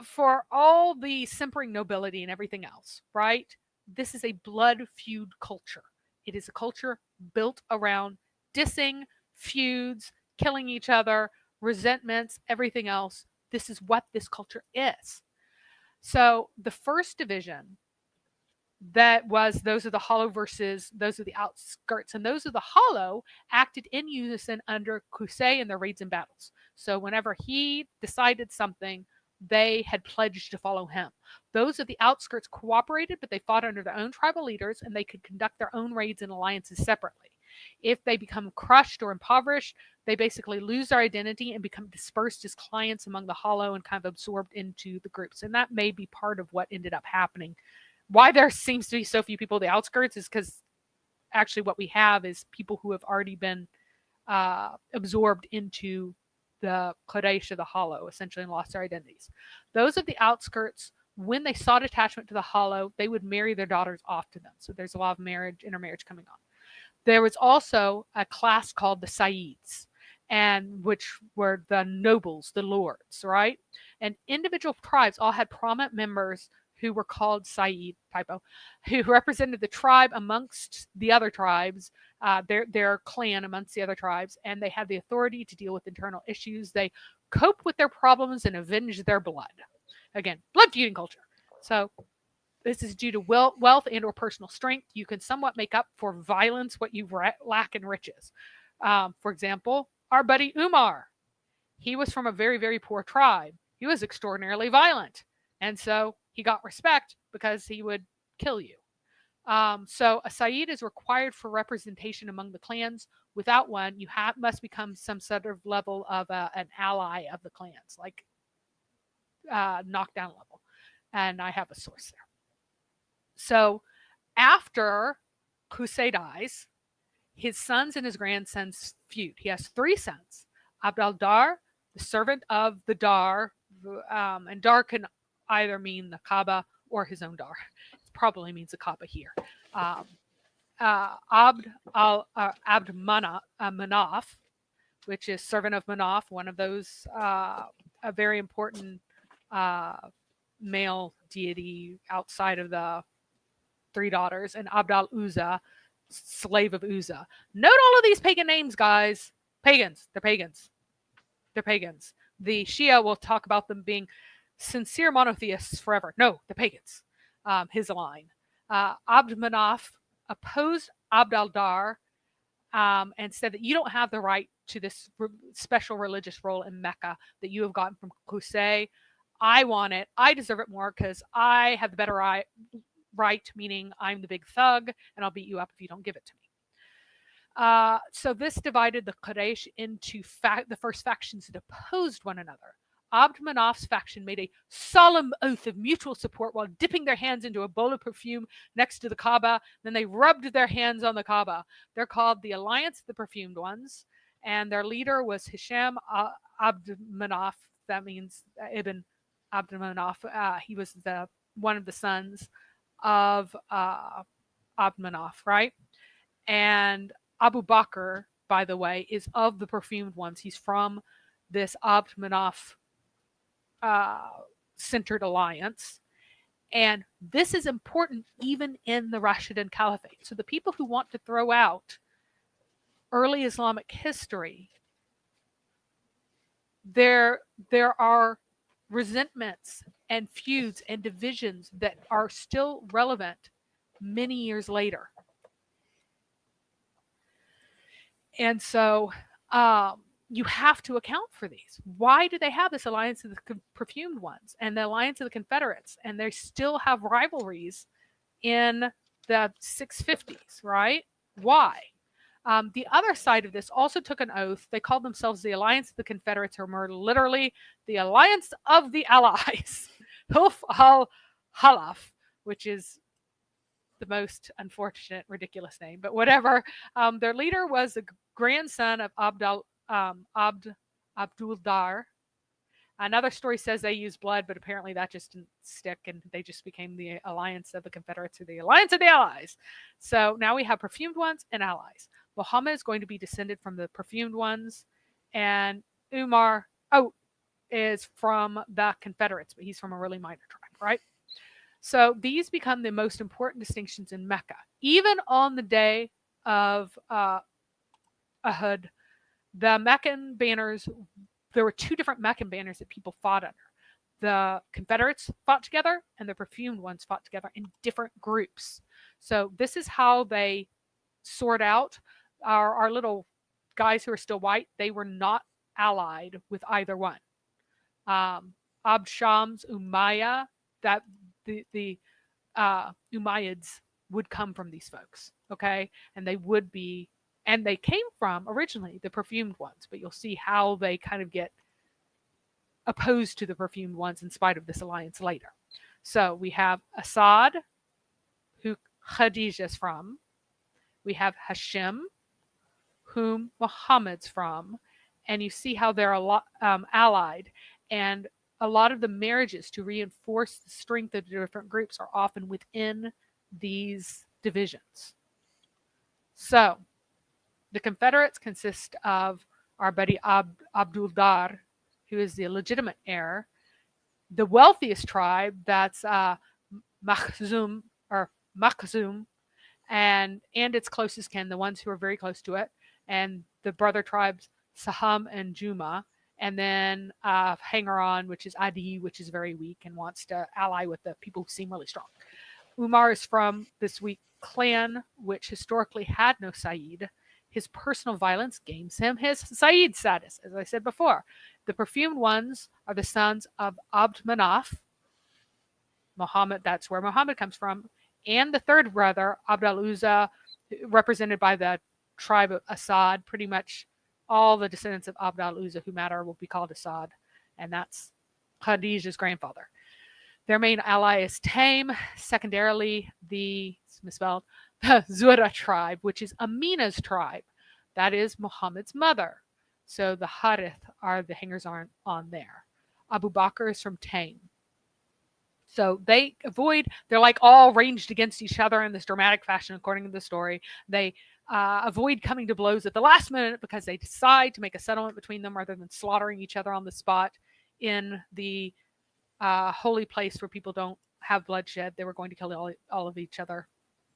for all the simpering nobility and everything else, right? This is a blood feud culture. It is a culture built around dissing, feuds, killing each other, resentments, everything else. This is what this culture is. So, the first division that was those are the hollow versus those are the outskirts, and those are the hollow acted in unison under Qusay in their raids and battles. So whenever he decided something, they had pledged to follow him. Those of the outskirts cooperated, but they fought under their own tribal leaders, and they could conduct their own raids and alliances separately. If they become crushed or impoverished, they basically lose their identity and become dispersed as clients among the hollow and kind of absorbed into the groups. And that may be part of what ended up happening. Why there seems to be so few people at the outskirts is because actually what we have is people who have already been absorbed into the Quraysh, the hollow, essentially, and lost their identities. Those of the outskirts, when they sought attachment to the hollow, they would marry their daughters off to them. So there's a lot of intermarriage coming on. There was also a class called the Sayyids, and which were the nobles, the lords, right? And individual tribes all had prominent members who were called Sayyid, who represented the tribe amongst the other tribes, their clan amongst the other tribes, and they had the authority to deal with internal issues. They coped with their problems and avenged their blood. Again, blood feuding culture. So this is due to wealth and or personal strength. You can somewhat make up for violence what you lack in riches. For example, our buddy Umar, he was from a very, very poor tribe. He was extraordinarily violent. And so he got respect because he would kill you. So a Sayyid is required for representation among the clans. Without one, you must become some sort of level of an ally of the clans, like knockdown level. And I have a source there. So after Qusay dies, his sons and his grandsons feud. He has 3 sons. Abd al-Dar, the servant of the Dar, and Dar can either mean the Kaaba or his own dar. It probably means the Kaaba here. Abd Manaf, which is servant of Manaf, one of those a very important male deity outside of the three daughters, and Abd al-Uzza, slave of Uzza. Note all of these pagan names, guys. Pagans. They're pagans. They're pagans. The Shia will talk about them being sincere monotheists forever. No, the pagans. His line. Abd Manaf opposed Abd al-Dar and said that you don't have the right to this special religious role in Mecca that you have gotten from Qusay. I want it. I deserve it more because I have the better right, meaning I'm the big thug, and I'll beat you up if you don't give it to me. So this divided the Quraysh into the first factions that opposed one another. Abd Manaf's faction made a solemn oath of mutual support while dipping their hands into a bowl of perfume next to the Kaaba. Then they rubbed their hands on the Kaaba. They're called the Alliance of the Perfumed Ones, and their leader was Hisham Abd Manaf. That means Ibn Abd Manaf. He was one of the sons of Abd Manaf, right? And Abu Bakr, by the way, is of the Perfumed Ones. He's from this Abd Manaf centered alliance. And this is important even in the Rashidun Caliphate. So the people who want to throw out early Islamic history, there are resentments and feuds and divisions that are still relevant many years later. And so you have to account for these. Why do they have this Alliance of the Perfumed Ones and the Alliance of the Confederates? And they still have rivalries in the 650s, right? Why? The other side of this also took an oath. They called themselves the Alliance of the Confederates, or more literally, the Alliance of the Allies. Hulf al-Halaf, which is the most unfortunate, ridiculous name, but whatever. Their leader was the grandson of Abdul Dar. Another story says they used blood, but apparently that just didn't stick, and they just became the Alliance of the Confederates, or the Alliance of the Allies. So now we have Perfumed Ones and Allies. Muhammad is going to be descended from the Perfumed Ones, and Umar is from the Confederates, but he's from a really minor tribe, right? So these become the most important distinctions in Mecca. Even on the day of Uhud, the Meccan banners, there were two different Meccan banners that people fought under. The Confederates fought together, and the Perfumed Ones fought together in different groups. So this is how they sort out our little guys who are still white. They were not allied with either one. Abd Sham's Umayyah, that the Umayyads would come from these folks, okay? And they would be, and they came from originally the Perfumed Ones, but you'll see how they kind of get opposed to the Perfumed Ones in spite of this alliance later. So we have Asad, who Khadijah is from. We have Hashim, whom Muhammad's from. And you see how they're allied. And a lot of the marriages to reinforce the strength of the different groups are often within these divisions. So the Confederates consist of our buddy Abdul Dar, who is the legitimate heir. The wealthiest tribe, that's Makhzum, and its closest kin, the ones who are very close to it, and the brother tribes Saham and Juma, and then Hanger-on, which is Adi, which is very weak and wants to ally with the people who seem really strong. Umar is from this weak clan, which historically had no Sayyid. His personal violence gains him his Sayyid status, as I said before. The Perfumed Ones are the sons of Abd Manaf, Muhammad, that's where Muhammad comes from, and the third brother, Abd al-Uzza, represented by the tribe of Asad. Pretty much all the descendants of Abd al-Uzza who matter will be called Asad, and that's Khadijah's grandfather. Their main ally is Taim. Secondarily, the Zura tribe, which is Amina's tribe. That is Muhammad's mother. So the Harith are the hangers-on there. Abu Bakr is from Taim. So they avoid, they're like all ranged against each other in this dramatic fashion, according to the story. They avoid coming to blows at the last minute because they decide to make a settlement between them rather than slaughtering each other on the spot in the holy place where people don't have bloodshed. They were going to kill all of each other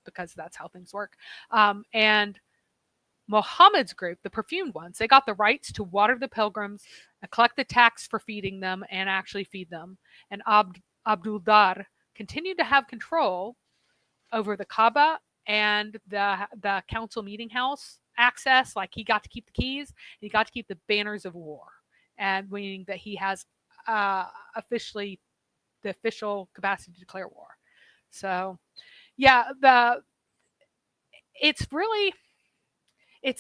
because that's how things work. And Muhammad's group, the perfumed ones, they got the rights to water the pilgrims, collect the tax for feeding them, and actually feed them. And Abdul Dar continued to have control over the Kaaba and the council meeting house access. Like, he got to keep the keys, and he got to keep the banners of war, and meaning that he has officially the official capacity to declare war. So, yeah, it's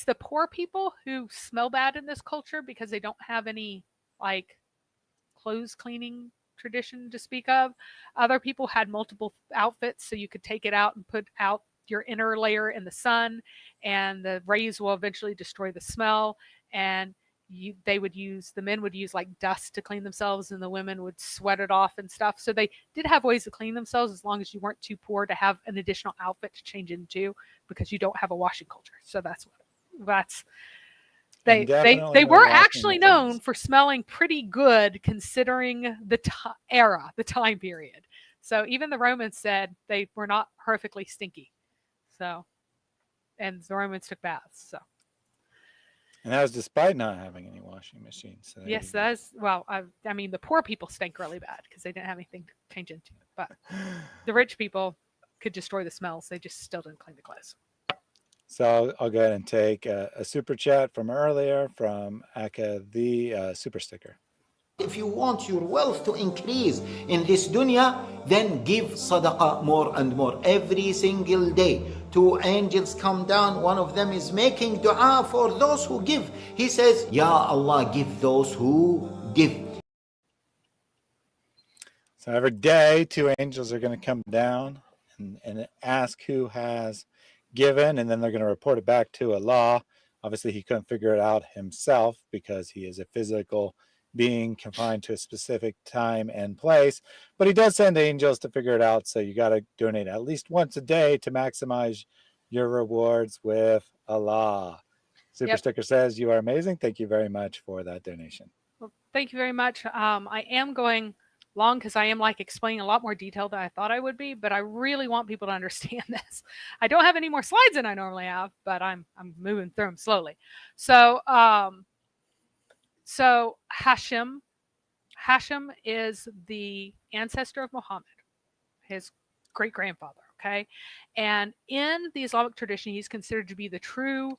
the poor people who smell bad in this culture because they don't have any like clothes cleaning tradition to speak of. Other people had multiple outfits, so you could take it out and put out your inner layer in the sun, and the rays will eventually destroy the smell. And the men would use like dust to clean themselves, and the women would sweat it off and stuff. So they did have ways to clean themselves as long as you weren't too poor to have an additional outfit to change into, because you don't have a washing culture. So they were actually known for smelling pretty good considering the time period. So even the Romans said they were not horrifically stinky. So, and the Romans took baths. So.
And that was despite not having any washing machines. So
yes, that is, well, I mean, the poor people stink really bad because they didn't have anything to change into. But the rich people could destroy the smells. They just still didn't clean the clothes.
So I'll go ahead and take a super chat from earlier from Aka, the super sticker.
If you want your wealth to increase in this dunya, then give sadaqah more and more. Every single day, 2 angels come down. One of them is making dua for those who give. He says, Ya Allah, give those who give.
So every day, 2 angels are going to come down and ask who has given, and then they're going to report it back to Allah. Obviously, he couldn't figure it out himself because he is a physical being confined to a specific time and place, but he does send angels to figure it out. So you got to donate at least once a day to maximize your rewards with Allah. Super Sticker says, you are amazing. Thank you very much for that donation.
Well, thank you very much. I am going long because I am like explaining a lot more detail than I thought I would be, but I really want people to understand this. I don't have any more slides than I normally have, but I'm moving through them slowly. So Hashim is the ancestor of Muhammad, his great-grandfather, okay? And in the Islamic tradition, he's considered to be the true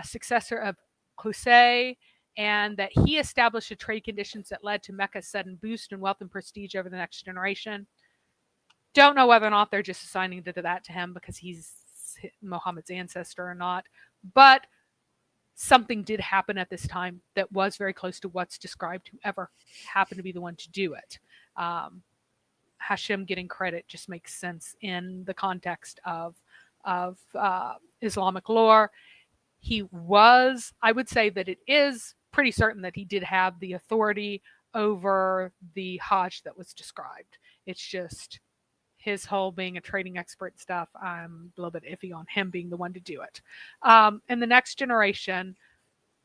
successor of Qusay, and that he established the trade conditions that led to Mecca's sudden boost in wealth and prestige over the next generation. Don't know whether or not they're just assigning that to him because he's Muhammad's ancestor or not, but something did happen at this time that was very close to what's described, whoever happened to be the one to do it. Hashim getting credit just makes sense in the context of Islamic lore. I would say that it is pretty certain that he did have the authority over the Hajj that was described. It's just his whole being a trading expert stuff, I'm a little bit iffy on him being the one to do it. In the next generation,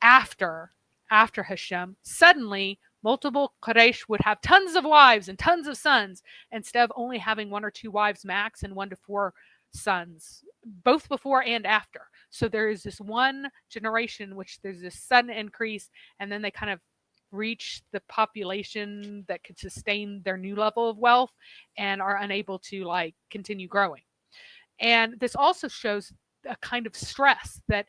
after Hashem, suddenly multiple Quraysh would have tons of wives and tons of sons instead of only having 1 or 2 wives max and 1 to 4 sons, both before and after. So there is this one generation which there's this sudden increase, and then they kind of reach the population that could sustain their new level of wealth and are unable to like continue growing. And this also shows a kind of stress that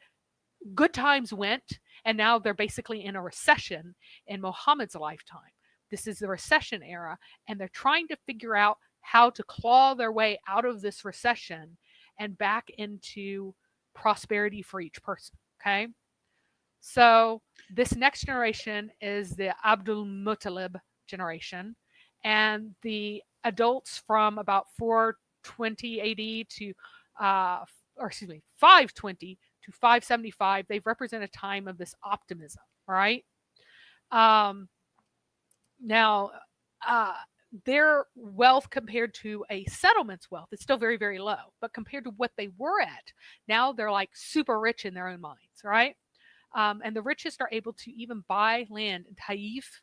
good times went, and now they're basically in a recession in Muhammad's lifetime. This is the recession era, and they're trying to figure out how to claw their way out of this recession and back into prosperity for each person. Okay. So this next generation is the Abdul Muttalib generation, and the adults from about 420 AD to 520 to 575, they represent a time of this optimism. All right. Now, their wealth compared to a settlement's wealth is still very, very low. But compared to what they were at, now they're like super rich in their own minds, right? And the richest are able to even buy land in Taif.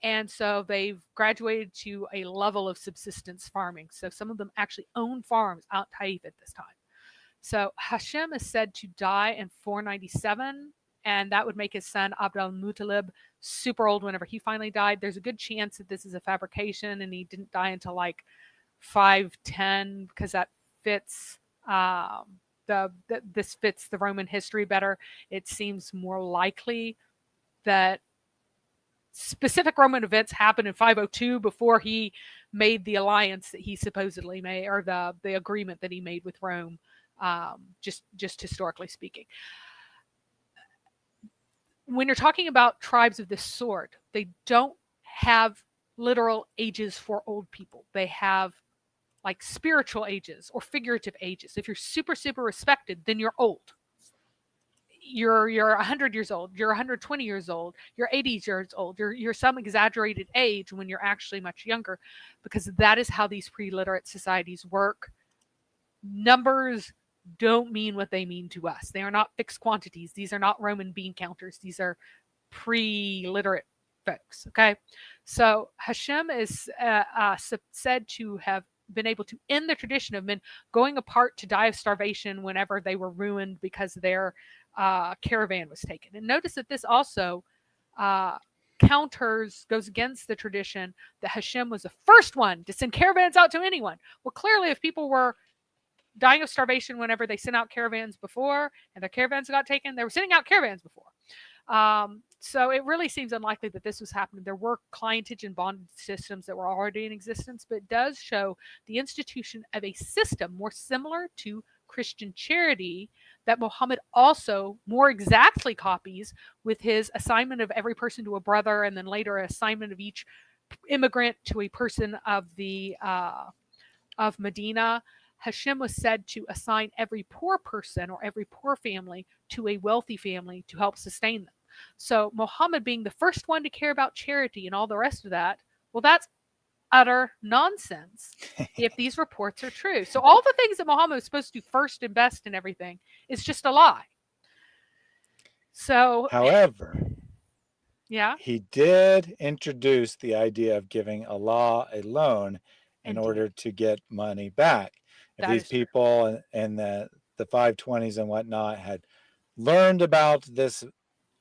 And so they've graduated to a level of subsistence farming. So some of them actually own farms out Taif at this time. So Hashem is said to die in 497, and that would make his son Abd al-Muttalib super old whenever he finally died. There's a good chance that this is a fabrication and he didn't die until like 510, because that fits this fits the Roman history better. It seems more likely that specific Roman events happened in 502 before he made the alliance that he supposedly made, or the agreement that he made with Rome. Just historically speaking, when you're talking about tribes of this sort, they don't have literal ages for old people. They have like spiritual ages or figurative ages. If you're super, super respected, then you're old. You're 100 years old. You're 120 years old. You're 80 years old. You're some exaggerated age when you're actually much younger, because that is how these pre-literate societies work. Numbers don't mean what they mean to us. They are not fixed quantities. These are not Roman bean counters. These are pre-literate folks. Okay, so Hashem is said to have been able to end the tradition of men going apart to die of starvation whenever they were ruined because their caravan was taken. And notice that this also goes against the tradition that Hashem was the first one to send caravans out to anyone. Well, clearly, if people were dying of starvation whenever they sent out caravans before and their caravans got taken, they were sending out caravans before. So it really seems unlikely that this was happening. There were clientage and bondage systems that were already in existence, but it does show the institution of a system more similar to Christian charity that Muhammad also more exactly copies, with his assignment of every person to a brother, and then later assignment of each immigrant to a person of Medina. Hashem was said to assign every poor person or every poor family to a wealthy family to help sustain them. So Muhammad being the first one to care about charity and all the rest of that, well, that's utter nonsense if these reports are true. So all the things that Muhammad was supposed to do first and best and everything is just a lie. So,
however,
yeah,
he did introduce the idea of giving Allah a loan in
Indeed.
order to get money back. If
That
these
is true.
people in the 520s and whatnot had learned about this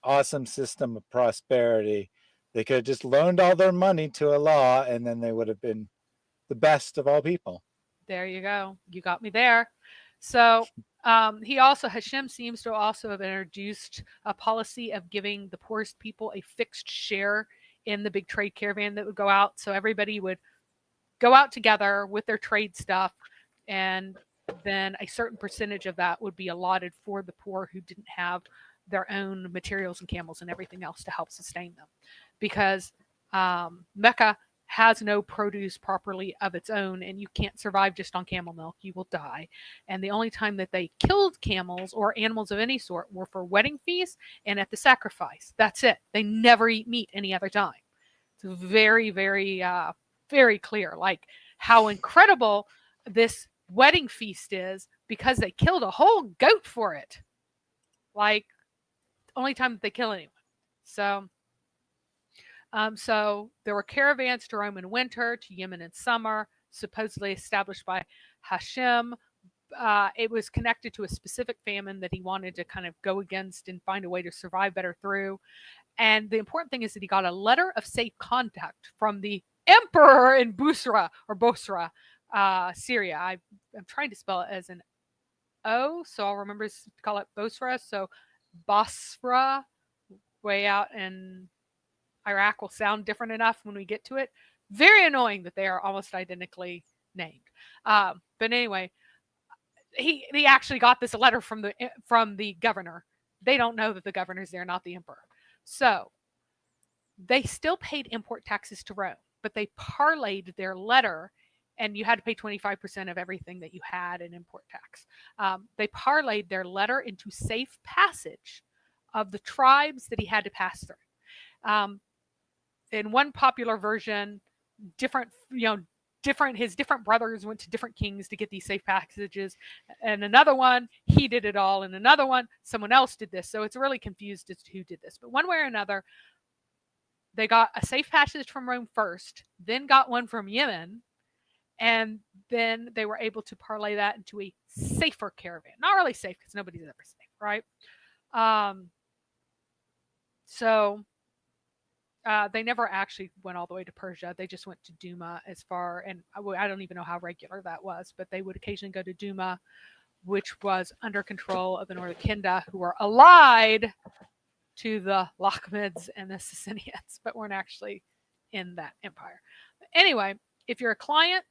awesome system of prosperity, they could have just loaned all their money to Allah, and then they would have been the best of all people.
There you go. You got me there. So Hashem seems to also have introduced a policy of giving the poorest people a fixed share in the big trade caravan that would go out. So everybody would go out together with their trade stuff, and then a certain percentage of that would be allotted for the poor who didn't have their own materials and camels and everything else to help sustain them. Because Mecca has no produce properly of its own, and you can't survive just on camel milk. You will die. And the only time that they killed camels or animals of any sort were for wedding feasts and at the sacrifice. That's it. They never eat meat any other time. It's very, very, very clear, like how incredible this wedding feast is, because they killed a whole goat for it. Like, only time that they kill anyone. So there were caravans to Rome in winter, to Yemen in summer, supposedly established by Hashem. It was connected to a specific famine that he wanted to kind of go against and find a way to survive better through. And the important thing is that he got a letter of safe conduct from the emperor in Busra, Syria. I'm trying to spell it as an O, so I'll remember to call it Bosra. So Basra, way out in Iraq, will sound different enough when we get to it. Very annoying that they are almost identically named. But anyway, he actually got this letter from the governor. They don't know that the governor's there, not the emperor. So they still paid import taxes to Rome, but they parlayed their letter, and you had to pay 25% of everything that you had in import tax. They parlayed their letter into safe passage of the tribes that he had to pass through. In one popular version, different, his different brothers went to different kings to get these safe passages, and another one he did it all, and another one someone else did this. So it's really confused as to who did this. But one way or another, they got a safe passage from Rome first, then got one from Yemen, and then they were able to parlay that into a safer caravan. Not really safe because nobody's ever safe, right? So they never actually went all the way to Persia. They just went to Duma as far, and I don't even know how regular that was, but they would occasionally go to Duma, which was under control of the Northern Kinda, who were allied to the Lakhmids and the Sassanians, but weren't actually in that empire. Anyway, if you're a client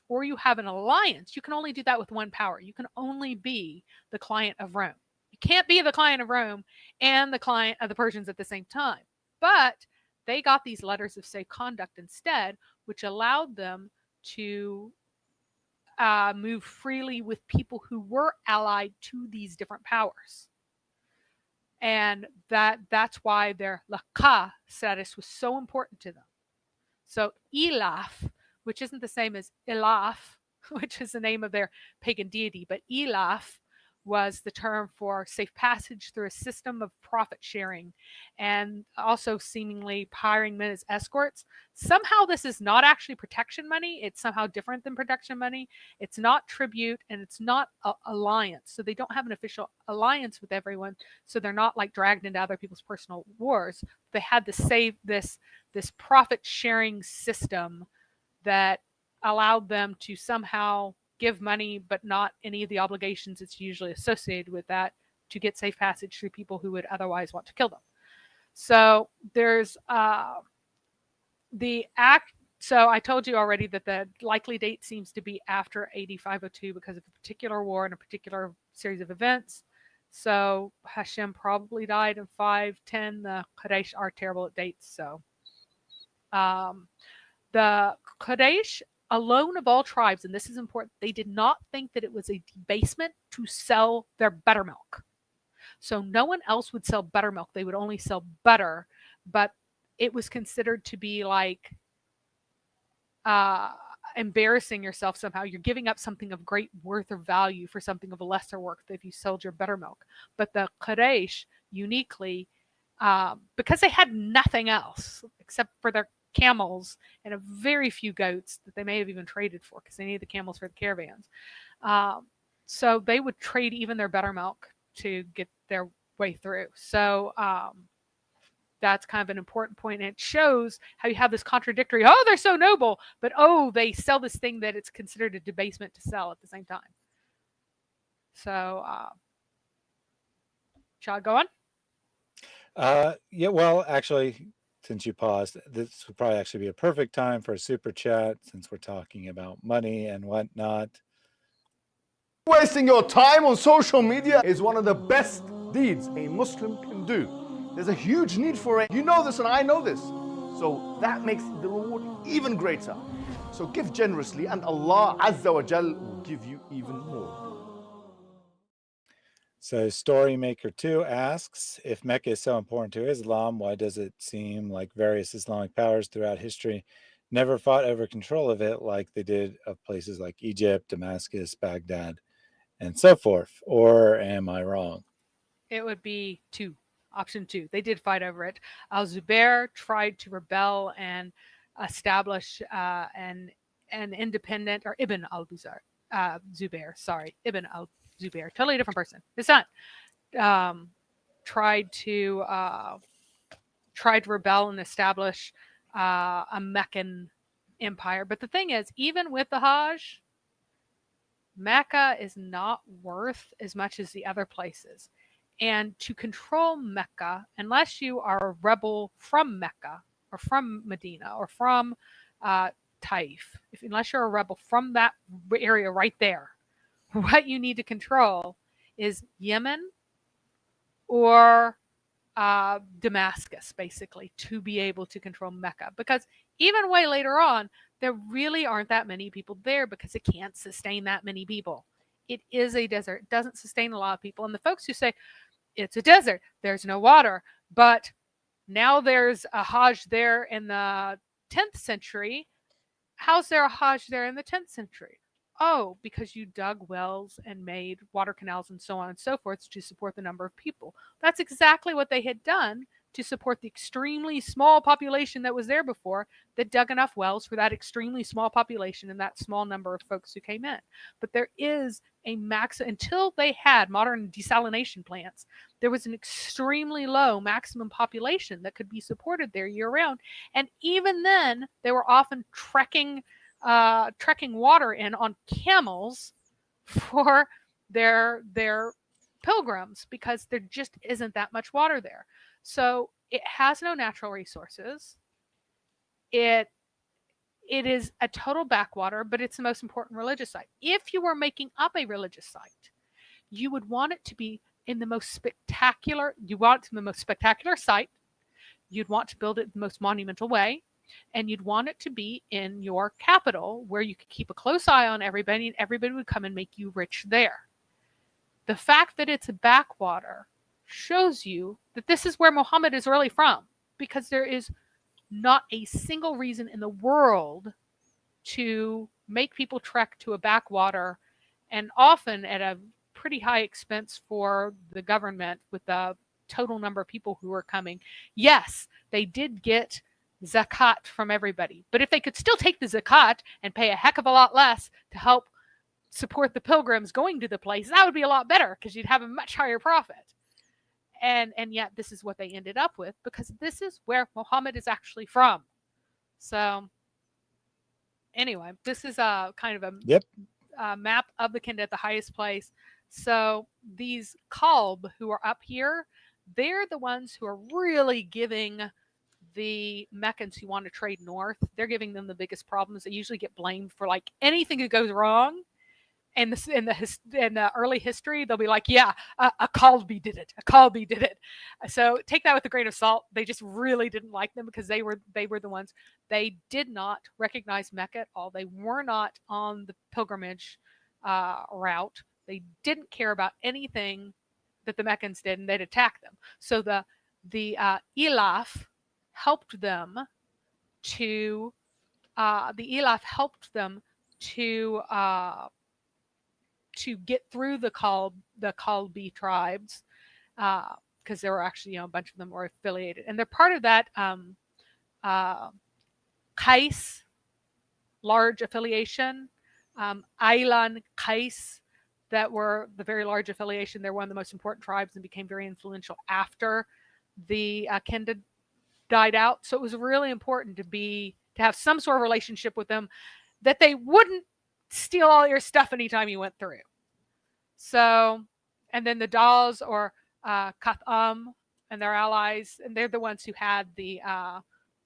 or you have an alliance, you can only do that with one power. You can only be the client of Rome. You can't be the client of Rome and the client of the Persians at the same time. But they got these letters of safe conduct instead, which allowed them to move freely with people who were allied to these different powers. And that's why their laqah status was so important to them. So Ilaf, which isn't the same as Ilaf, which is the name of their pagan deity, but Ilaf was the term for safe passage through a system of profit sharing, and also seemingly hiring men as escorts. Somehow this is not actually protection money. It's somehow different than protection money. It's not tribute, and it's not alliance. So they don't have an official alliance with everyone. So they're not like dragged into other people's personal wars. They had to save this profit sharing system that allowed them to somehow give money, but not any of the obligations that's usually associated with that, to get safe passage through people who would otherwise want to kill them. So there's the act. So I told you already that the likely date seems to be after AD 502 because of a particular war and a particular series of events. So Hashem probably died in 510. The Quraysh are terrible at dates. So the Quraysh, alone of all tribes, and this is important, they did not think that it was a debasement to sell their buttermilk. So no one else would sell buttermilk. They would only sell butter, but it was considered to be like embarrassing yourself somehow. You're giving up something of great worth or value for something of a lesser worth if you sold your buttermilk. But the Quraysh, uniquely, because they had nothing else except for their camels and a very few goats that they may have even traded for, because they needed the camels for the caravans. So they would trade even their buttermilk to get their way through. So that's kind of an important point. And it shows how you have this contradictory, oh, they're so noble, but oh, they sell this thing that it's considered a debasement to sell at the same time. So shall I go on?
Yeah, well, actually, since you paused, this would probably actually be a perfect time for a super chat, since we're talking about money and whatnot.
Wasting your time on social media is one of the best deeds a Muslim can do. There's a huge need for it. You know this and I know this. So that makes the reward even greater. So give generously and Allah Azza wa Jal will give you even more.
So Storymaker2 asks, if Mecca is so important to Islam, why does it seem like various Islamic powers throughout history never fought over control of it like they did of places like Egypt, Damascus, Baghdad, and so forth? Or am I wrong?
It would be option 2. They did fight over it. Al-Zubair tried to rebel and establish an independent, or Ibn al-Zubair, Ibn al-Zubair, totally different person. His son tried to rebel and establish a Meccan empire. But the thing is, even with the Hajj, Mecca is not worth as much as the other places. And to control Mecca, unless you are a rebel from Mecca or from Medina or from Taif, unless you're a rebel from that area right there, what you need to control is Yemen or Damascus, basically, to be able to control Mecca. Because even way later on, there really aren't that many people there because it can't sustain that many people. It is a desert. It doesn't sustain a lot of people. And the folks who say, it's a desert, there's no water, but now there's a Hajj there in the 10th century, how's there a Hajj there in the 10th century? Oh, because you dug wells and made water canals and so on and so forth to support the number of people. That's exactly what they had done to support the extremely small population that was there before, that dug enough wells for that extremely small population and that small number of folks who came in. But there is a until they had modern desalination plants, there was an extremely low maximum population that could be supported there year round. And even then, they were often trekking water in on camels for their pilgrims, because there just isn't that much water there. So it has no natural resources. It is a total backwater, but it's the most important religious site. If you were making up a religious site, you would want it to be in the most spectacular, site. You'd want to build it the most monumental way, and you'd want it to be in your capital where you could keep a close eye on everybody, and everybody would come and make you rich there. The fact that it's a backwater shows you that this is where Muhammad is really from, because there is not a single reason in the world to make people trek to a backwater, and often at a pretty high expense for the government with the total number of people who are coming. Yes, they did get zakat from everybody, but if they could still take the zakat and pay a heck of a lot less to help support the pilgrims going to the place, that would be a lot better, because you'd have a much higher profit. And yet this is what they ended up with, because this is where Muhammad is actually from. So anyway, this is a kind of a map of the Kinda at the highest place. So these Kalb who are up here, they're the ones who are really giving the Meccans who want to trade north, they're giving them the biggest problems. They usually get blamed for like anything that goes wrong. And in the early history, they'll be like, yeah, a Kalbi did it. A Kalbi did it. So take that with a grain of salt. They just really didn't like them, because they were the ones. They did not recognize Mecca at all. They were not on the pilgrimage route. They didn't care about anything that the Meccans did, and they'd attack them. So the Ilaf helped them to get through the Kalbi tribes, because there were actually a bunch of them were affiliated, and they're part of that Qais large affiliation, Aylan Qais, that were the very large affiliation. They're one of the most important tribes and became very influential after the Kinda died out. So it was really important to have some sort of relationship with them, that they wouldn't steal all your stuff anytime you went through. So, and then the Dals, or Katham and their allies, and they're the ones who had the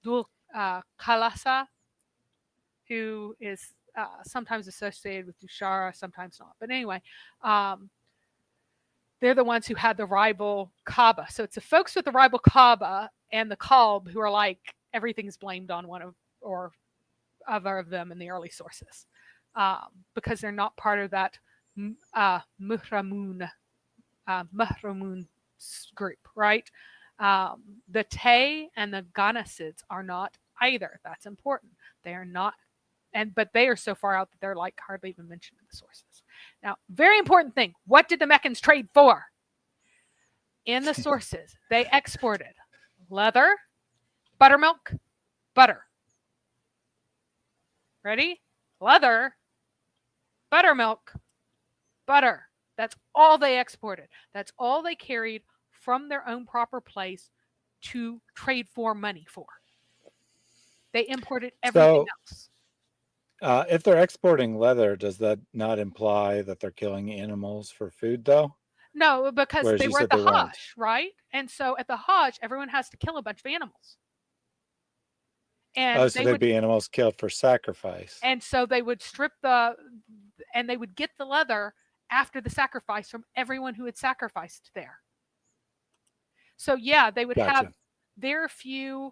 Dul Khalasa, who is sometimes associated with Dushara, sometimes not. But anyway, they're the ones who had the rival Kaaba. So it's the folks with the rival Kaaba and the Kalb who are like, everything's blamed on one or other of them in the early sources, because they're not part of that Muhramun group, right? The Tay and the Ganasids are not either. That's important. They are not, but they are so far out that they're like hardly even mentioned in the sources. Now, very important thing. What did the Meccans trade for? In the sources, they exported leather, buttermilk, butter. Ready? Leather, buttermilk, butter. That's all they exported. That's all they carried from their own proper place to trade for money for. They imported everything else.
If they're exporting leather, does that not imply that they're killing animals for food, though?
No, because
Whereas
they
you
were at
said
the
they weren't.
Hajj, right? And so at the Hajj, everyone has to kill a bunch of animals. And
So they'd be animals killed for sacrifice.
And so they would they would get the leather after the sacrifice from everyone who had sacrificed there. So yeah, they would have their few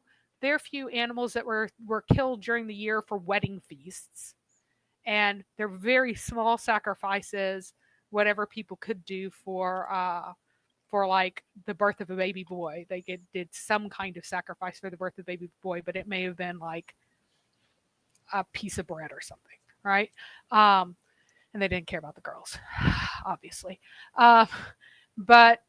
animals that were killed during the year for wedding feasts, and they're very small sacrifices, whatever people could do for like the birth of a baby boy. They did some kind of sacrifice for the birth of a baby boy, but it may have been like a piece of bread or something, right? And they didn't care about the girls, obviously. But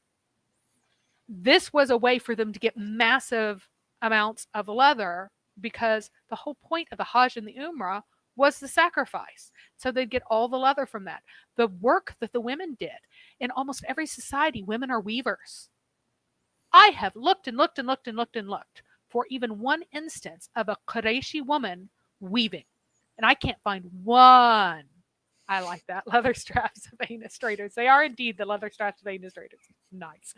this was a way for them to get massive amounts of leather, because the whole point of the Hajj and the Umrah was the sacrifice. So they'd get all the leather from that. The work that the women did in almost every society, women are weavers. I have looked and looked and looked and looked and looked for even one instance of a Qurayshi woman weaving, and I can't find one. I like that. Leather straps of anus traders. They are indeed the leather straps of anus traders. Nice.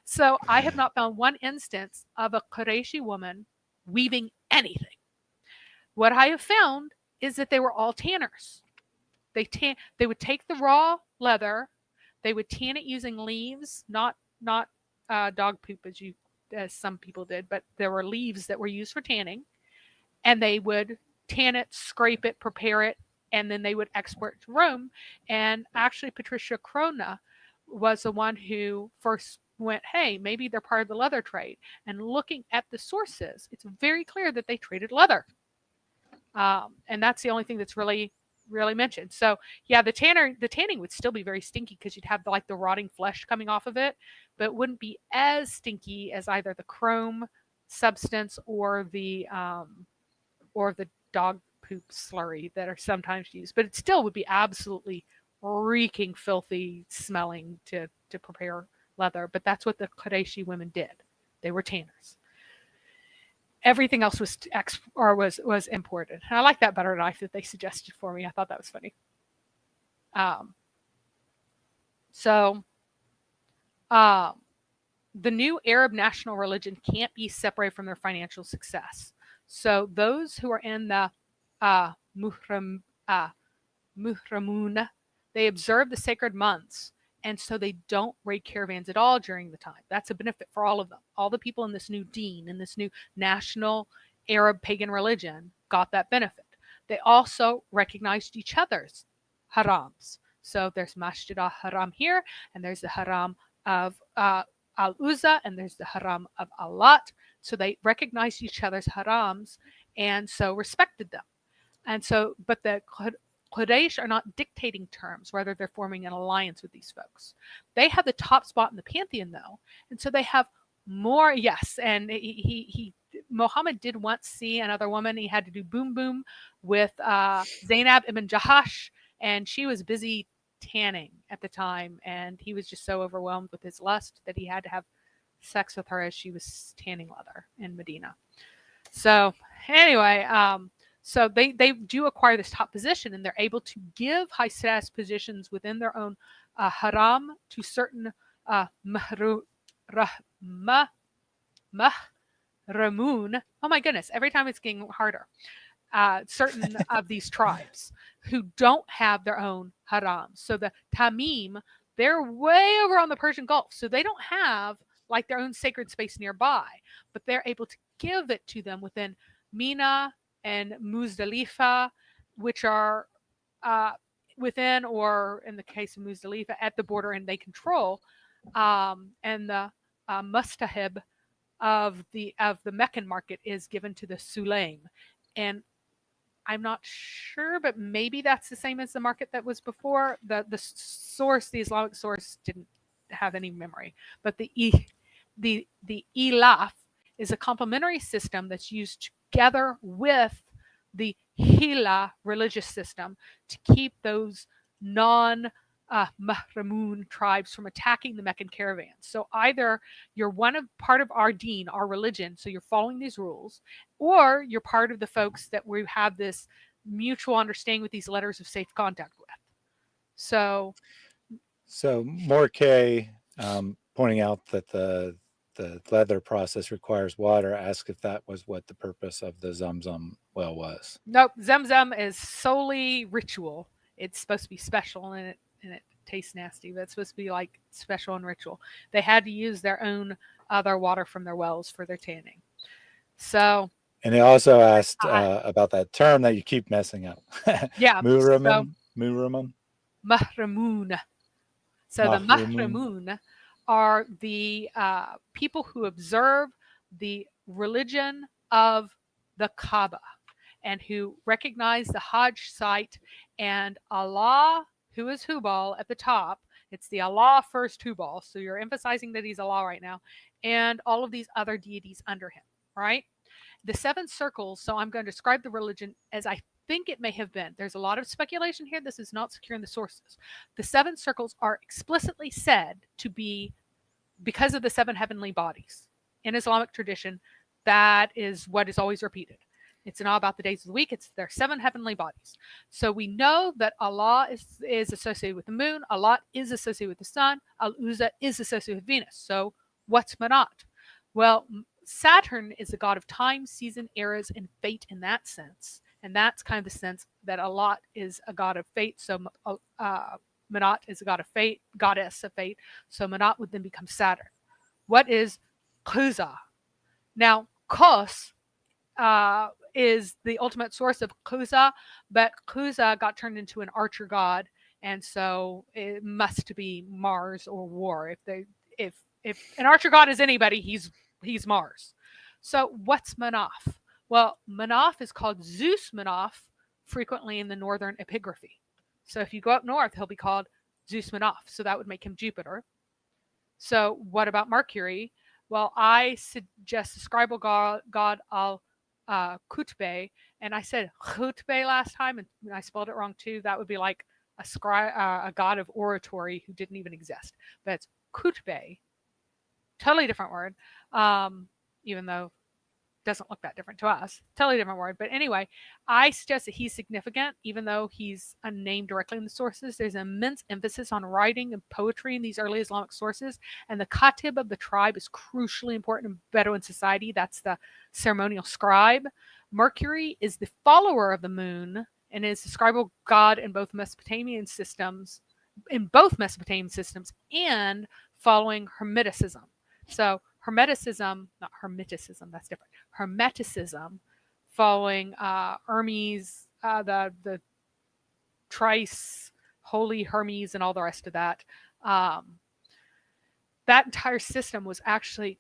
So I have not found one instance of a Qurayshi woman weaving anything. What I have found is that they were all tanners. They would take the raw leather, they would tan it using leaves, not dog poop as some people did, but there were leaves that were used for tanning, and they would tan it, scrape it, prepare it, and then they would export to Rome. And actually, Patricia Crona was the one who first went, hey, maybe they're part of the leather trade. And looking at the sources, it's very clear that they traded leather. And that's the only thing that's really mentioned. So yeah, the tanning would still be very stinky, because you'd have the rotting flesh coming off of it, but it wouldn't be as stinky as either the chrome substance or the dog poop slurry that are sometimes used. But it still would be absolutely reeking, filthy smelling to prepare leather. But that's what the Qurayshi women did. They were tanners. Everything else was was imported. And I like that butter knife that they suggested for me. I thought that was funny. The new Arab national religion can't be separated from their financial success. So those who are in the Muhramun, they observe the sacred months, and so they don't raid caravans at all during the time. That's a benefit for all of them. All the people in this new deen, in this new national Arab pagan religion, got that benefit. They also recognized each other's harams. So there's Masjid al-Haram here, and there's the haram of Al-Uzza, and there's the haram of Alat. So they recognized each other's harams, and so respected them. And so, but the Quraysh are not dictating terms, rather they're forming an alliance with these folks. They have the top spot in the pantheon, though, and so they have more. Yes, and Muhammad did once see another woman. He had to do boom boom with Zainab ibn Jahash, and she was busy tanning at the time, and he was just so overwhelmed with his lust that he had to have sex with her as she was tanning leather in Medina. So anyway, so they do acquire this top position, and they're able to give high status positions within their own haram to certain mahramun. Oh my goodness, every time it's getting harder. Certain of these tribes who don't have their own harams. So the Tamim, they're way over on the Persian Gulf, so they don't have like their own sacred space nearby, but they're able to give it to them within Mina and Muzdalifa, which are within, or in the case of Muzdalifa, at the border, and they control. And the mustahib of the Meccan market is given to the Sulaim. And I'm not sure, but maybe that's the same as the market that was before. The Islamic source didn't have any memory, but the Ilaf is a complementary system that's used together with the Hila religious system to keep those non-Mahramun tribes from attacking the Meccan caravans. So either you're part of our deen, our religion, so you're following these rules, or you're part of the folks that we have this mutual understanding with these letters of safe contact with. So
Morkay, pointing out that the leather process requires water, asked if that was what the purpose of the Zamzam well was.
Nope, Zamzam is solely ritual. It's supposed to be special, and it tastes nasty, but it's supposed to be like special and ritual. They had to use their own other water from their wells for their tanning. So,
and they also asked about that term that you keep messing up.
Yeah,
Muhramun.
Mahramun. So the Mahramun are the people who observe the religion of the Kaaba. and who recognize the Hajj site and Allah, who is Hubal at the top. It's the Allah first Hubal. So you're emphasizing that he's Allah right now, and all of these other deities under him, right? The 7 circles, so I'm going to describe the religion as I think it may have been. There's a lot of speculation here. This is not secure in the sources. The 7 circles are explicitly said to be because of the 7 heavenly bodies. In Islamic tradition, that is what is always repeated. It's not about the days of the week. It's their 7 heavenly bodies. So we know that Allah is associated with the moon. Allah is associated with the sun. Al-Uzza is associated with Venus. So what's Manat? Well, Saturn is the god of time, season, eras, and fate in that sense. And that's kind of the sense that Allah is a god of fate. So Manat is a god of fate, goddess of fate. So Manat would then become Saturn. What is Quza? Now, Kos is the ultimate source of Quza, but Quza got turned into an archer god, and so it must be Mars or war. If an archer god is anybody, he's Mars. So what's Manaf? Well, Manaf is called Zeus Manaf frequently in the northern epigraphy. So if you go up north, he'll be called Zeus Manaf. So that would make him Jupiter. So what about Mercury? Well, I suggest the scribal god Al-Khutbe, and I said Khutbe last time, and I spelled it wrong too. That would be like a god of oratory who didn't even exist. But it's Khutbe, totally different word, even though it doesn't look that different to us. Totally different word. But anyway, I suggest that he's significant, even though he's unnamed directly in the sources. There's an immense emphasis on writing and poetry in these early Islamic sources. And the Khatib of the tribe is crucially important in Bedouin society. That's the ceremonial scribe. Mercury is the follower of the moon and is the scribal god in both Mesopotamian systems, and following Hermeticism. So Hermeticism, not Hermeticism, that's different. Hermeticism, following Hermes, the Trice, Holy Hermes, and all the rest of that. That entire system was actually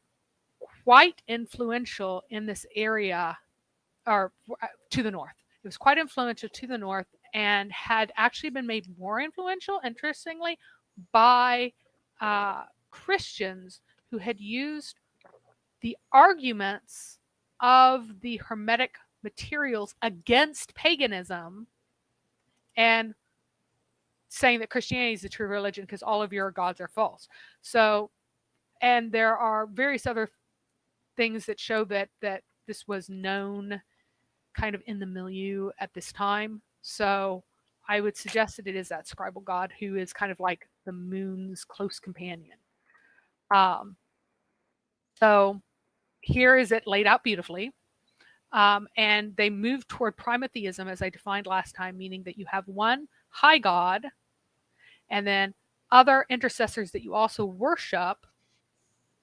quite influential in this area, or to the north. It was quite influential to the north, and had actually been made more influential, interestingly, by Christians who had used the arguments of the Hermetic materials against paganism and saying that Christianity is the true religion because all of your gods are false. So, and there are various other things that show that this was known kind of in the milieu at this time. So I would suggest that it is that scribal god who is kind of like the moon's close companion. So here is it laid out beautifully. And they move toward primatheism, as I defined last time, meaning that you have one high god and then other intercessors that you also worship,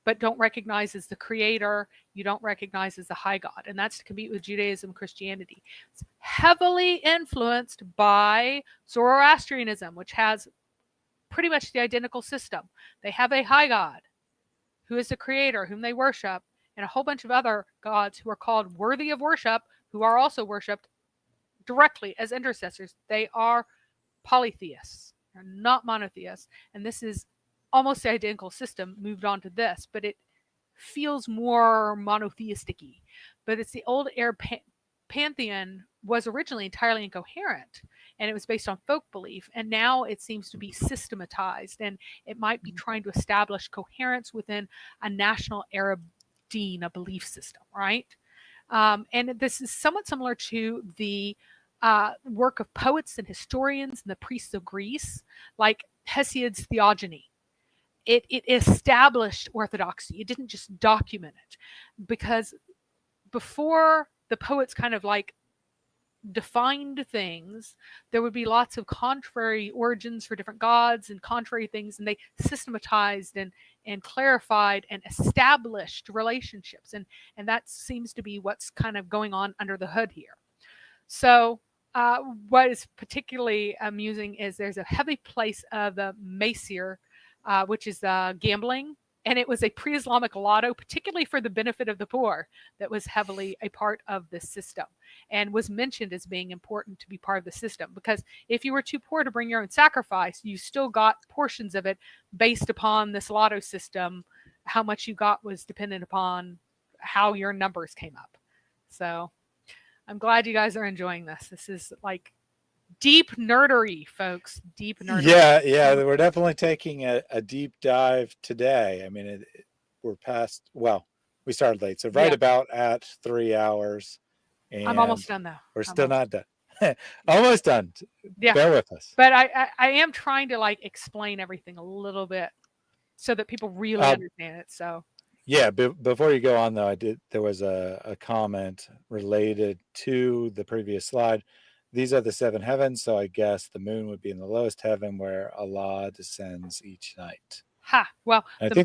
but don't recognize as the creator, you don't recognize as the high god. And that's to compete with Judaism and Christianity. It's heavily influenced by Zoroastrianism, which has pretty much the identical system. They have a high god who is the creator, whom they worship, and a whole bunch of other gods who are called worthy of worship, who are also worshipped directly as intercessors. They are polytheists. They're not monotheists. And this is almost the identical system moved on to this, but it feels more monotheistic-y. But it's the old Arab pantheon was originally entirely incoherent, and it was based on folk belief, and now it seems to be systematized, and it might be trying to establish coherence within a national Arab deen, a belief system, right? And this is somewhat similar to the work of poets and historians and the priests of Greece, like Hesiod's Theogony. It established orthodoxy. It didn't just document it, because before the poets kind of like defined things, there would be lots of contrary origins for different gods and contrary things, and they systematized and clarified and established relationships, and that seems to be what's kind of going on under the hood here. So what is particularly amusing is there's a heavy place of the Maesir, which is gambling, And it was a pre-Islamic lotto, particularly for the benefit of the poor, that was heavily a part of this system and was mentioned as being important to be part of the system. Because if you were too poor to bring your own sacrifice, you still got portions of it based upon this lotto system. How much you got was dependent upon how your numbers came up. So I'm glad you guys are enjoying this. This is like deep nerdery, folks. Deep nerdery.
Yeah, we're definitely taking a deep dive today. I mean, we're past, well, we started late, so right about at 3 hours. And
I'm almost done, though.
We're still not done. Almost done.
Yeah.
Bear with us.
But I am trying to like explain everything a little bit so that people really understand it. So
yeah, before you go on though, there was a comment related to the previous slide. These are the 7 heavens, so I guess the moon would be in the lowest heaven where Allah descends each night.
Well, the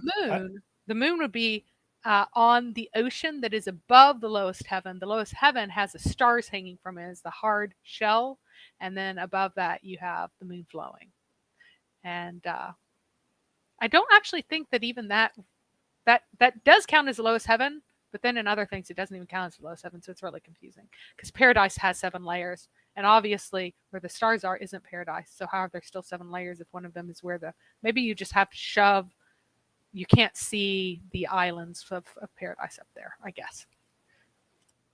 moon would be on the ocean that is above the lowest heaven. The lowest heaven has the stars hanging from it as the hard shell, and then above that you have the moon flowing. And I don't actually think that even that does count as the lowest heaven, but then in other things it doesn't even count as the lowest heaven, so it's really confusing because paradise has 7 layers, and obviously where the stars are isn't paradise. So how are there still 7 layers if one of them is where maybe you just have to shove, you can't see the islands of paradise up there, I guess.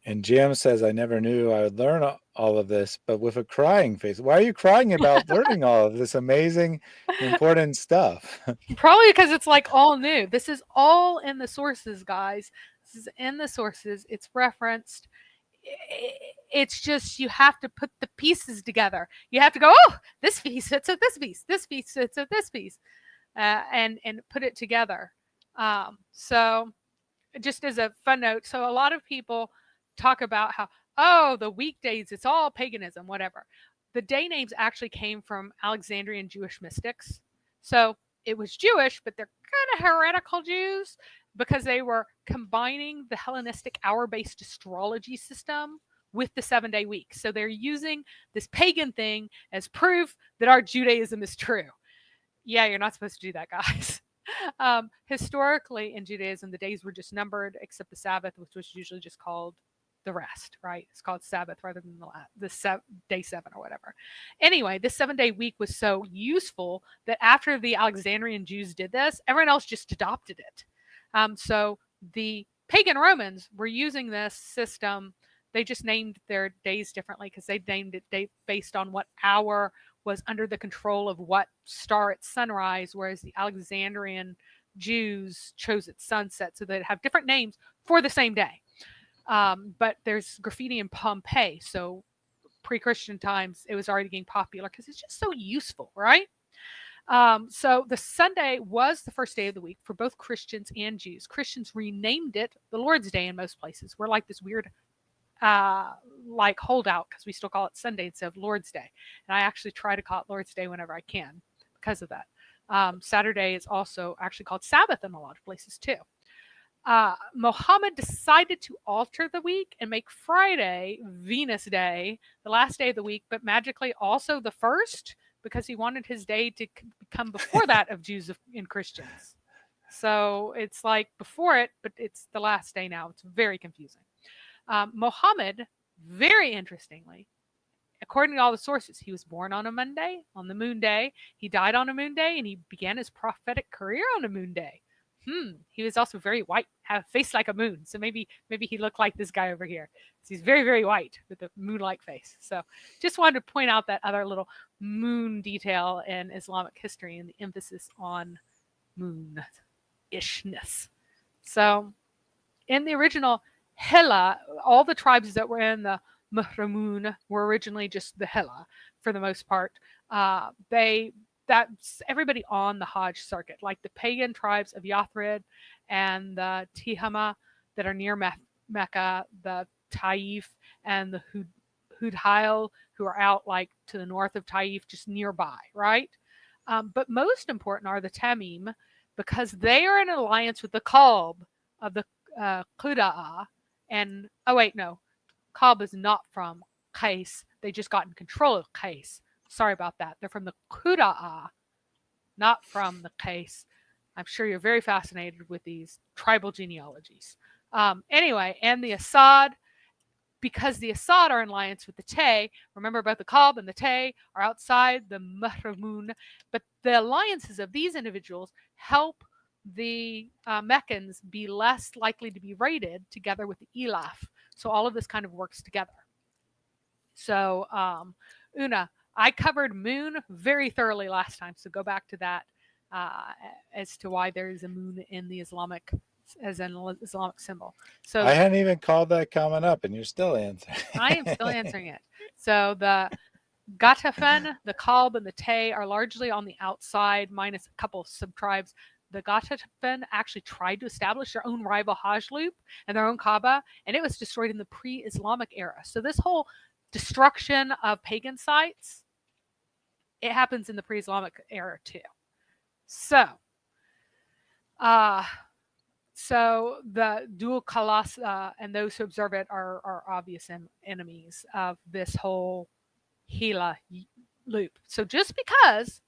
And Jim says, I never knew I would learn all of this, but with a crying face. Why are you crying about learning all of this amazing, important stuff?
Probably because it's like all new. This is all in the sources, guys. This is in the sources. It's referenced. It's just you have to put the pieces together. You have to go, oh, this piece fits at this piece. This piece fits at this piece. And put it together. So just as a fun note, so a lot of people talk about how, oh, the weekdays, it's all paganism, whatever. The day names actually came from Alexandrian Jewish mystics. So it was Jewish, but they're kind of heretical Jews because they were combining the Hellenistic hour-based astrology system with the 7-day week. So they're using this pagan thing as proof that our Judaism is true. Yeah, you're not supposed to do that, guys. Historically, in Judaism, the days were just numbered, except the Sabbath, which was usually just called the rest, right? It's called Sabbath rather than day 7 or whatever. Anyway, this 7-day week was so useful that after the Alexandrian Jews did this, everyone else just adopted it. So the pagan Romans were using this system. They just named their days differently because they named it based on what hour was under the control of what star at sunrise, whereas the Alexandrian Jews chose at sunset. So they'd have different names for the same day. But there's graffiti in Pompeii. So pre-Christian times, it was already getting popular because it's just so useful, right? So the Sunday was the first day of the week for both Christians and Jews. Christians renamed it the Lord's Day in most places. We're like this weird like holdout because we still call it Sunday instead of Lord's Day. And I actually try to call it Lord's Day whenever I can because of that. Saturday is also actually called Sabbath in a lot of places too. Muhammad decided to alter the week and make Friday Venus Day, the last day of the week, but magically also the first because he wanted his day to come before that of Jews and Christians. So it's like before it, but it's the last day now. It's very confusing. Muhammad, very interestingly, according to all the sources, he was born on a Monday, on the moon day. He died on a moon day, and he began his prophetic career on a moon day. He was also very white, had a face like a moon. So maybe he looked like this guy over here. He's very, very white with a moon-like face. So just wanted to point out that other little moon detail in Islamic history and the emphasis on moon-ishness. So in the original Hela, all the tribes that were in the Muhramun were originally just the Hela for the most part. That's everybody on the Hajj circuit, like the pagan tribes of Yathrib and the Tihama that are near Mecca, the Taif and the Hudhail who are out like to the north of Taif, just nearby, right? But most important are the Tamim because they are in alliance with the Kalb of the Quda'ah. And, Kalb is not from Qais. They just got in control of Qais. Sorry about that. They're from the Quda'ah, not from the Qais. I'm sure you're very fascinated with these tribal genealogies. Anyway, and the Assad, because the Assad are in alliance with the Tay, remember both the Kalb and the Tay are outside the Mahramun, but the alliances of these individuals help the Meccans be less likely to be raided together with the Elaf. So all of this kind of works together. So Una, I covered moon very thoroughly last time, so go back to that as to why there is a moon in the Islamic, as an Islamic symbol. So
I hadn't even called that comment up, and you're still answering.
I am still answering it. So the Gatafen, the Kalb, and the Tay are largely on the outside, minus a couple of sub-tribes. The Gatafen actually tried to establish their own rival Hajj loop and their own Kaaba, and it was destroyed in the pre-Islamic era. So this whole destruction of pagan sites, it happens in the pre-Islamic era too. So the dual Kalas and those who observe it are obvious enemies of this whole Hila loop. So just because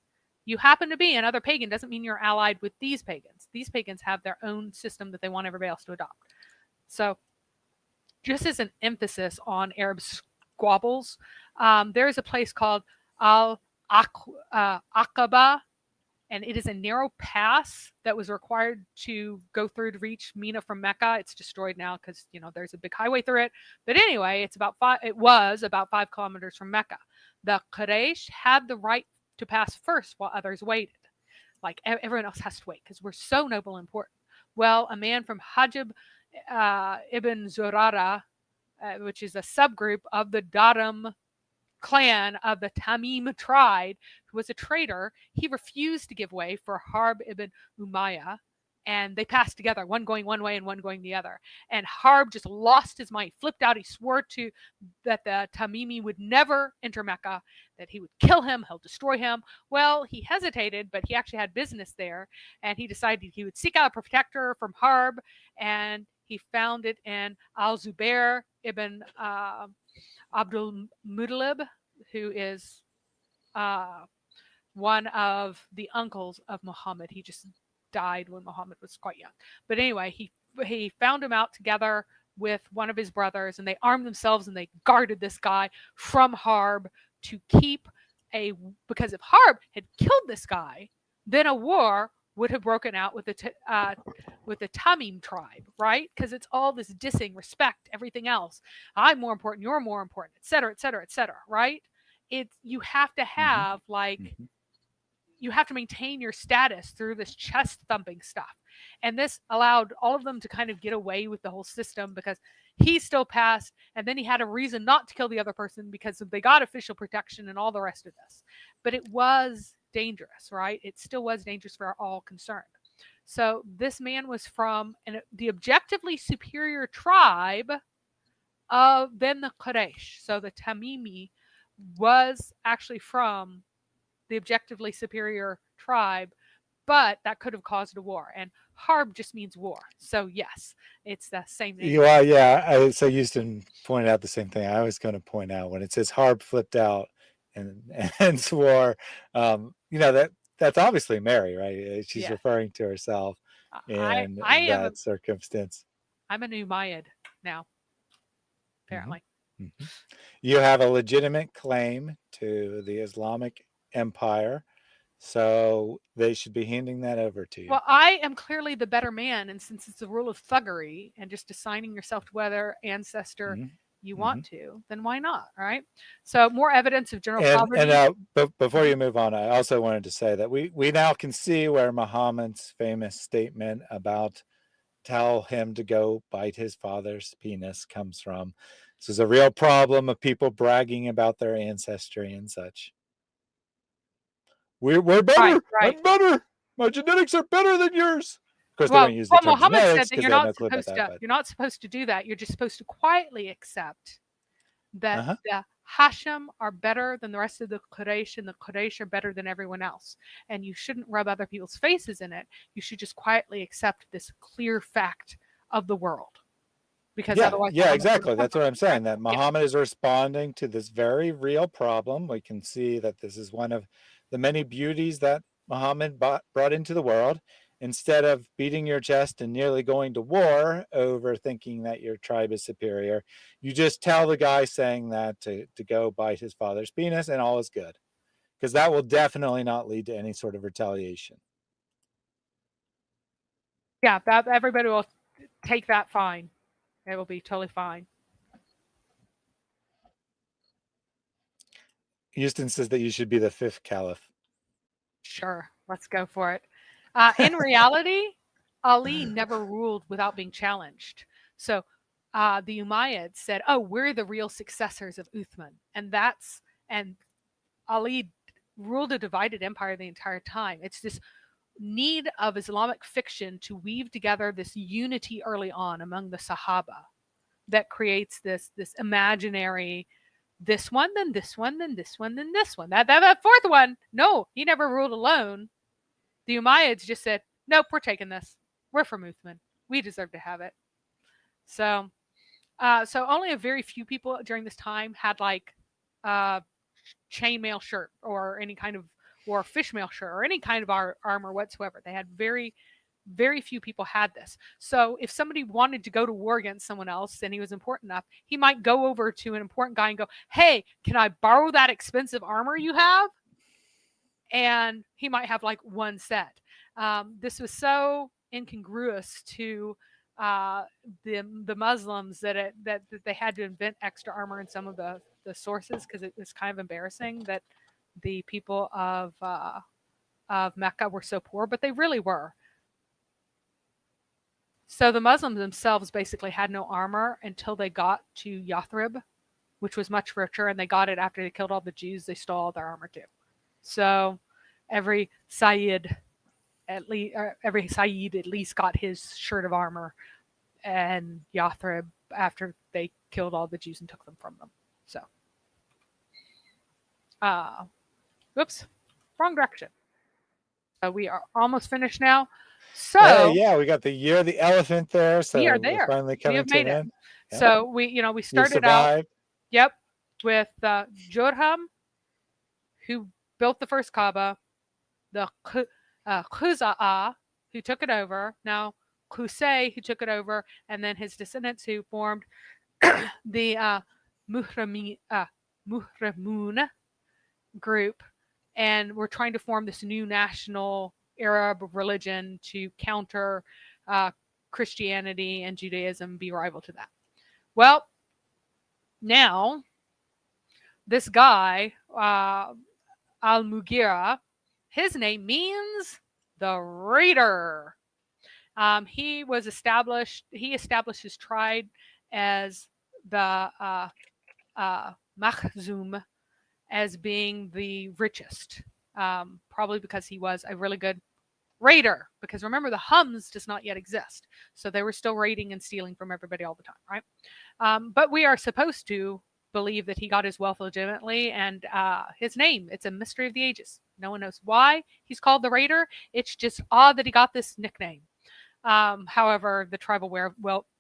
you happen to be another pagan doesn't mean you're allied with these pagans. These pagans have their own system that they want everybody else to adopt. So just as an emphasis on Arab squabbles, there is a place called Al-Aqaba, and it is a narrow pass that was required to go through to reach Mina from Mecca. It's destroyed now because there's a big highway through it. But anyway, it was about 5 kilometers from Mecca. The Quraysh had the right to pass first while others waited. Like everyone else has to wait because we're so noble and important. Well, a man from Hajib ibn Zurara, which is a subgroup of the Duram clan of the Tamim tribe, who was a traitor, he refused to give way for Harb ibn Umayyah, and they passed together, one going one way and one going the other. And Harb just lost his mind, flipped out. He swore that the Tamimi would never enter Mecca, that he would kill him, he'll destroy him. Well, he hesitated, but he actually had business there, and he decided he would seek out a protector from Harb, and he found it in Al-Zubair ibn Abdul Muttalib, who is one of the uncles of Muhammad. He just died when Muhammad was quite young. But anyway, he found him out together with one of his brothers, and they armed themselves and they guarded this guy from Harb to because if Harb had killed this guy, then a war would have broken out with the Tamim tribe, right? Because it's all this dissing, respect, everything else. I'm more important, you're more important, et cetera, et cetera, et cetera, right? You have to have you have to maintain your status through this chest thumping stuff. And this allowed all of them to kind of get away with the whole system because he still passed, and then he had a reason not to kill the other person because they got official protection and all the rest of this. But it was dangerous, right? It still was dangerous for all concerned. So this man was from the objectively superior tribe than the Quraysh. So the Tamimi was actually from the objectively superior tribe, but that could have caused a war. And Harb just means war. So yes, it's the same name.
Well, yeah. So Houston pointed out the same thing I was going to point out when it says Harb flipped out and swore. That's obviously Mary, right? She's referring to herself in that circumstance.
I'm an Umayyad now, apparently.
Mm-hmm. You have a legitimate claim to the Islamic Empire, so they should be handing that over to you.
Well, I am clearly the better man, and since it's a rule of thuggery and just assigning yourself to whether ancestor you want to, then why not, right? So more evidence of general poverty.
But before you move on, I also wanted to say that we now can see where Muhammad's famous statement about tell him to go bite his father's penis comes from. This is a real problem of people bragging about their ancestry and such. We're better. Right. I'm better. My genetics are better than yours. Of course, they don't use the term
Muhammad
genetics
said that you're not supposed to do that. You're just supposed to quietly accept that the Hashim are better than the rest of the Quraysh, and the Quraysh are better than everyone else. And you shouldn't rub other people's faces in it. You should just quietly accept this clear fact of the world. Because otherwise,
exactly. That's what I'm saying. That Muhammad is responding to this very real problem. We can see that this is one of the many beauties that Muhammad brought into the world, instead of beating your chest and nearly going to war over thinking that your tribe is superior, you just tell the guy saying that to go bite his father's penis and all is good. Because that will definitely not lead to any sort of retaliation.
Yeah, that everybody will take that fine. It will be totally fine.
Houston says that you should be the 5th caliph.
Sure, let's go for it. In reality, Ali never ruled without being challenged. So the Umayyads said, "Oh, we're the real successors of Uthman," and Ali ruled a divided empire the entire time. It's this need of Islamic fiction to weave together this unity early on among the Sahaba that creates this imaginary, this one, then this one, then this one, then this one. That 4th one, no, he never ruled alone. The Umayyads just said, nope, we're taking this. We're from Uthman. We deserve to have it. So only a very few people during this time had like chainmail shirt or any kind of, or fishmail shirt or any kind of armor whatsoever. They had very, very few people had this. So if somebody wanted to go to war against someone else and he was important enough, he might go over to an important guy and go, "Hey, can I borrow that expensive armor you have?" And he might have like one set. This was so incongruous to the Muslims that they had to invent extra armor in some of the sources, because it was kind of embarrassing that the people of Mecca were so poor, but they really were. So the Muslims themselves basically had no armor until they got to Yathrib, which was much richer, and they got it after they killed all the Jews. They stole all their armor too. So every Sayyid at least got his shirt of armor and Yathrib after they killed all the Jews and took them from them. So, whoops, wrong direction. We are almost finished now. So
hey, yeah, we got the year of the elephant there. So
we are there.
we're finally coming
We have made
to an
it.
end. Yep.
So we started out. Yep, with Jurham, who built the first Kaaba, the Khuza'ah, who took it over, now Qusay, who took it over, and then his descendants who formed the Muhramun group, and we're trying to form this new national Arab religion to counter Christianity and Judaism, be rival to that. Well, now this guy, Al-Mughira, his name means the raider. He established his tribe as the Makhzum, as being the richest, probably because he was a really good raider. Because remember, the Hums does not yet exist, so they were still raiding and stealing from everybody all the time, right? But we are supposed to believe that he got his wealth legitimately, and his name, it's a mystery of the ages. No one knows why he's called the Raider. It's just odd that he got this nickname. However, the tribal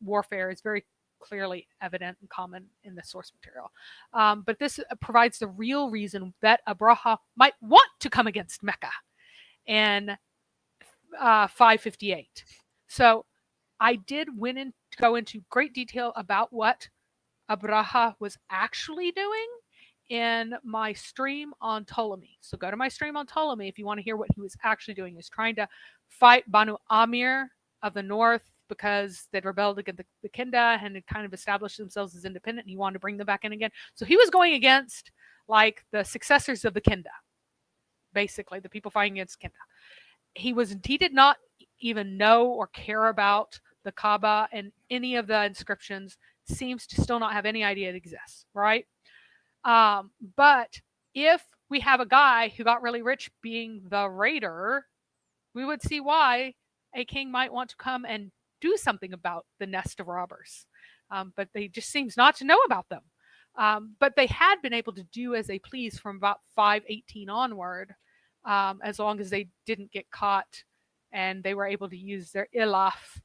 warfare is very clearly evident and common in the source material. But this provides the real reason that Abraha might want to come against Mecca in 558. So I did go into great detail about what Abraha was actually doing in my stream on Ptolemy. So go to my stream on Ptolemy if you want to hear what he was actually doing. He was trying to fight Banu Amir of the north because they'd rebelled against the Kinda and had kind of established themselves as independent, and he wanted to bring them back in again. So he was going against like the successors of the Kinda, basically the people fighting against Kinda. He did not even know or care about the Kaaba, and any of the inscriptions seems to still not have any idea it exists, right? But if we have a guy who got really rich being the raider, we would see why a king might want to come and do something about the nest of robbers. But they just seems not to know about them. But they had been able to do as they please from about 518 onward, as long as they didn't get caught and they were able to use their ilaf.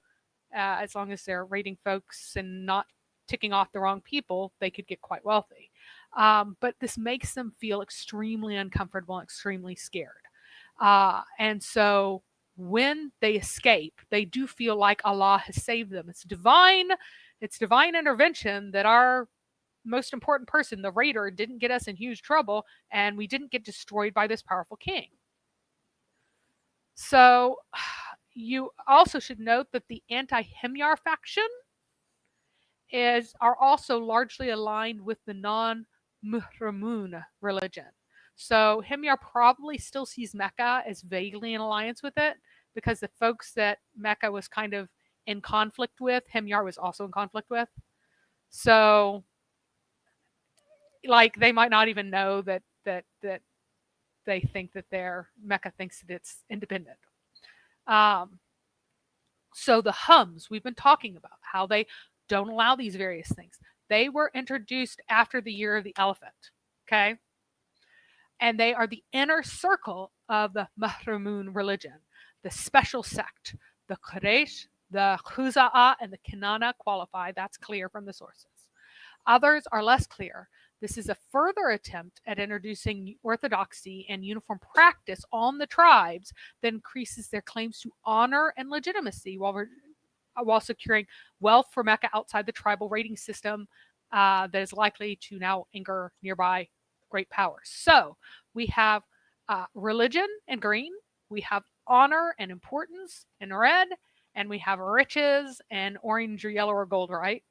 As long as they're raiding folks and not ticking off the wrong people, they could get quite wealthy. But this makes them feel extremely uncomfortable and extremely scared. And so when they escape, they do feel like Allah has saved them. It's divine intervention that our most important person, the raider, didn't get us in huge trouble, and we didn't get destroyed by this powerful king. So you also should note that the anti-Himyar faction are also largely aligned with the non-Muhramun religion. So Himyar probably still sees Mecca as vaguely in alliance with it, because the folks that Mecca was kind of in conflict with, Himyar was also in conflict with. So, like, they might not even know that they think that Mecca thinks that it's independent. So the hums, we've been talking about how they don't allow these various things. They were introduced after the year of the elephant, okay? And they are the inner circle of the Mahramun religion, the special sect. The Quraysh, the Khuza'ah, and the Kinana qualify. That's clear from the sources. Others are less clear. This is a further attempt at introducing orthodoxy and uniform practice on the tribes that increases their claims to honor and legitimacy while securing wealth for Mecca outside the tribal rating system that is likely to now anger nearby great powers. So we have religion in green, we have honor and importance in red, and we have riches and orange or yellow or gold, right?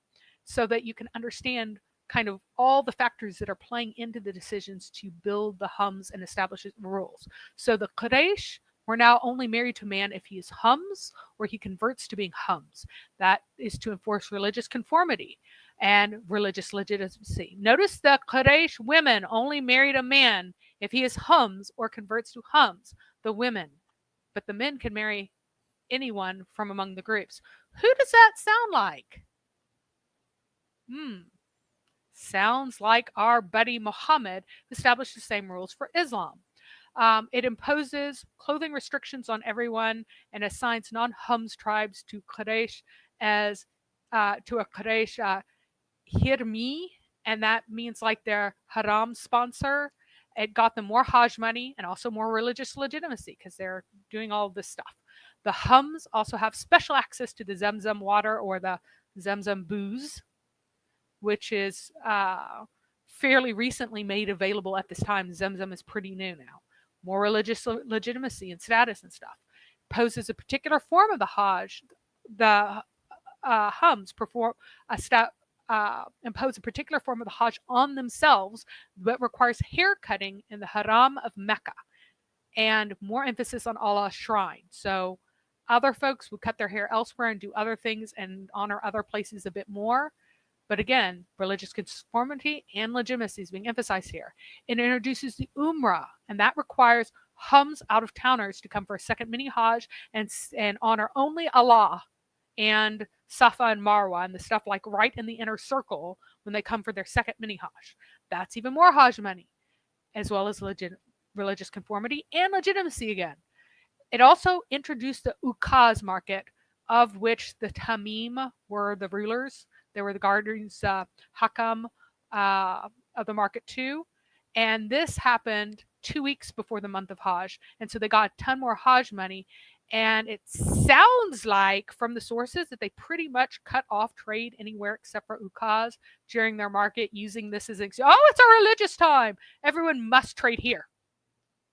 So that you can understand kind of all the factors that are playing into the decisions to build the hums and establish rules. So the Quraysh were now only married to a man if he is hums or he converts to being hums. That is to enforce religious conformity and religious legitimacy. Notice the Quraysh women only married a man if he is hums or converts to hums, the women. But the men can marry anyone from among the groups. Who does that sound like? Sounds like our buddy Muhammad established the same rules for Islam. It imposes clothing restrictions on everyone and assigns non-hums tribes to Quraysh as to a Quraysh hirmi, and that means like their haram sponsor. It got them more Hajj money and also more religious legitimacy because they're doing all of this stuff. The hums also have special access to the Zamzam water or the Zamzam booze, which is fairly recently made available at this time. Zamzam is pretty new now. More religious legitimacy and status and stuff. Poses a particular form of the Hajj. The hums impose a particular form of the Hajj on themselves, but requires hair cutting in the Haram of Mecca and more emphasis on Allah's shrine. So other folks would cut their hair elsewhere and do other things and honor other places a bit more. But again, religious conformity and legitimacy is being emphasized here. It introduces the Umrah, and that requires hums out-of-towners to come for a second mini Hajj and honor only Allah and Safa and Marwa and the stuff like right in the inner circle when they come for their second mini Hajj. That's even more Hajj money, as well as religious conformity and legitimacy again. It also introduced the Ukaz market, of which the Tamim were the rulers. They were the guardians, Hakam of the market too. And this happened 2 weeks before the month of Hajj. And so they got a ton more Hajj money. And it sounds like from the sources that they pretty much cut off trade anywhere except for Ukaz during their market, using this as it's a religious time. Everyone must trade here,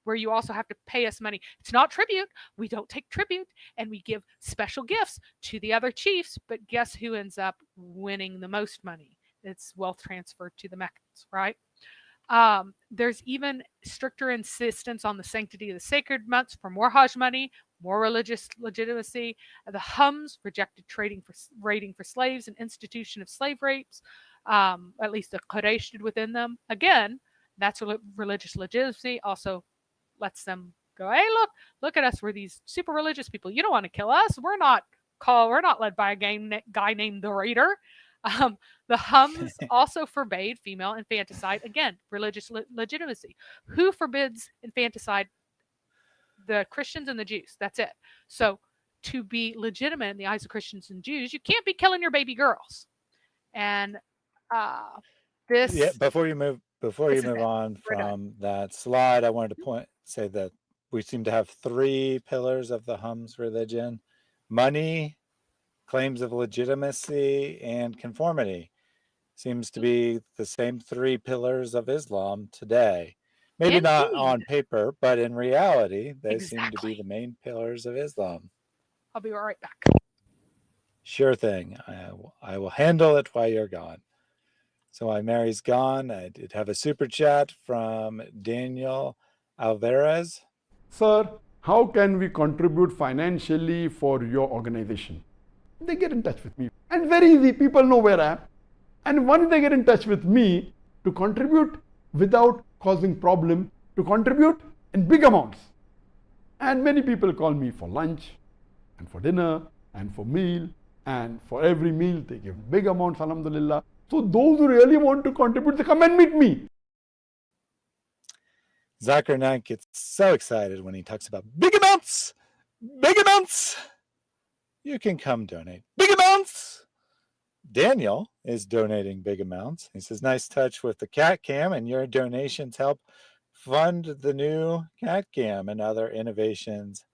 where you also have to pay us money. It's not tribute. We don't take tribute, and we give special gifts to the other chiefs. But guess who ends up winning the most money? It's wealth transferred to the Meccans, right? There's even stricter insistence on the sanctity of the sacred months for more Hajj money, more religious legitimacy. The hums rejected raiding for slaves and institution of slave rapes, at least the Quraysh did within them. Again, that's religious legitimacy. Also lets them go, hey, look at us. We're these super religious people. You don't want to kill us. We're not led by a guy named the Raider. The hums also forbade female infanticide. Again, religious legitimacy. Who forbids infanticide? The Christians and the Jews. That's it. So to be legitimate in the eyes of Christians and Jews, you can't be killing your baby girls. And this.
Yeah. Before you move on from that slide, I wanted to say that we seem to have 3 pillars of the Hum's religion: money, claims of legitimacy, and conformity. Seems to be the same 3 pillars of Islam today. Maybe not
Indeed.
on paper, but in reality, they seem to be
Exactly.
the main pillars of Islam.
I'll be right back.
Sure thing. I will handle it while you're gone. So while Mary's gone, I did have a super chat from Daniel Alvarez.
Sir, how can we contribute financially for your organization? They get in touch with me. And very easy, people know where I am. And once they get in touch with me to contribute without causing problem, to contribute in big amounts. And many people call me for lunch and for dinner and for meal, and for every meal they give big amounts, alhamdulillah. So those who really want to contribute, they come and meet me.
Zakir Naik gets so excited when he talks about big amounts. Big amounts. You can come donate big amounts. Daniel is donating big amounts. He says, nice touch with the cat cam, and your donations help fund the new cat cam and other innovations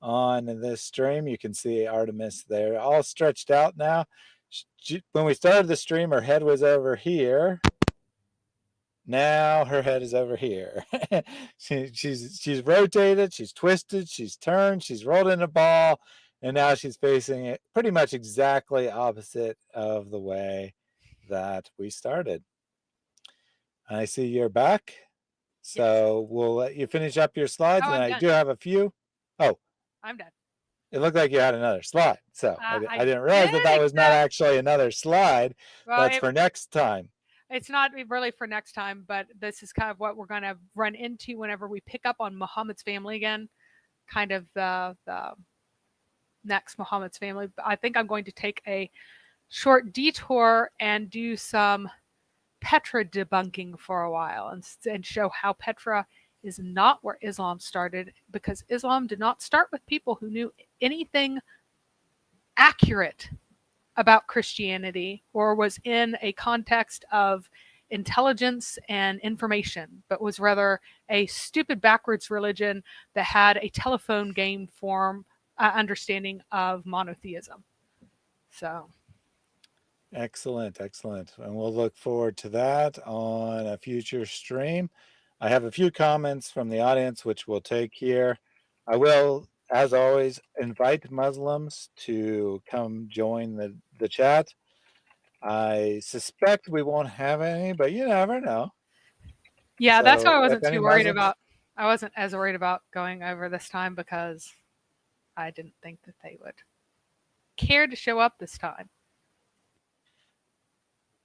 on this stream. You can see Artemis there, all stretched out now. When we started the stream, her head was over here. Now her head is over here. she's rotated, she's twisted, she's turned, she's rolled in a ball, and now she's facing it pretty much exactly opposite of the way that we started. I see you're back. So we'll let you finish up your slides, and I do have a few. Oh,
I'm done.
it looked like you had another slide. So I didn't realize
did,
that was not actually another slide.
Well,
That's for next time.
It's not really for next time, but this is kind of what we're going to run into whenever we pick up on Muhammad's family again, kind of the next Muhammad's family. I think I'm going to take a short detour and do some Petra debunking for a while and show how Petra is not where Islam started, because Islam did not start with people who knew anything accurate about Christianity or was in a context of intelligence and information, but was rather a stupid backwards religion that had a telephone game form understanding of monotheism. So
excellent. And we'll look forward to that on a future stream. I have a few comments from the audience, which we'll take here. I will, as always, invite Muslims to come join the chat. I suspect we won't have any, but you never know.
Yeah, so that's why I wasn't too worried about. I wasn't as worried about going over this time, because I didn't think that they would care to show up this time.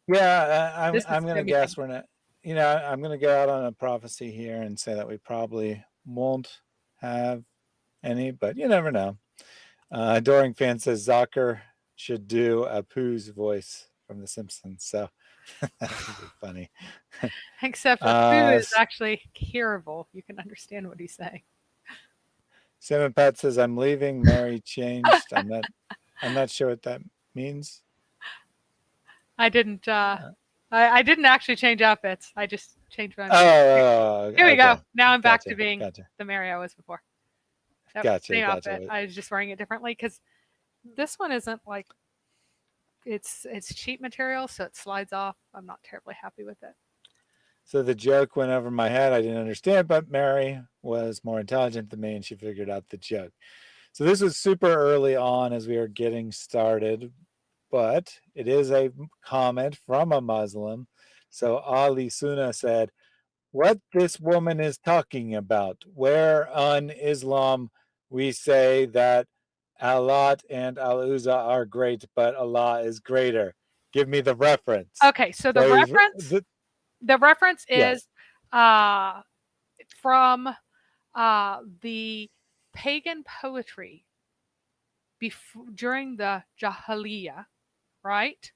Yeah, I'm going to guess we're not. I'm going to go out on a prophecy here and say that we probably won't have any, but you never know. Adoring Fan says Zakir should do a Pooh's voice from The Simpsons, so that would be funny.
Except for Pooh is actually hearable. You can understand what he's saying.
Simon Pat says, I'm leaving. Mary changed. I'm not sure what that means.
I didn't. I didn't actually change outfits. I just changed my. Here we go. Now I'm back to being the Mary I was before. Yep, same outfit. I was just wearing it differently because this one isn't like it's cheap material, so it slides off. I'm not terribly happy with it.
So the joke went over my head. I didn't understand, but Mary was more intelligent than me, and she figured out the joke. So this was super early on as we were getting started, but it is a comment from a Muslim. So Ali Sunnah said, what this woman is talking about, where on Islam we say that Allah and Al-Uzza are great, but Allah is greater. Give me the reference.
Okay, so the reference is from the pagan poetry during the Jahiliyyah, right?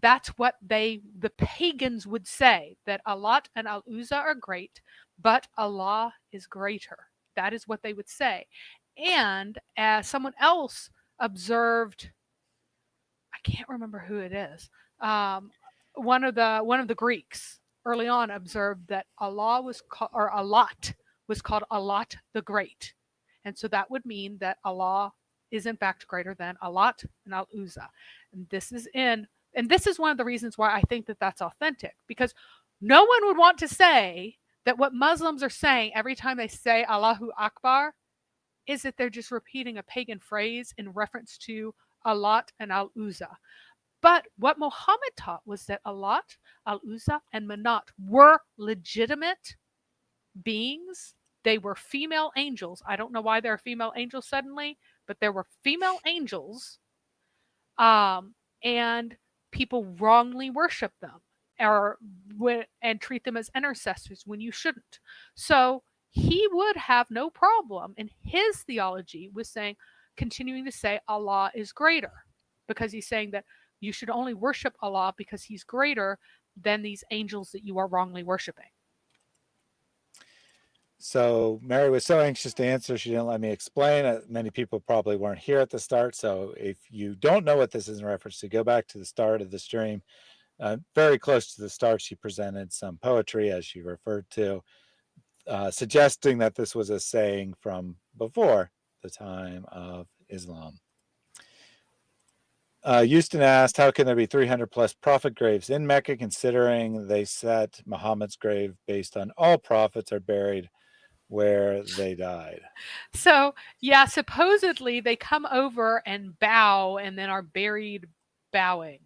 That's what the pagans would say, that Allah and Al-Uzza are great, but Allah is greater. That is what they would say. And as someone else observed, I can't remember who it is, one of the Greeks early on observed that Allah was was called Allat the Great. And so that would mean that Allah is in fact greater than Allat and Al-Uzza. And this is one of the reasons why I think that that's authentic, because no one would want to say that what Muslims are saying every time they say Allahu Akbar is that they're just repeating a pagan phrase in reference to Allat and Al-Uzza. But what Muhammad taught was that Allat, Al-Uzza, and Manat were legitimate beings. They were female angels. I don't know why they're female angels suddenly, but there were female angels, and people wrongly worship them and treat them as intercessors when you shouldn't. So he would have no problem in his theology with continuing to say Allah is greater, because he's saying that you should only worship Allah because he's greater than these angels that you are wrongly worshiping.
So Mary was so anxious to answer, she didn't let me explain. Many people probably weren't here at the start. So if you don't know what this is in reference to, go back to the start of the stream. Very close to the start, she presented some poetry, as she referred to, suggesting that this was a saying from before the time of Islam. Houston asked, how can there be 300 plus prophet graves in Mecca, considering they set Muhammad's grave based on all prophets are buried where they died?
So, yeah, supposedly they come over and bow and then are buried bowing.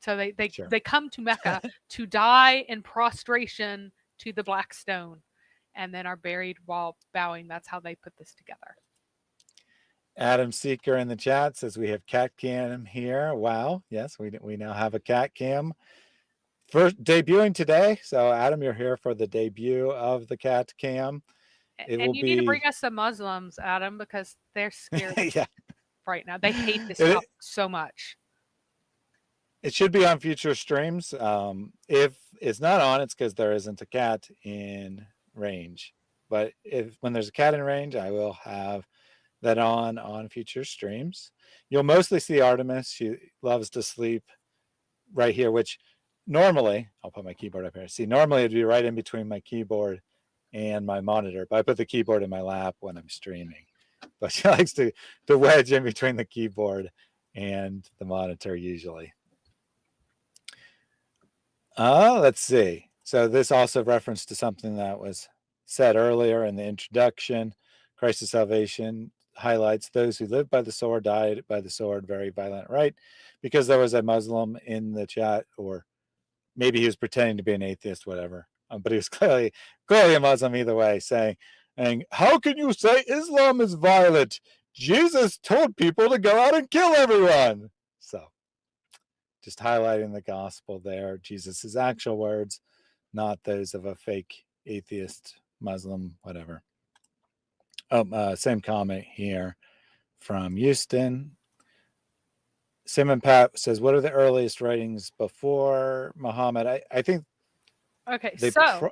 So they come to Mecca to die in prostration to the black stone and then are buried while bowing. That's how they put this together.
Adam Seeker in the chat says we have cat cam here. Wow. Yes, we now have a cat cam. First debuting today. So Adam, you're here for the debut of the cat cam.
And you need to bring us some Muslims, Adam, because they're scared right now. They hate this topic so much.
It should be on future streams. If it's not on, it's because there isn't a cat in range. But when there's a cat in range, I will have that on future streams. You'll mostly see Artemis. She loves to sleep right here, which normally, I'll put my keyboard up here. See, normally it'd be right in between my keyboard and my monitor, but I put the keyboard in my lap when I'm streaming. But she likes to wedge in between the keyboard and the monitor usually. Let's see. So this also reference to something that was said earlier in the introduction. Christ of salvation highlights those who live by the sword, died by the sword, very violent, right? Because there was a Muslim in the chat, or maybe he was pretending to be an atheist, whatever. But he was clearly a Muslim either way, saying, how can you say Islam is violent? Jesus told people to go out and kill everyone. So just highlighting the gospel there, Jesus's actual words, not those of a fake atheist, Muslim, whatever. Same comment here from Houston. Simon Pat says, what are the earliest writings before Muhammad? I think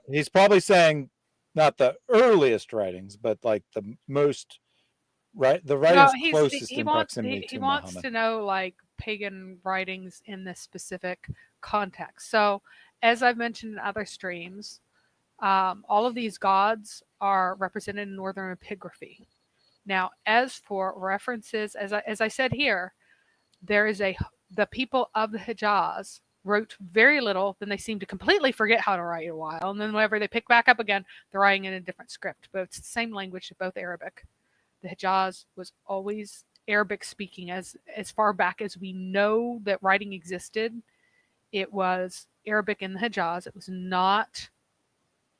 he's probably saying not the earliest writings, but like the most the writings closest in proximity to Muhammad.
He wants to know like pagan writings in this specific context. So as I've mentioned in other streams, all of these gods are represented in northern epigraphy. Now, as for references, as I said here, there is the people of the Hijaz wrote very little, then they seem to completely forget how to write a while, and then whenever they pick back up again, they're writing in a different script, but it's the same language, both Arabic. The Hijaz was always Arabic speaking as far back as we know that writing existed. It was Arabic in the Hijaz. It was not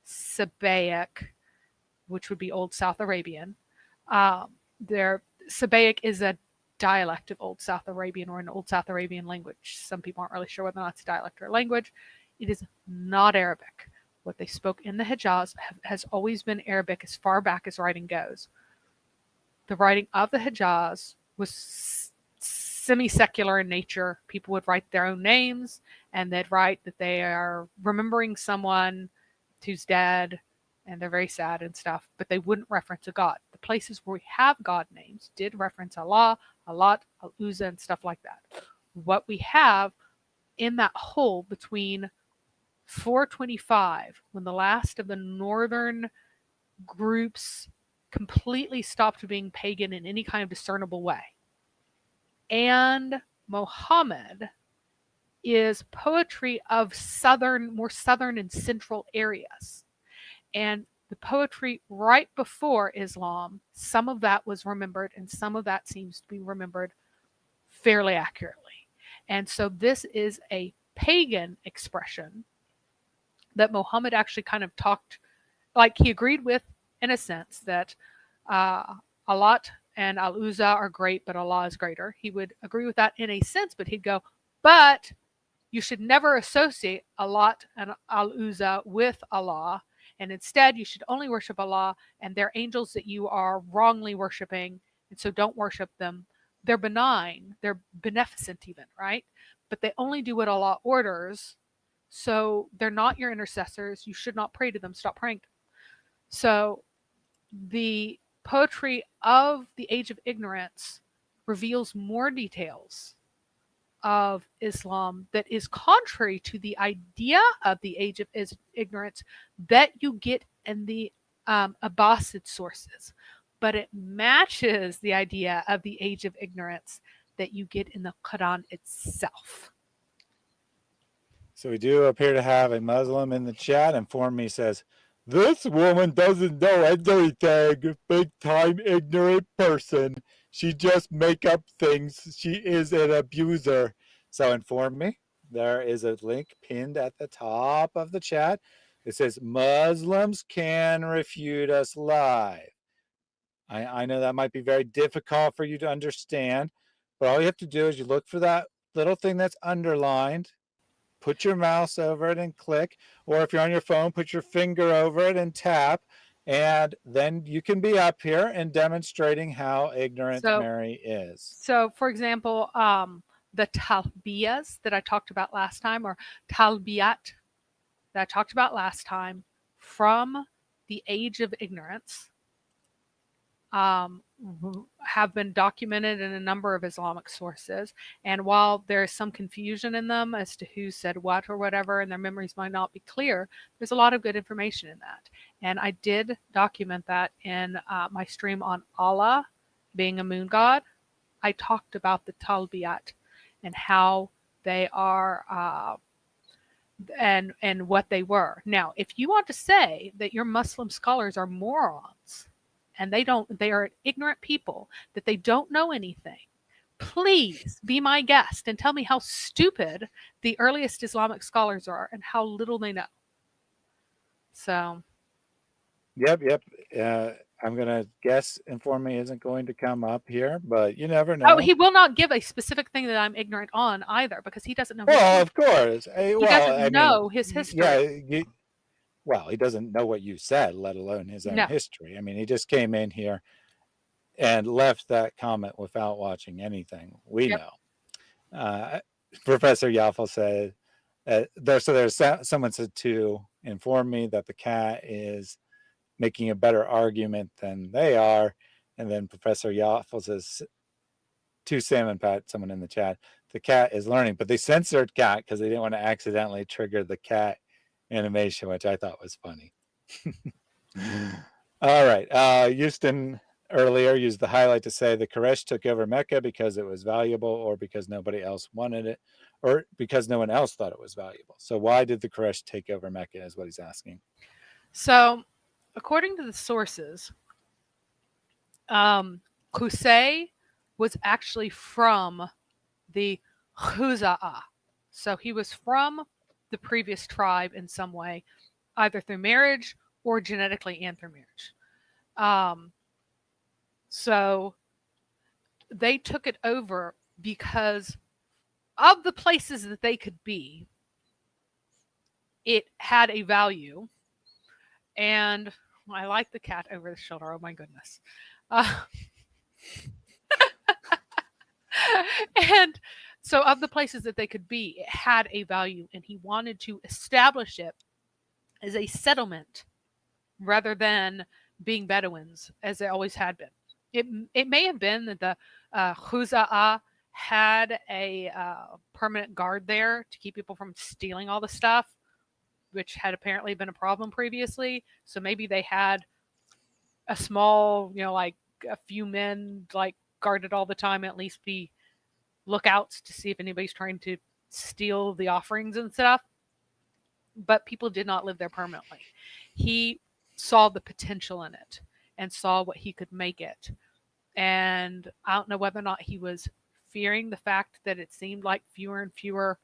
Sabaic, which would be Old South Arabian. Sabaic is a dialect of Old South Arabian, or an Old South Arabian language. Some people aren't really sure whether or not it's a dialect or a language. It is not Arabic. What they spoke in the Hijaz has always been Arabic as far back as writing goes. The writing of the Hijaz was semi-secular in nature. People would write their own names, and they'd write that they are remembering someone who's dead, and they're very sad and stuff, but they wouldn't reference a god. The places where we have god names did reference Allah, Allat, Al-Uzza, and stuff like that. What we have in that hole between 425, when the last of the northern groups completely stopped being pagan in any kind of discernible way. And Muhammad is poetry of more southern and central areas. And the poetry right before Islam, some of that was remembered, and some of that seems to be remembered fairly accurately. And so this is a pagan expression that Muhammad actually kind of talked, like he agreed with, in a sense, that Allat and Al-Uzza are great, but Allah is greater. He would agree with that in a sense, but he'd go, but you should never associate Allat and Al-Uzza with Allah, and instead you should only worship Allah, and they're angels that you are wrongly worshiping, and so don't worship them. They're benign, they're beneficent even, right? But they only do what Allah orders, so they're not your intercessors. You should not pray to them. Stop praying to them. So the poetry of the Age of Ignorance reveals more details of Islam that is contrary to the idea of the Age of Ignorance that you get in the Abbasid sources, but it matches the idea of the Age of Ignorance that you get in the Quran itself.
So we do appear to have a Muslim in the chat. Inform Me says, this woman doesn't know anything. Big time ignorant person. She just make up things. She is an abuser. So Inform Me. There is a link pinned at the top of the chat. It says Muslims can refute us live. I know that might be very difficult for you to understand, but all you have to do is you look for that little thing that's underlined, put your mouse over it and click, or if you're on your phone, put your finger over it and tap, and then you can be up here and demonstrating how ignorant Mary is.
So, for example, the talbiyas that I talked about last time, or talbiyat that I talked about last time, from the Age of Ignorance, have been documented in a number of Islamic sources. And while there is some confusion in them as to who said what or whatever, and their memories might not be clear, there's a lot of good information in that. And I did document that in my stream on Allah being a moon god. I talked about the talbiyat and how they are and what they were. Now, if you want to say that your Muslim scholars are morons and they are ignorant people, that they don't know anything, please be my guest and tell me how stupid the earliest Islamic scholars are and how little they know. So.
Yep. I'm going to guess Inform Me isn't going to come up here, but you never know.
Oh, he will not give a specific thing that I'm ignorant on either, because he doesn't know.
Well, of course.
He doesn't know his history.
Yeah. Well, he doesn't know what you said, let alone his own history. I mean, he just came in here and left that comment without watching anything. We know. Professor Yaffel said, there's someone said to Inform Me that the cat is making a better argument than they are. And then Professor Yaffel says to Salmon Pat, someone in the chat, the cat is learning, but they censored cat because they didn't want to accidentally trigger the cat animation, which I thought was funny. All right. Houston earlier used the highlight to say the Quraysh took over Mecca because it was valuable, or because nobody else wanted it, or because no one else thought it was valuable. So why did the Quraysh take over Mecca is what he's asking.
So according to the sources, Qusay was actually from the Khuza'ah. So he was from the previous tribe in some way, either through marriage or genetically and through marriage. So they took it over because of the places that they could be, it had a value. And I like the cat over the shoulder. Oh my goodness. And so of the places that they could be, it had a value, and he wanted to establish it as a settlement rather than being Bedouins, as they always had been. It may have been that the Khuza'ah had a permanent guard there to keep people from stealing all the stuff. which had apparently been a problem previously. So maybe they had a small, like a few men like guarded all the time, at least be lookouts to see if anybody's trying to steal the offerings and stuff. But people did not live there permanently. He saw the potential in it and saw what he could make it. And I don't know whether or not he was fearing the fact that it seemed like fewer and fewer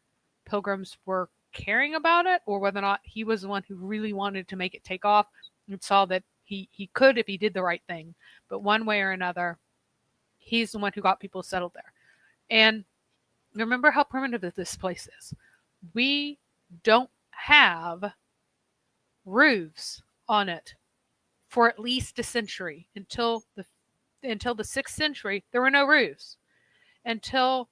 pilgrims were caring about it, or whether or not he was the one who really wanted to make it take off and saw that he could if he did the right thing. But one way or another, he's the one who got people settled there. And remember how primitive this place is. We don't have roofs on it for at least a century. Until the 6th century, there were no roofs. Until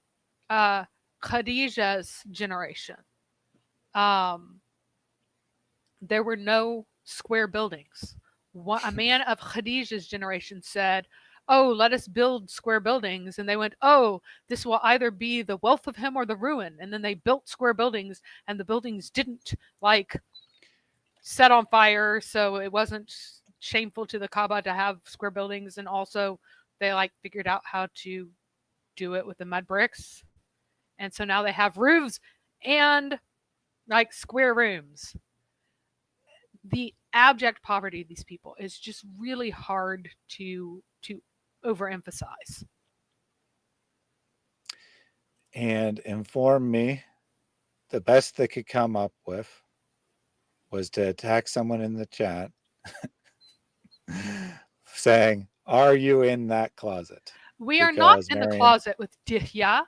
Khadija's generation, there were no square buildings. A man of Khadija's generation said, "Oh, let us build square buildings." And they went, "Oh, this will either be the wealth of him or the ruin." And then they built square buildings, and the buildings didn't set on fire, so it wasn't shameful to the Kaaba to have square buildings. And also they figured out how to do it with the mud bricks. And so now they have roofs and square rooms. The abject poverty of these people is just really hard to overemphasize.
And inform me, the best they could come up with was to attack someone in the chat saying, "Are you in that closet?"
We are not in the closet with Dihya,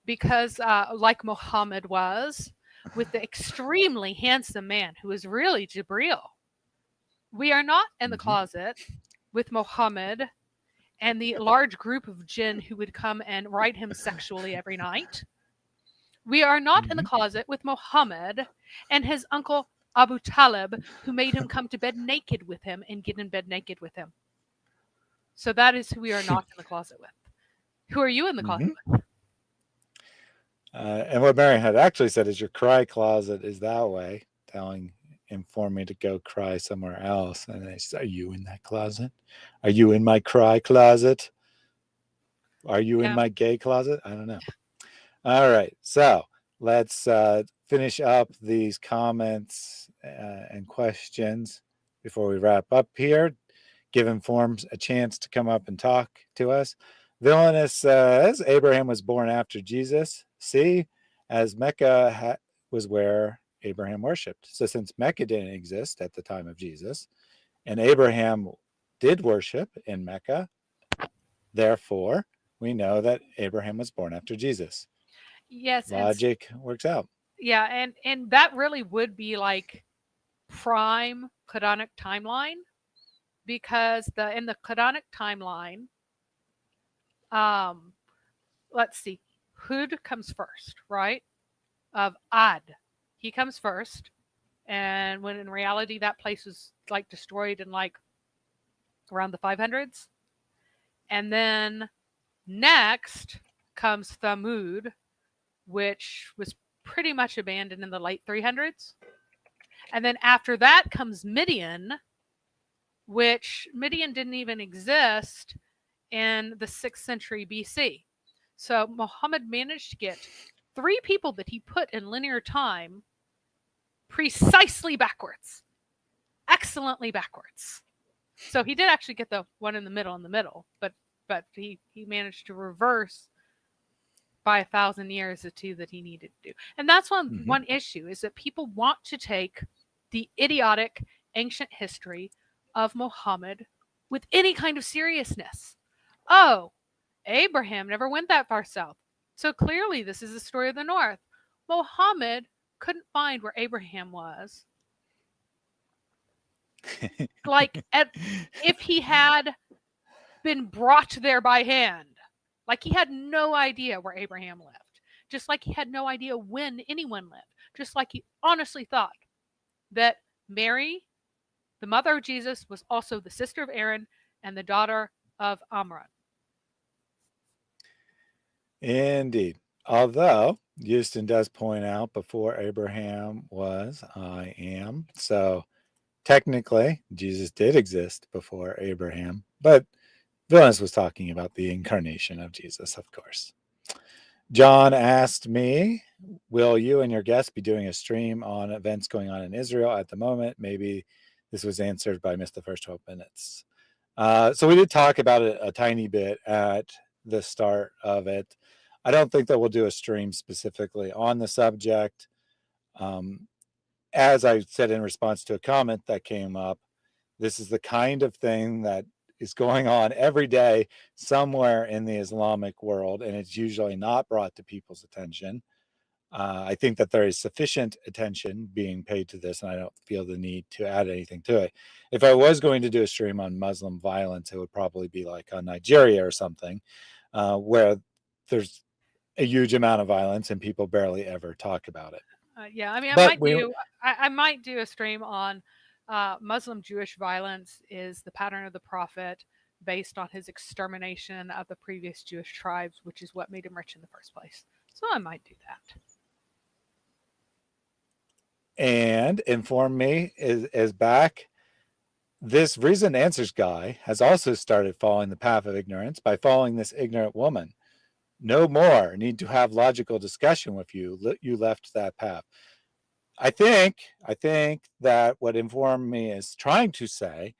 because like Muhammad was, with the extremely handsome man who is really Jibreel. We are not in the closet with Muhammad and the large group of jinn who would come and ride him sexually every night. We are not in the closet with Muhammad and his uncle Abu Talib, who made him come to bed naked with him and get in bed naked with him. So that is who we are not in the closet with. Who are you in the closet with?
And what Mary had actually said is your cry closet is that way, inform me to go cry somewhere else. And they said, "Are you in that closet? Are you in my cry closet? Are you in my gay closet?" I don't know. All right. So let's finish up these comments and questions before we wrap up here. Give Informs a chance to come up and talk to us. Villainous says Abraham was born after Jesus. See, as Mecca was where Abraham worshipped. So since Mecca didn't exist at the time of Jesus, and Abraham did worship in Mecca, therefore, we know that Abraham was born after Jesus.
Yes.
Logic works out.
Yeah, and that really would be prime Quranic timeline, because in the Quranic timeline, let's see, Hud comes first, right? Of Ad. He comes first. And when in reality that place was destroyed in around the 500s. And then next comes Thamud, which was pretty much abandoned in the late 300s. And then after that comes Midian, which Midian didn't even exist in the 6th century BC. So Muhammad managed to get 3 people that he put in linear time precisely backwards, excellently backwards. So he did actually get the one in the middle, but he managed to reverse by 1,000 years the 2 that he needed to do. And that's one issue, is that people want to take the idiotic ancient history of Muhammad with any kind of seriousness. Oh, Abraham never went that far south, so clearly this is the story of the North. Muhammad couldn't find where Abraham was. If he had been brought there by hand, he had no idea where Abraham lived, just like he had no idea when anyone lived, just like he honestly thought that Mary, the mother of Jesus, was also the sister of Aaron and the daughter of Amram.
Indeed. Although Houston does point out before Abraham was, I am. So technically, Jesus did exist before Abraham, but Villainous was talking about the incarnation of Jesus, of course. John asked me, will you and your guests be doing a stream on events going on in Israel at the moment? Maybe this was answered, but I missed the first 12 minutes. So we did talk about it a tiny bit at the start of it. I don't think that we'll do a stream specifically on the subject. As I said in response to a comment that came up, this is the kind of thing that is going on every day somewhere in the Islamic world, and it's usually not brought to people's attention. I think that there is sufficient attention being paid to this, and I don't feel the need to add anything to it. If I was going to do a stream on Muslim violence, it would probably be like on Nigeria or something, where there's a huge amount of violence and people barely ever talk about it.
Yeah, I mean,
But
I might do a stream on Muslim Jewish violence is the pattern of the prophet based on his extermination of the previous Jewish tribes, which is what made him rich in the first place. So I might do that.
And Inform Me is back. This Reason Answers guy has also started following the path of ignorance by following this ignorant woman. No more need to have logical discussion with you. You left that path. I think that what Inform Me is trying to say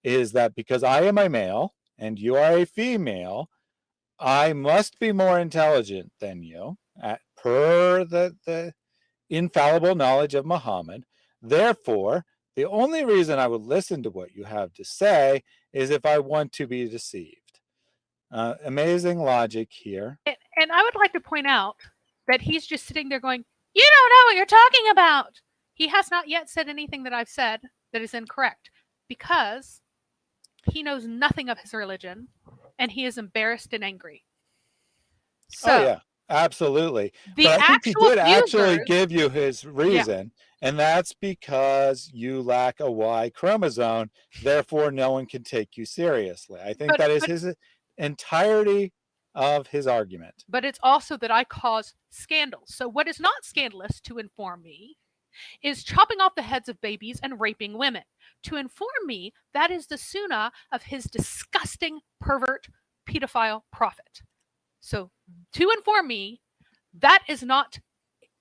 is that because I am a male and you are a female, I must be more intelligent than you, per the infallible knowledge of Muhammad. Therefore, the only reason I would listen to what you have to say is if I want to be deceived. Amazing logic here.
And I would like to point out that he's just sitting there going, you don't know what you're talking about. He has not yet said anything that I've said that is incorrect because he knows nothing of his religion and he is embarrassed and angry. So,
oh, yeah, absolutely. But I think he did actually give you his reason, and that's because you lack a Y chromosome. Therefore, no one can take you seriously. I think that is his entirety of his argument.
But it's also that I cause scandals. So what is not scandalous, to Inform Me, is chopping off the heads of babies and raping women. To Inform Me, that is the sunnah of his disgusting pervert pedophile prophet. So to Inform Me, that is not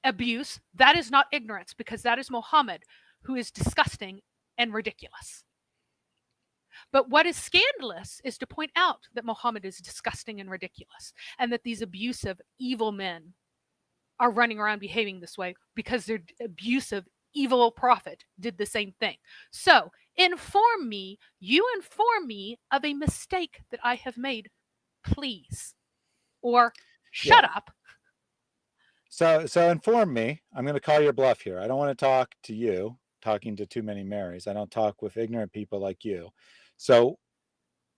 abuse, that is not ignorance, because that is Muhammad, who is disgusting and ridiculous. But what is scandalous is to point out that Muhammad is disgusting and ridiculous, and that these abusive, evil men are running around behaving this way because their abusive, evil prophet did the same thing. So, inform me, you inform me of a mistake that I have made, please. Or shut up.
So inform me. I'm going to call your bluff here. I don't want to talk to you, talking to too many Marys. I don't talk with ignorant people like you. So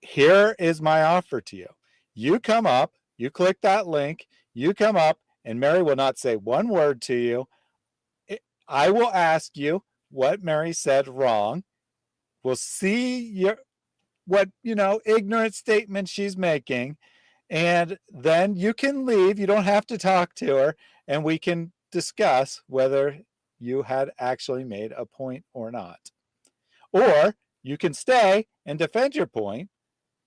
here is my offer to you. You come up, you click that link, you come up, and Mary will not say one word to you. I will ask you what Mary said wrong. We'll see what ignorant statement she's making. And then you can leave. You don't have to talk to her. And we can discuss whether you had actually made a point or not. Or you can stay and defend your point,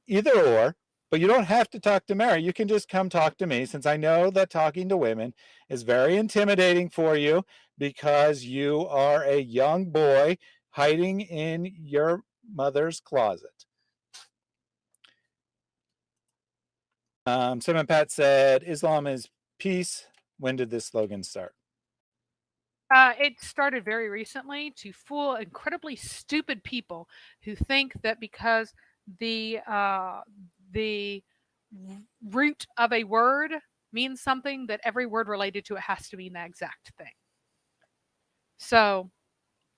either or, but you don't have to talk to Mary. You can just come talk to me, since I know that talking to women is very intimidating for you because you are a young boy hiding in your mother's closet. Simon Pat said, Islam is peace. When did this slogan start?
It started very recently to fool incredibly stupid people who think that because the root of a word means something, that every word related to it has to mean the exact thing. So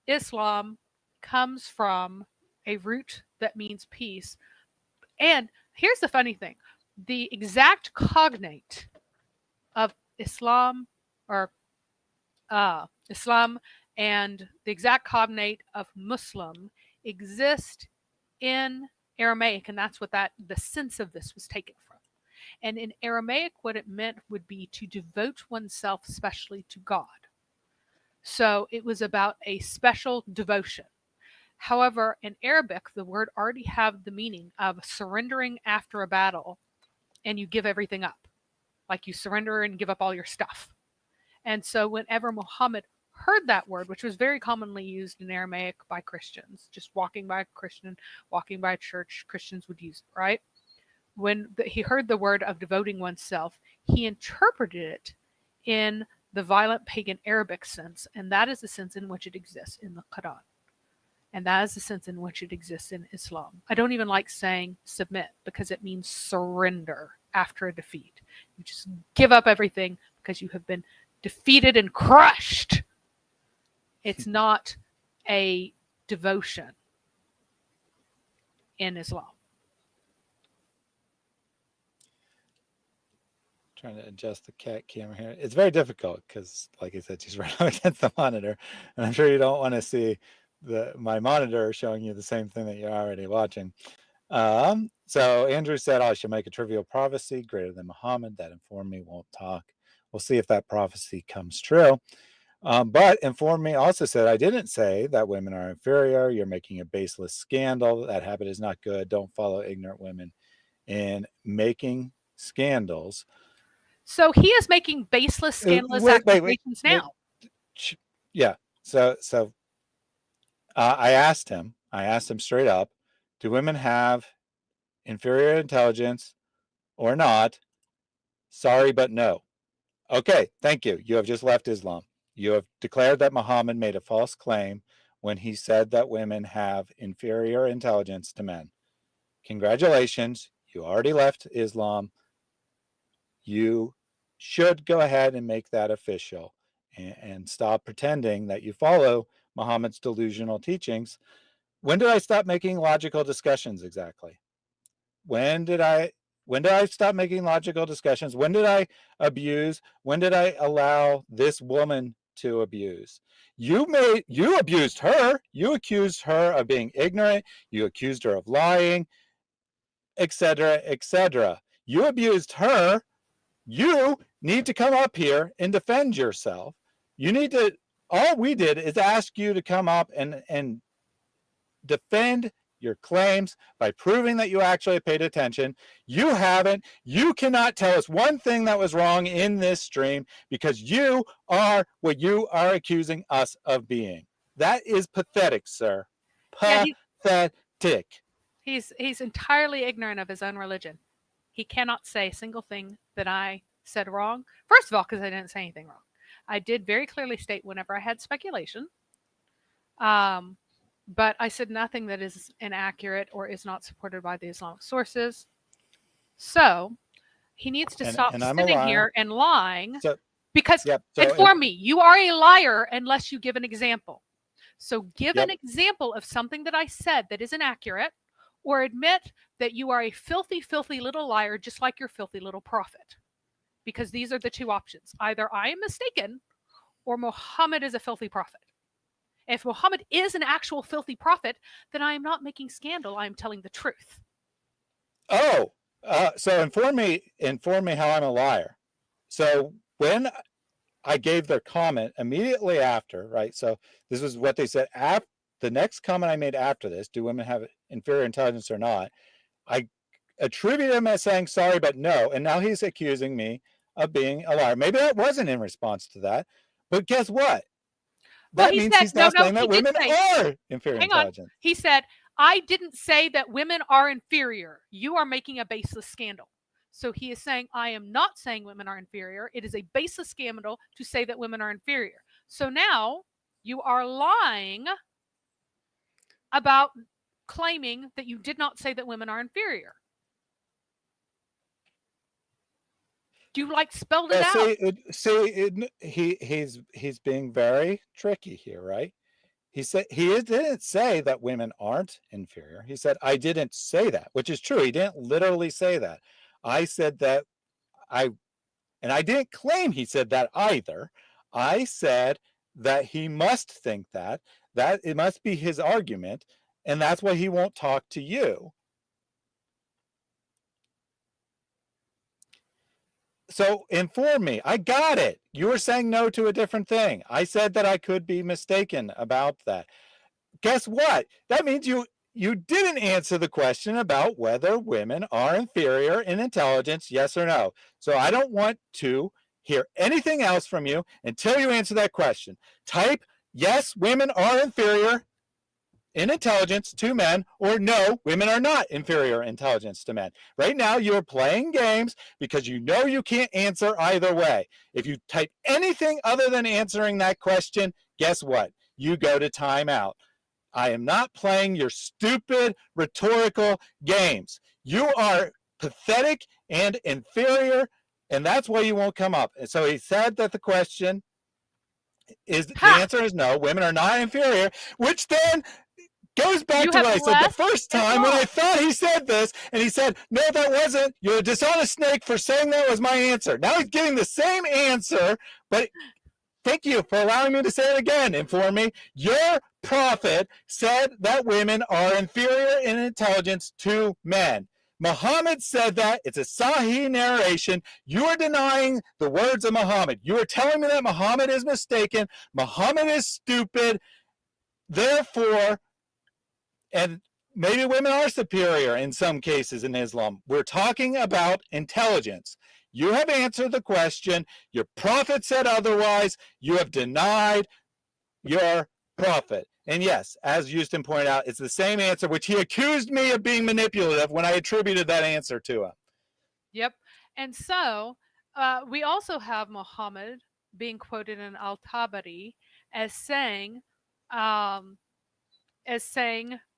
Islam comes from a root that means peace. And here's the funny thing. The exact cognate of Islam and the exact cognate of Muslim exist in Aramaic, and that's what the sense of this was taken from. And in Aramaic, what it meant would be to devote oneself specially to God. So it was about a special devotion. However, in Arabic, the word already had the meaning of surrendering after a battle, and you give everything up. Like you surrender and give up all your stuff. And so whenever Muhammad heard that word, which was very commonly used in Aramaic by Christians, just walking by a Christian, walking by a church, Christians would use it, right? When he heard the word of devoting oneself, he interpreted it in the violent pagan Arabic sense, and that is the sense in which it exists in the Quran. And that is the sense in which it exists in Islam. I don't even like saying submit because it means surrender after a defeat. You just give up everything because you have been defeated and crushed. It's not a devotion in Islam.
Trying to adjust the cat camera here. It's very difficult because, like I said, she's right up against the monitor, and I'm sure you don't want to see my monitor showing you the same thing that you're already watching. So Andrew said, I should make a trivial prophecy greater than Muhammad. That Inform Me won't talk. We'll see if that prophecy comes true. But Inform Me also said, I didn't say that women are inferior. You're making a baseless scandal. That habit is not good. Don't follow ignorant women in making scandals.
So he is making baseless, scandalous accusations now.
Yeah. So I asked him straight up, do women have inferior intelligence or not? Sorry, but no. Okay, thank you. You have just left Islam. You have declared that Muhammad made a false claim when he said that women have inferior intelligence to men. Congratulations. You already left Islam. You should go ahead and make that official and stop pretending that you follow Muhammad's delusional teachings. When did I stop making logical discussions exactly? When did I stop making logical discussions? When did I abuse? When did I allow this woman to abuse? You abused her. You accused her of being ignorant. You accused her of lying, etc., etc. You abused her. You need to come up here and defend yourself. You need to, all we did is ask you to come up and defend your claims by proving that you actually paid attention. You haven't. You cannot tell us one thing that was wrong in this stream because you are what you are accusing us of being. That is pathetic, sir. Pathetic.
He's entirely ignorant of his own religion. He cannot say a single thing that I said wrong. First of all, because I didn't say anything wrong. I did very clearly state whenever I had speculation, but I said nothing that is inaccurate or is not supported by the Islamic sources. So he needs to stop sitting here and lying because Inform Me, you are a liar unless you give an example. So give an example of something that I said that is inaccurate, or admit that you are a filthy, filthy little liar, just like your filthy little prophet. Because these are the two options. Either I am mistaken or Muhammad is a filthy prophet. If Muhammad is an actual filthy prophet, then I am not making scandal. I am telling the truth.
Oh, so inform me how I'm a liar. So when I gave their comment immediately after, right? So this was what they said. The next comment I made after this, do women have inferior intelligence or not? I attribute him as saying sorry, but no. And now he's accusing me of being a liar. Maybe that wasn't in response to that. But guess what? That means he's now saying that women are inferior intelligence.
He said, I didn't say that women are inferior. You are making a baseless scandal. So he is saying, I am not saying women are inferior. It is a baseless scandal to say that women are inferior. So now you are lying about claiming that you did not say that women are inferior. You spelled it
out. He's being very tricky here, right? He said he didn't say that women aren't inferior. He said I didn't say that, which is true. He didn't literally say that. I said that and I didn't claim he said that either. I said that he must think that it must be his argument, and that's why he won't talk to you. So inform me. I got it. You were saying no to a different thing. I said that I could be mistaken about that. Guess what? That means you didn't answer the question about whether women are inferior in intelligence, yes or no. So I don't want to hear anything else from you until you answer that question. Type yes, women are inferior in intelligence to men, or no, women are not inferior intelligence to men. Right now, you're playing games because you know you can't answer either way. If you type anything other than answering that question, guess what? You go to timeout. I am not playing your stupid rhetorical games. You are pathetic and inferior, and that's why you won't come up. And so he said that the question is, the answer is no, women are not inferior, which then goes back to what I said the first time when I thought he said this, and he said, no, that wasn't. You're a dishonest snake for saying that was my answer. Now he's getting the same answer, but thank you for allowing me to say it again. Inform me. Your prophet said that women are inferior in intelligence to men. Muhammad said that. It's a Sahih narration. You are denying the words of Muhammad. You are telling me that Muhammad is mistaken. Muhammad is stupid. Therefore, and maybe women are superior in some cases in Islam. We're talking about intelligence. You have answered the question. Your prophet said otherwise. You have denied your prophet. And yes, as Houston pointed out, it's the same answer, which he accused me of being manipulative when I attributed that answer to him.
Yep. And so we also have Muhammad being quoted in Al-Tabari as saying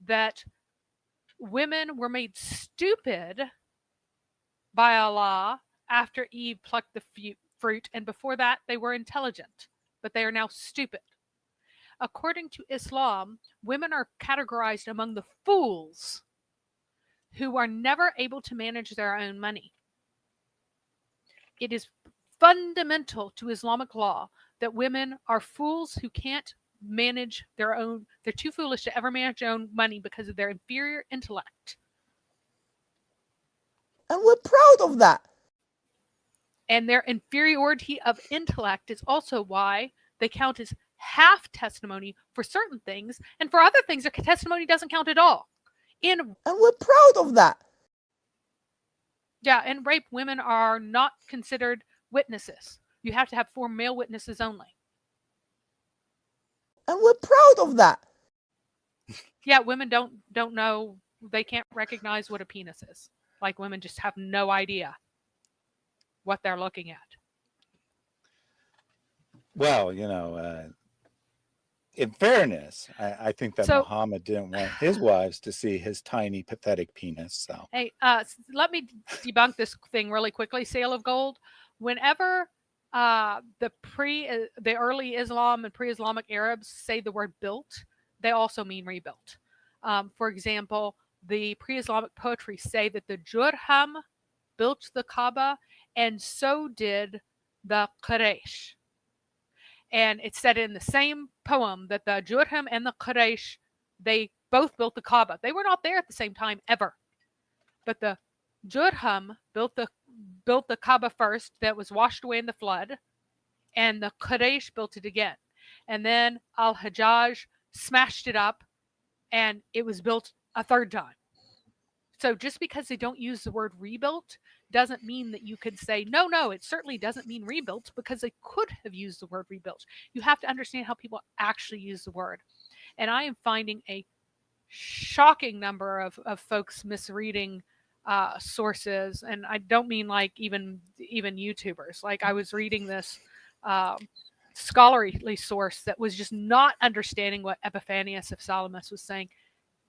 that women were made stupid by Allah after Eve plucked the fruit, and before that they were intelligent, but they are now stupid. According to Islam, women are categorized among the fools who are never able to manage their own money. It is fundamental to Islamic law that women are fools who can't manage their own. They're too foolish to ever manage their own money because of their inferior intellect.
And we're proud of that.
And their inferiority of intellect is also why they count as half testimony for certain things, and for other things, their testimony doesn't count at all. And
we're proud of that.
Yeah, in rape, women are not considered witnesses. You have to have 4 male witnesses only.
And we're proud of that.
Yeah, women don't know, they can't recognize what a penis is. Like, women just have no idea what they're looking at.
Well, in fairness, I think that Muhammad didn't want his wives to see his tiny, pathetic penis. So
hey, let me debunk this thing really quickly. Sale of gold. Whenever the early Islam and pre-Islamic Arabs say the word built, they also mean rebuilt. For example, the pre-Islamic poetry say that the Jurham built the Kaaba, and so did the Quraysh. And it's said in the same poem that the Jurham and the Quraysh, they both built the Kaaba. They were not there at the same time ever. But the Jurham built the Kaaba first, that was washed away in the flood, and the Quraysh built it again. And then Al-Hajjaj smashed it up, and it was built a third time. So just because they don't use the word rebuilt doesn't mean that you could say, no, it certainly doesn't mean rebuilt, because they could have used the word rebuilt. You have to understand how people actually use the word. And I am finding a shocking number of folks misreading sources. And I don't mean like even YouTubers. Like, I was reading this scholarly source that was just not understanding what Epiphanius of Salamis was saying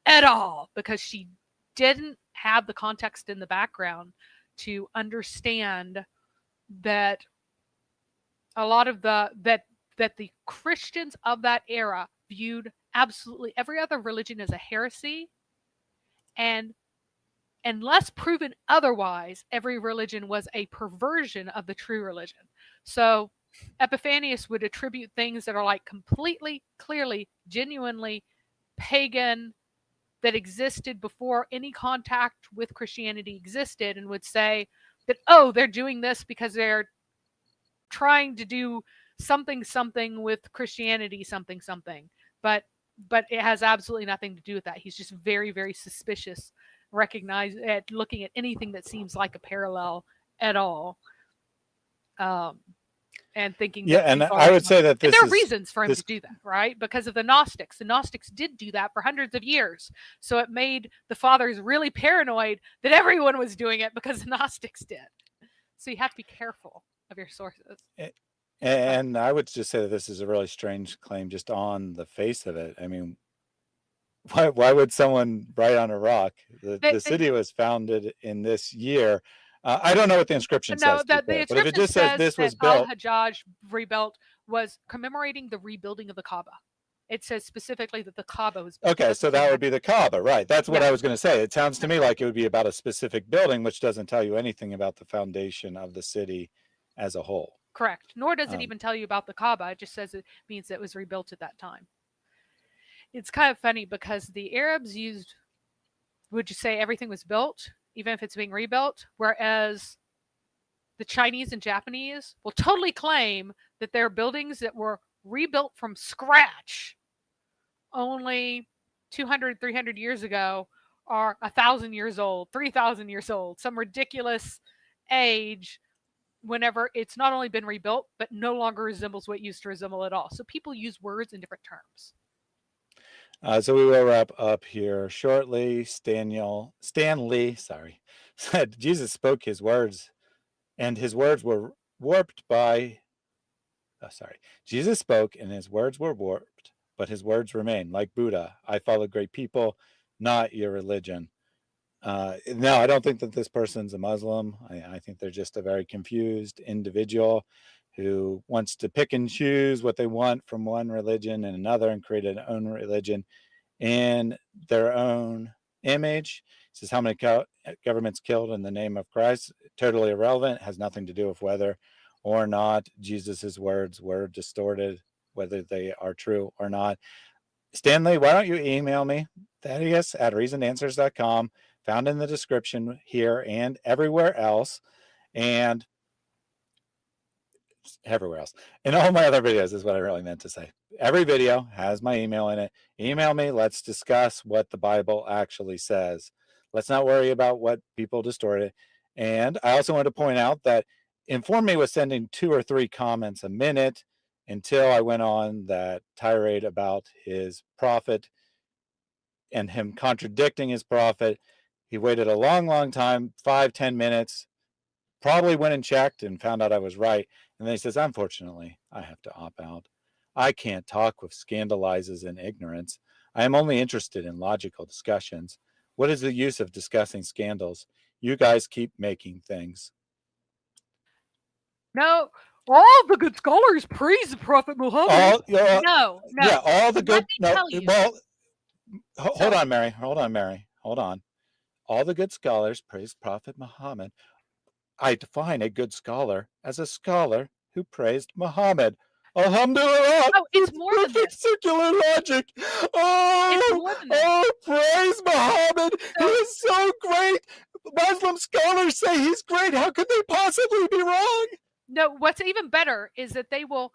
at all, because she didn't have the context in the background to understand that a lot of that the Christians of that era viewed absolutely every other religion as a heresy, and unless proven otherwise, every religion was a perversion of the true religion. So Epiphanius would attribute things that are like completely, clearly, genuinely pagan, that existed before any contact with Christianity existed, and would say that, oh, they're doing this because they're trying to do something with Christianity, something. But it has absolutely nothing to do with that. He's just very, very suspicious, looking at anything that seems like a parallel at all. And thinking
Yeah,
that
and
people
I
are
would say that
and
this
there are
is
reasons for him
this
to do that, right? Because of the Gnostics. The Gnostics did do that for hundreds of years. So it made the fathers really paranoid that everyone was doing it because the Gnostics did. So you have to be careful of your sources.
And I would just say that this is a really strange claim just on the face of it. I mean, why would someone write on a rock? The city was founded in this year. I don't know what the inscription
No,
says.
the
But if
inscription
it just says this was
that
built,
Al-Hajjaj rebuilt was commemorating the rebuilding of the Kaaba. It says specifically that the Kaaba was built.
okay, so that would be the Kaaba, right? That's what
Yeah.
I was going to say. It sounds to me like it would be about a specific building, which doesn't tell you anything about the foundation of the city as a whole.
Correct. Nor does it even tell you about the Kaaba. It just says it means it was rebuilt at that time. It's kind of funny because the Arabs would you say everything was built, even if it's being rebuilt, whereas the Chinese and Japanese will totally claim that they're buildings that were rebuilt from scratch only 200, 300 years ago, are 1,000 years old, 3,000 years old, some ridiculous age, whenever it's not only been rebuilt, but no longer resembles what it used to resemble at all. So people use words in different terms.
So we will wrap up here shortly. Stanley, said Jesus spoke his words, and his words were warped by. Jesus spoke, and his words were warped, but his words remain. Like Buddha, I follow great people, not your religion. No, I don't think that this person's a Muslim. I think they're just a very confused individual who wants to pick and choose what they want from one religion and another and create an own religion in their own image. It says how many governments killed in the name of Christ. Totally irrelevant. Has nothing to do with whether or not Jesus's words were distorted, whether they are true or not. Stanley, why don't you email me, Thaddeus@reasonanswers.com, found in the description here and everywhere else, and everywhere else. In all my other videos is what I really meant to say. Every video has my email in it. Email me. Let's discuss what the Bible actually says. Let's not worry about what people distorted. And I also want to point out that Inform Me was sending 2 or 3 comments a minute until I went on that tirade about his prophet and him contradicting his prophet. He waited a long, long time, 5-10 minutes, probably went and checked and found out I was right. And then he says, unfortunately, I have to opt out. I can't talk with scandalizes and ignorance. I am only interested in logical discussions. What is the use of discussing scandals? You guys keep making things.
No, all the good scholars praise the Prophet Muhammad. No.
Yeah, all the good.
Tell you.
Well, hold on, Mary. Hold on. All the good scholars praise Prophet Muhammad. I define a good scholar as a scholar who praised Muhammad. Alhamdulillah.
Oh, it's more than this.
Circular logic.
It's more than this.
Praise Muhammad. He is so great. Muslim scholars say he's great. How could they possibly be wrong?
No, what's even better is that there'll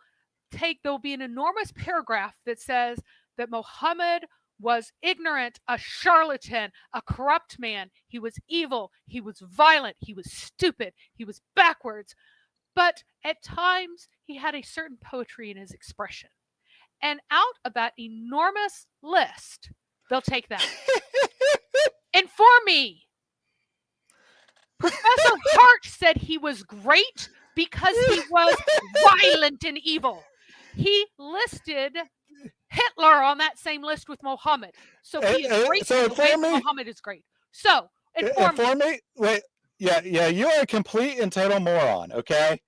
be an enormous paragraph that says that Muhammad was ignorant, a charlatan, a corrupt man. He was evil. He was violent. He was stupid. He was backwards. But at times, he had a certain poetry in his expression. And out of that enormous list, they'll take that. Inform Me. Professor Hart said he was great because he was violent and evil. He listed Hitler on that same list with Muhammad. So he is great.
So inform me.
Muhammad is great. So inform me.
Wait. Yeah, you are a complete and total moron, okay?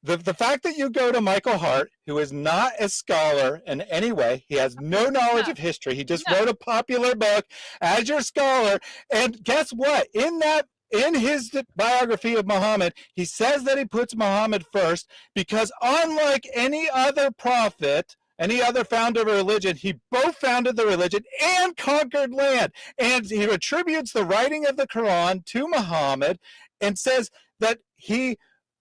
The fact that you go to Michael Hart, who is not a scholar in any way, he has no knowledge of history. He just wrote a popular book as your scholar. And guess what? In his biography of Muhammad, he says that he puts Muhammad first because unlike any other prophet, any other founder of a religion, he both founded the religion and conquered land. And he attributes the writing of the Quran to Muhammad and says that he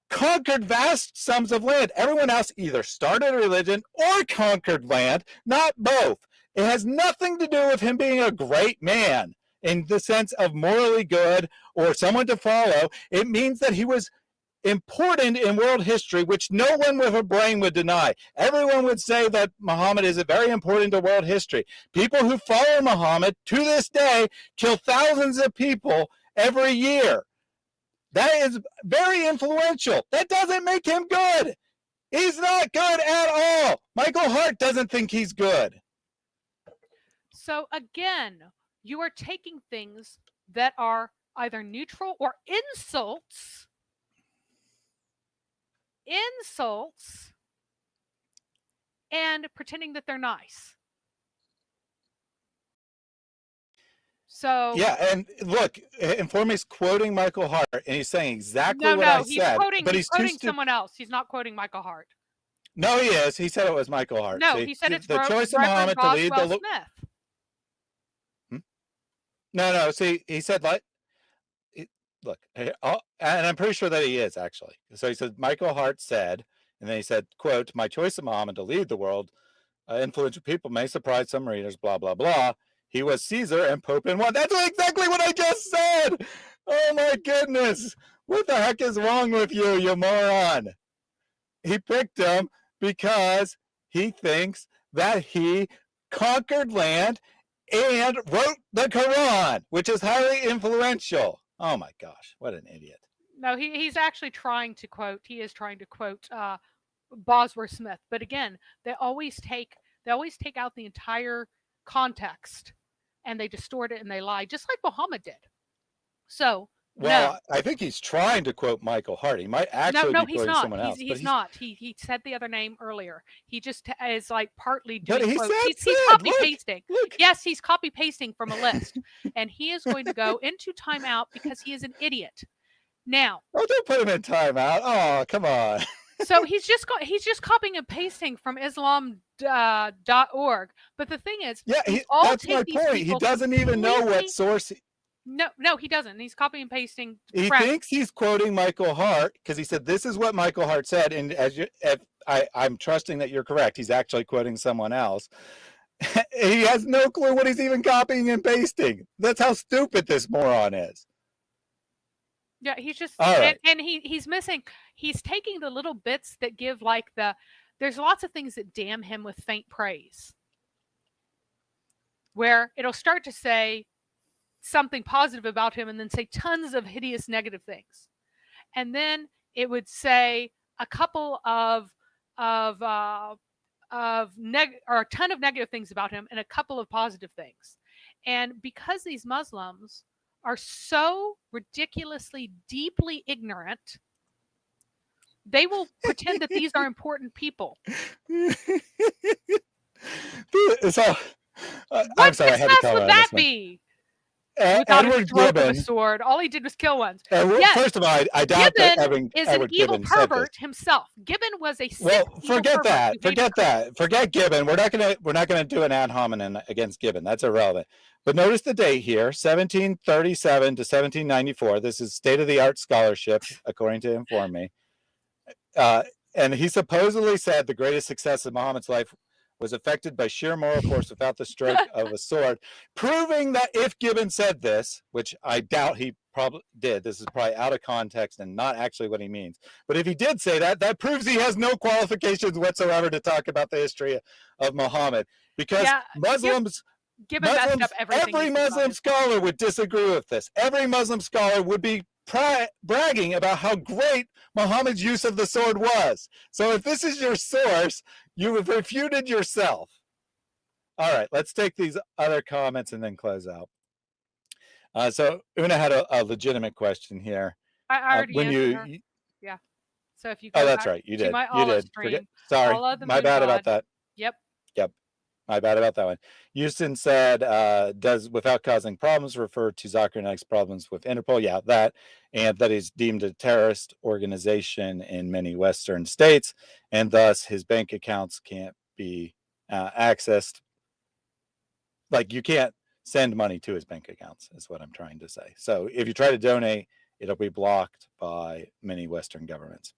conquered vast sums of land. Everyone else either started a religion or conquered land, not both. It has nothing to do with him being a great man in the sense of morally good or someone to follow. It means that he was important in world history, which no one with a brain would deny. Everyone would say that Muhammad is very important to world history. People who follow Muhammad to this day kill thousands of people every year. That is very influential. That doesn't make him good. He's not good at all. Michael Hart doesn't think he's good.
So again, you are taking things that are either neutral or insults, and pretending that they're nice. So
yeah, and look, Informe's quoting Michael Hart, and he's saying exactly what I
he's
said.
quoting,
but
he's quoting someone else. He's not quoting Michael Hart.
No, he is. He said it was Michael Hart.
No,
See,
he said it's
the choice of
Reverend
Muhammad to lead
Boswell
the.
Smith.
No. See, he said like, look, and I'm pretty sure that he is actually. So he said Michael Hart said, and then he said, "quote My choice of Muhammad to lead the world, influential people may surprise some readers. Blah blah blah. He was Caesar and Pope in one." That's exactly what I just said. Oh my goodness! What the heck is wrong with you, you moron? He picked him because he thinks that he conquered land and wrote the Quran, which is highly influential. Oh my gosh, what an idiot.
No, he's actually trying to quote, Boswell Smith. But again, they always take out the entire context and they distort it and they lie, just like Muhammad did. So
well,
no.
I think he's trying to quote Michael Hart. He might actually be quoting someone else.
He's not. He said the other name earlier. He just is like partly doing
but he
quotes.
Said,
He's copy pasting.
Look.
Yes, he's copy pasting from a list, and he is going to go into timeout because he is an idiot. Now,
don't put him in timeout. Oh, come on.
So he's just copying and pasting from Islam.org. But the thing is,
yeah, that's my point. He doesn't even know what source.
No, he doesn't. He's copying and pasting.
He thinks he's quoting Michael Hart because he said this is what Michael Hart said, and I'm trusting that you're correct. He's actually quoting someone else. He has no clue what he's even copying and pasting. That's how stupid this moron is.
Yeah, he's just
right.
and he's missing. He's taking the little bits that give there's lots of things that damn him with faint praise, where it'll start to say something positive about him and then say tons of hideous negative things, and then it would say a couple or a ton of negative things about him and a couple of positive things. And because these Muslims are so ridiculously deeply ignorant, they will pretend that these are important people.
So
I'm sorry, I had to tell would that be? Without a stroke of a sword, all he did was kill ones.
Yes, first of all, I doubt
Gibbon
that
is an evil pervert himself. Gibbon was a sick
forget that. Forget Gibbon. We're not gonna do an ad hominem against Gibbon. That's irrelevant. But notice the date here: 1737 to 1794. This is state-of-the-art scholarship, according to Inform Me. And he supposedly said the greatest success of Muhammad's life was affected by sheer moral force without the stroke of a sword, proving that if Gibbon said this, which I doubt he probably did, this is probably out of context and not actually what he means. But if he did say that, that proves he has no qualifications whatsoever to talk about the history of Muhammad, because Muslims, every Muslim scholar would disagree with this. Every Muslim scholar would be bragging about how great Muhammad's use of the sword was. So if this is your source, you have refuted yourself. All right, let's take these other comments and then close out. So Una had a legitimate question here.
I already answered her. Yeah. So if you go
that's right, you did.
You did.
Sorry, my bad about that.
Yep.
My bad about that one. Houston said, does without causing problems refer to Zakir Naik's problems with Interpol? Yeah, that. And that he's deemed a terrorist organization in many Western states, and thus his bank accounts can't be accessed. Like, you can't send money to his bank accounts, is what I'm trying to say. So if you try to donate it'll be blocked by many Western governments.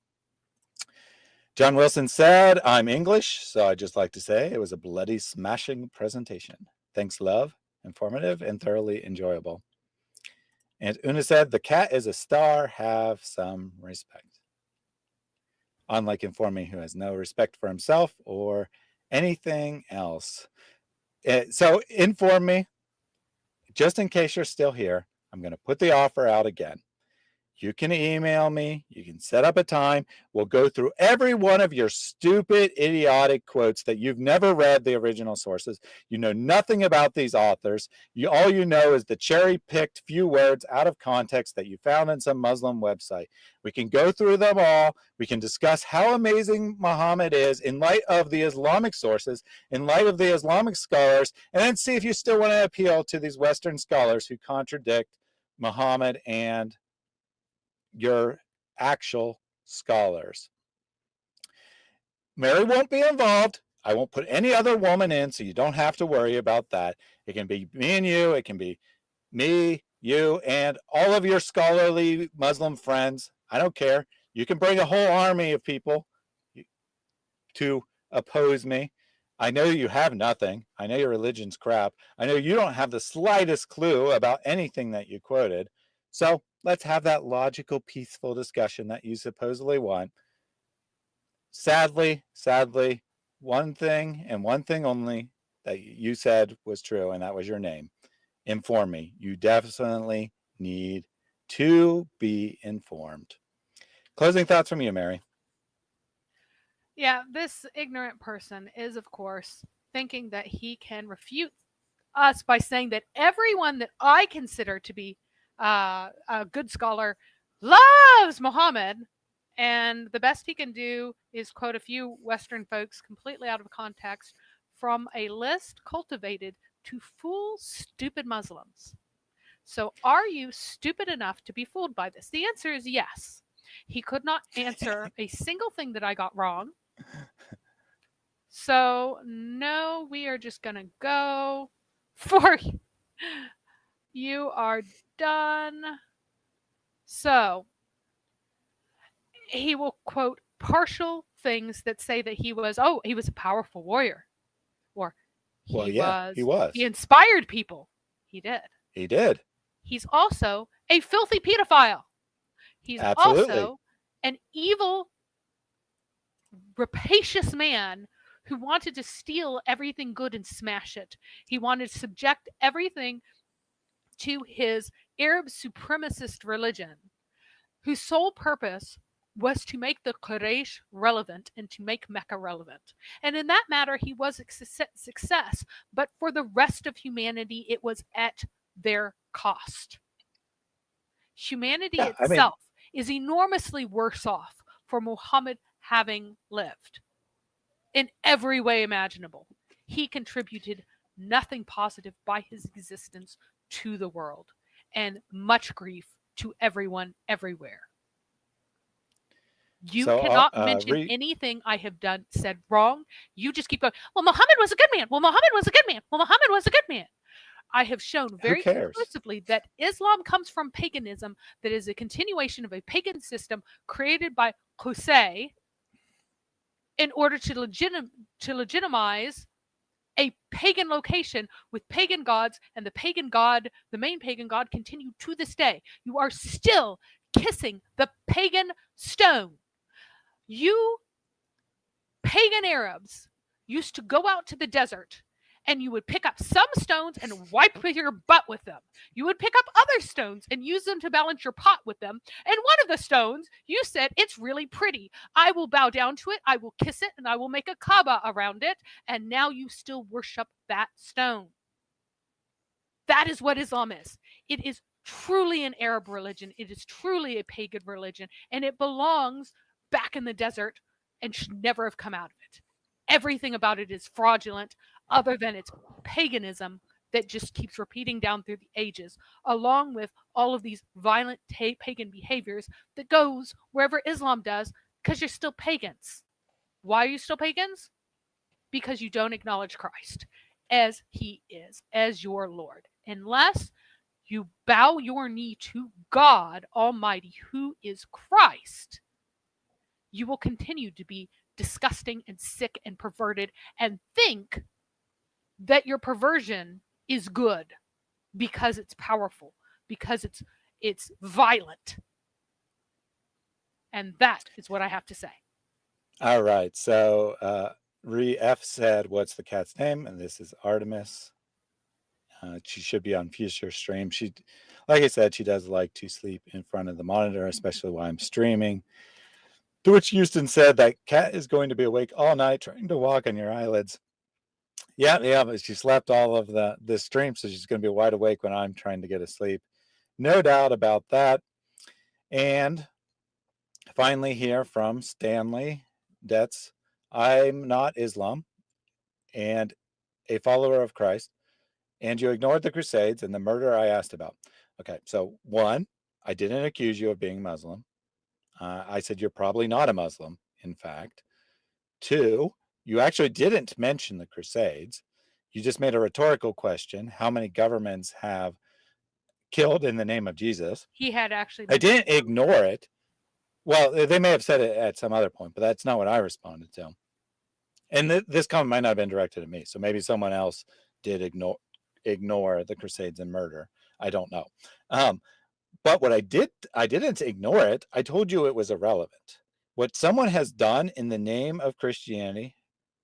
John Wilson said, I'm English, so I'd just like to say it was a bloody smashing presentation. Thanks, love. Informative and thoroughly enjoyable. And Una said, the cat is a star. Have some respect. Unlike Inform Me, who has no respect for himself or anything else. So Inform Me, just in case you're still here, I'm going to put the offer out again. You can email me. You can set up a time. We'll go through every one of your stupid, idiotic quotes that you've never read the original sources. You know nothing about these authors. All you know is the cherry-picked few words out of context that you found in some Muslim website. We can go through them all. We can discuss how amazing Muhammad is in light of the Islamic sources, in light of the Islamic scholars, and then see if you still want to appeal to these Western scholars who contradict Muhammad and your actual scholars. Mary won't be involved. I won't put any other woman in, so you don't have to worry about that. It can be me and you. It can be me, you, and all of your scholarly Muslim friends. I don't care. You can bring a whole army of people to oppose me. I know you have nothing. I know your religion's crap. I know you don't have the slightest clue about anything that you quoted. So let's have that logical, peaceful discussion that you supposedly want. Sadly, one thing and one thing only that you said was true, and that was your name. Inform Me. You definitely need to be informed. Closing thoughts from you, Mary.
Yeah, this ignorant person is, of course, thinking that he can refute us by saying that everyone that I consider to be a good scholar loves Muhammad, and the best he can do is quote a few Western folks completely out of context from a list cultivated to fool stupid Muslims. So are you stupid enough to be fooled by this? The answer is yes. He could not answer a single thing that I got wrong. So no, we are just going to go for you are done. So he will quote partial things that say that he was a powerful warrior, or he inspired people. He did. He's also a filthy pedophile. He's also an evil, rapacious man who wanted to steal everything good and smash it. He wanted to subject everything to his Arab supremacist religion, whose sole purpose was to make the Quraysh relevant and to make Mecca relevant. And in that matter, he was a success, but for the rest of humanity, it was at their cost. Humanity itself is enormously worse off for Muhammad having lived in every way imaginable. He contributed nothing positive by his existence to the world, and much grief to everyone everywhere. You cannot mention anything I have said wrong. You just keep going, well, Muhammad was a good man. Well, Muhammad was a good man. Well, Muhammad was a good man. I have shown very conclusively that Islam comes from paganism, that is a continuation of a pagan system created by Qusay in order to legitimize a pagan location with pagan gods, and the main pagan god, continued to this day. You are still kissing the pagan stone. You pagan Arabs used to go out to the desert and you would pick up some stones and wipe your butt with them. You would pick up other stones and use them to balance your pot with them. And one of the stones, you said, it's really pretty. I will bow down to it, I will kiss it, and I will make a Kaaba around it. And now you still worship that stone. That is what Islam is. It is truly an Arab religion. It is truly a pagan religion. And it belongs back in the desert and should never have come out of it. Everything about it is fraudulent, other than its paganism that just keeps repeating down through the ages, along with all of these violent pagan behaviors that goes wherever Islam does, because you're still pagans. Why are you still pagans? Because you don't acknowledge Christ as he is, as your Lord. Unless you bow your knee to God Almighty, who is Christ, you will continue to be disgusting and sick and perverted and think that your perversion is good because it's powerful, because it's violent. And that is what I have to say.
All right. So Re-F said, what's the cat's name? And this is Artemis. She should be on future streams. She, like I said, she does like to sleep in front of the monitor, especially while I'm streaming. To which Houston said, that cat is going to be awake all night trying to walk on your eyelids. Yeah, but she slept all of the stream, so she's going to be wide awake when I'm trying to get asleep. No doubt about that. And finally here from Stanley Detz, I'm not Islam and a follower of Christ, and you ignored the Crusades and the murder I asked about. Okay, so one, I didn't accuse you of being Muslim. I said you're probably not a Muslim, in fact. Two, you actually didn't mention the Crusades. You just made a rhetorical question. How many governments have killed in the name of Jesus?
He had actually.
I didn't ignore it. Well, they may have said it at some other point, but that's not what I responded to. And this comment might not have been directed at me. So maybe someone else did ignore the Crusades and murder. I don't know. But what I didn't ignore it. I told you it was irrelevant. What someone has done in the name of Christianity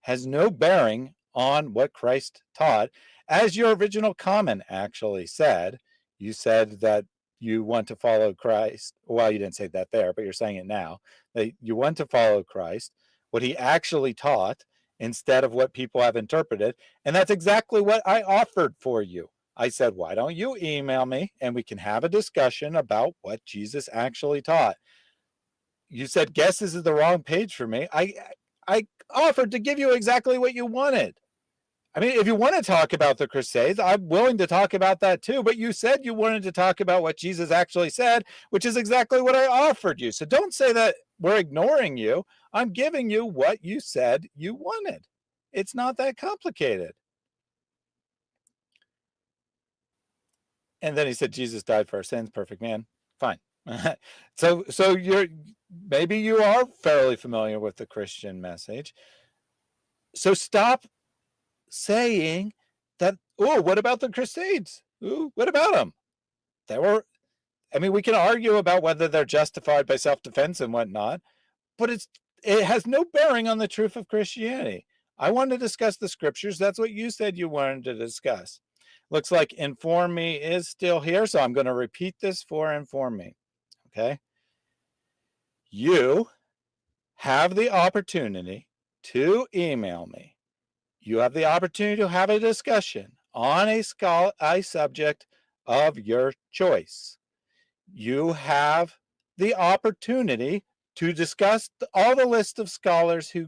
has no bearing on what Christ taught. As your original comment actually said, you said that you want to follow Christ. Well, you didn't say that there, but you're saying it now. That you want to follow Christ, what he actually taught, instead of what people have interpreted. And that's exactly what I offered for you. I said, why don't you email me and we can have a discussion about what Jesus actually taught? You said, guess this is the wrong page for me. I offered to give you exactly what you wanted. I mean, if you want to talk about the Crusades, I'm willing to talk about that too. But you said you wanted to talk about what Jesus actually said, which is exactly what I offered you. So don't say that we're ignoring you. I'm giving you what you said you wanted. It's not that complicated. And then he said, Jesus died for our sins, perfect man. Fine. So maybe you are fairly familiar with the Christian message. So stop saying that, oh, what about the Crusades? Ooh, what about them? We can argue about whether they're justified by self-defense and whatnot, but it has no bearing on the truth of Christianity. I want to discuss the scriptures. That's what you said you wanted to discuss. Looks like Inform Me is still here, so I'm going to repeat this for Inform Me. Okay? You have the opportunity to email me. You have the opportunity to have a discussion on a subject of your choice. You have the opportunity to discuss all the list of scholars who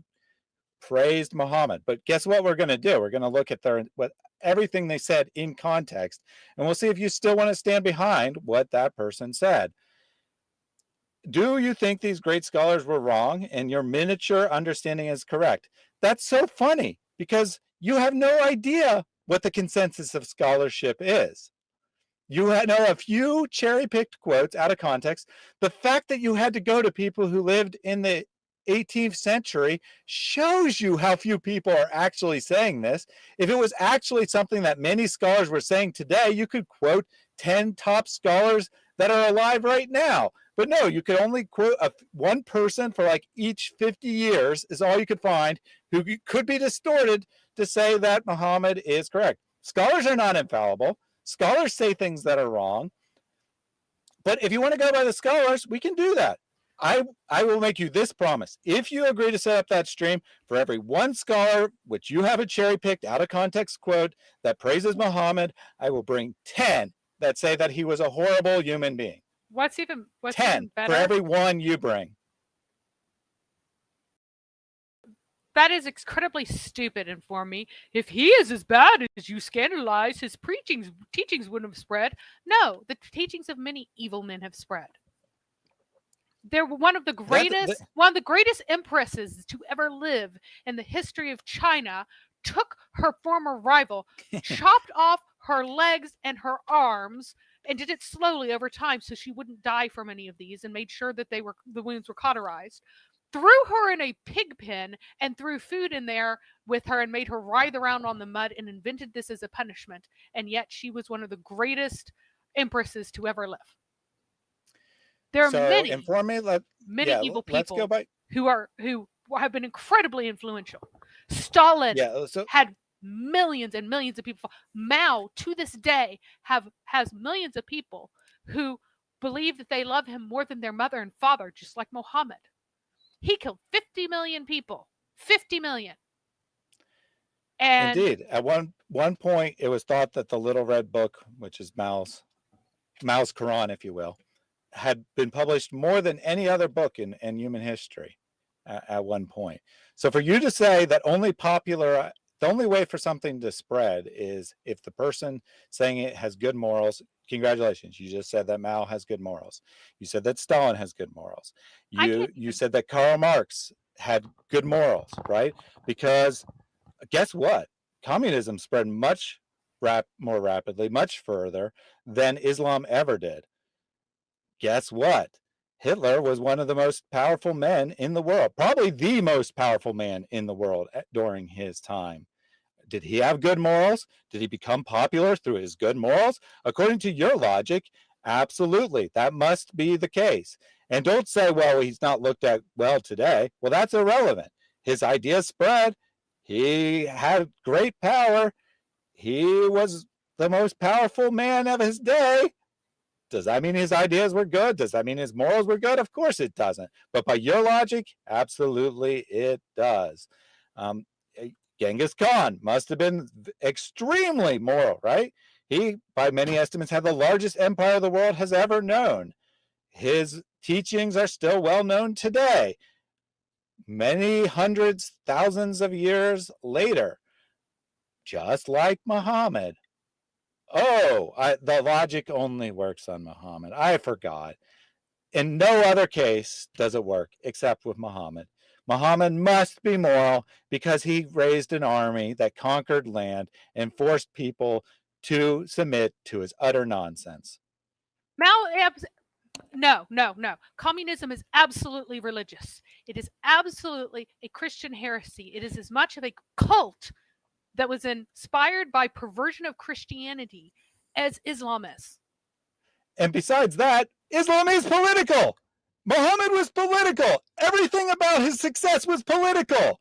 praised Muhammad. But guess what we're going to do? We're going to look at everything they said in context, and we'll see if you still want to stand behind what that person said. Do you think these great scholars were wrong and your miniature understanding is correct? That's so funny because you have no idea what the consensus of scholarship is. You know a few cherry-picked quotes out of context. The fact that you had to go to people who lived in the 18th century shows you how few people are actually saying this. If it was actually something that many scholars were saying today, you could quote 10 top scholars that are alive right now. But no, you could only quote one person for like each 50 years is all you could find who could be distorted to say that Muhammad is correct. Scholars are not infallible. Scholars say things that are wrong. But if you want to go by the scholars, we can do that. I will make you this promise. If you agree to set up that stream, for every one scholar, which you have a cherry-picked out of context quote that praises Muhammad, I will bring 10 that say that he was a horrible human being.
What's even
10
better?
For every one you bring.
That is incredibly stupid, Inform Me. If he is as bad as you scandalize, his teachings wouldn't have spread. No, the teachings of many evil men have spread. They're one of the greatest empresses to ever live in the history of China. Took her former rival, chopped off her legs and her arms, and did it slowly over time so she wouldn't die from any of these, and made sure that the wounds were cauterized. Threw her in a pig pen and threw food in there with her and made her writhe around on the mud and invented this as a punishment. And yet she was one of the greatest empresses to ever live. There are
So
many
inform me.
many evil
let's go
people
by.
who have been incredibly influential. Stalin
Yeah. So
had millions and millions of people. Mao, to this day, has millions of people who believe that they love him more than their mother and father, just like Muhammad. He killed 50 million people. 50 million. And
indeed, at one point, it was thought that the Little Red Book, which is Mao's Quran, if you will, had been published more than any other book in human history at one point. So for you to say that the only way for something to spread is if the person saying it has good morals, congratulations. You just said that Mao has good morals. You said that Stalin has good morals. You said that Karl Marx had good morals, right? Because guess what? Communism spread much more rapidly, much further than Islam ever did. Guess what? Hitler was one of the most powerful men in the world, probably the most powerful man in the world during his time. Did he have good morals? Did he become popular through his good morals? According to your logic, absolutely. That must be the case. And don't say, well, he's not looked at well today. Well, that's irrelevant. His ideas spread. He had great power. He was the most powerful man of his day. Does that mean his ideas were good? Does that mean his morals were good? Of course it doesn't. But by your logic, absolutely it does. Genghis Khan must have been extremely moral, right? He, by many estimates, had the largest empire the world has ever known. His teachings are still well known today, many hundreds, thousands of years later, just like Muhammad. Oh, the logic only works on Muhammad. I forgot. In no other case does it work except with Muhammad. Muhammad must be moral because he raised an army that conquered land and forced people to submit to his utter nonsense.
No. Communism is absolutely religious. It is absolutely a Christian heresy. It is as much of a cult that was inspired by perversion of Christianity as Islam is.
And besides that, Islam is political. Muhammad was political. Everything about his success was political.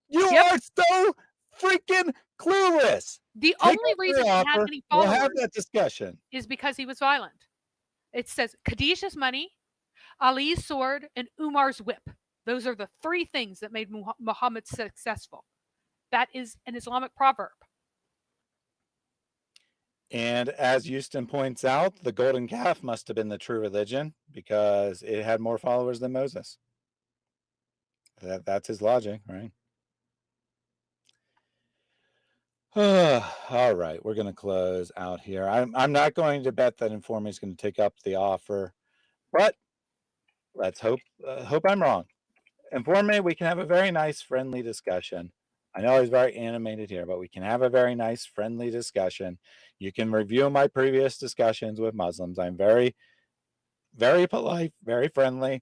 You are so freaking clueless.
The only reason he had any followers
we'll have that discussion
is because he was violent. It says Khadijah's money, Ali's sword, and Umar's whip. Those are the three things that made Muhammad successful. That is an Islamic proverb.
And as Houston points out, the golden calf must have been the true religion because it had more followers than Moses. That's his logic, right? All right, we're going to close out here. I'm not going to bet that Informe is going to take up the offer, but let's hope I'm wrong. Informe, we can have a very nice, friendly discussion. I know I was very animated here, but we can have a very nice, friendly discussion. You can review my previous discussions with Muslims. I'm very, very polite, very friendly.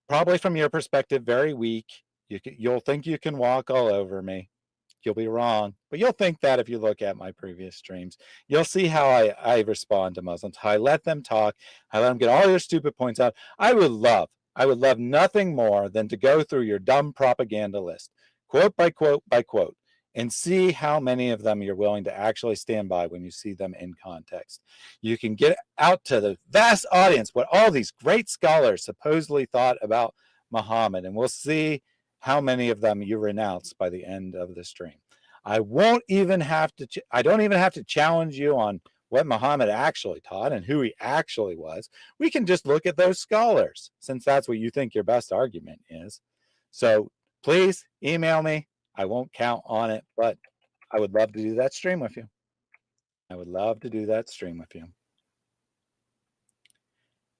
Probably from your perspective, very weak. You'll think you can walk all over me. You'll be wrong, but you'll think that if you look at my previous streams. You'll see how I respond to Muslims, how I let them talk, I let them get all your stupid points out. I would love nothing more than to go through your dumb propaganda list, quote by quote by quote, and see how many of them you're willing to actually stand by when you see them in context. You can get out to the vast audience what all these great scholars supposedly thought about Muhammad, and we'll see how many of them you renounce by the end of the stream. I don't even have to challenge you on what Muhammad actually taught and who he actually was. We can just look at those scholars, since that's what you think your best argument is. So please email me. I won't count on it, but I would love to do that stream with you.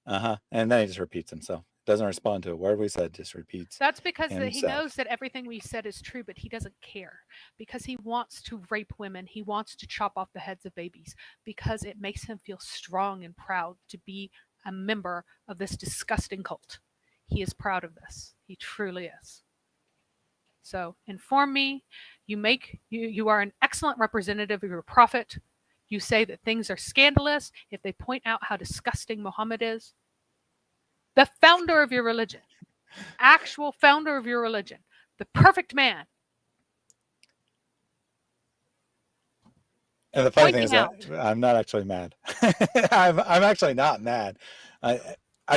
And then he just repeats himself. doesn't respond to a word we said, just repeats.
That's because he
himself.
knows that everything we said is true, but he doesn't care because he wants to rape women. He wants to chop off the heads of babies because it makes him feel strong and proud to be a member of this disgusting cult. He is proud of this. He truly is. So inform me. You are an excellent representative of your prophet. You say that things are scandalous if they point out how disgusting Muhammad is. The founder of your religion, actual founder of your religion, the perfect man.
And the funny thing is
Pointing
that I'm not actually mad. I'm actually not mad. I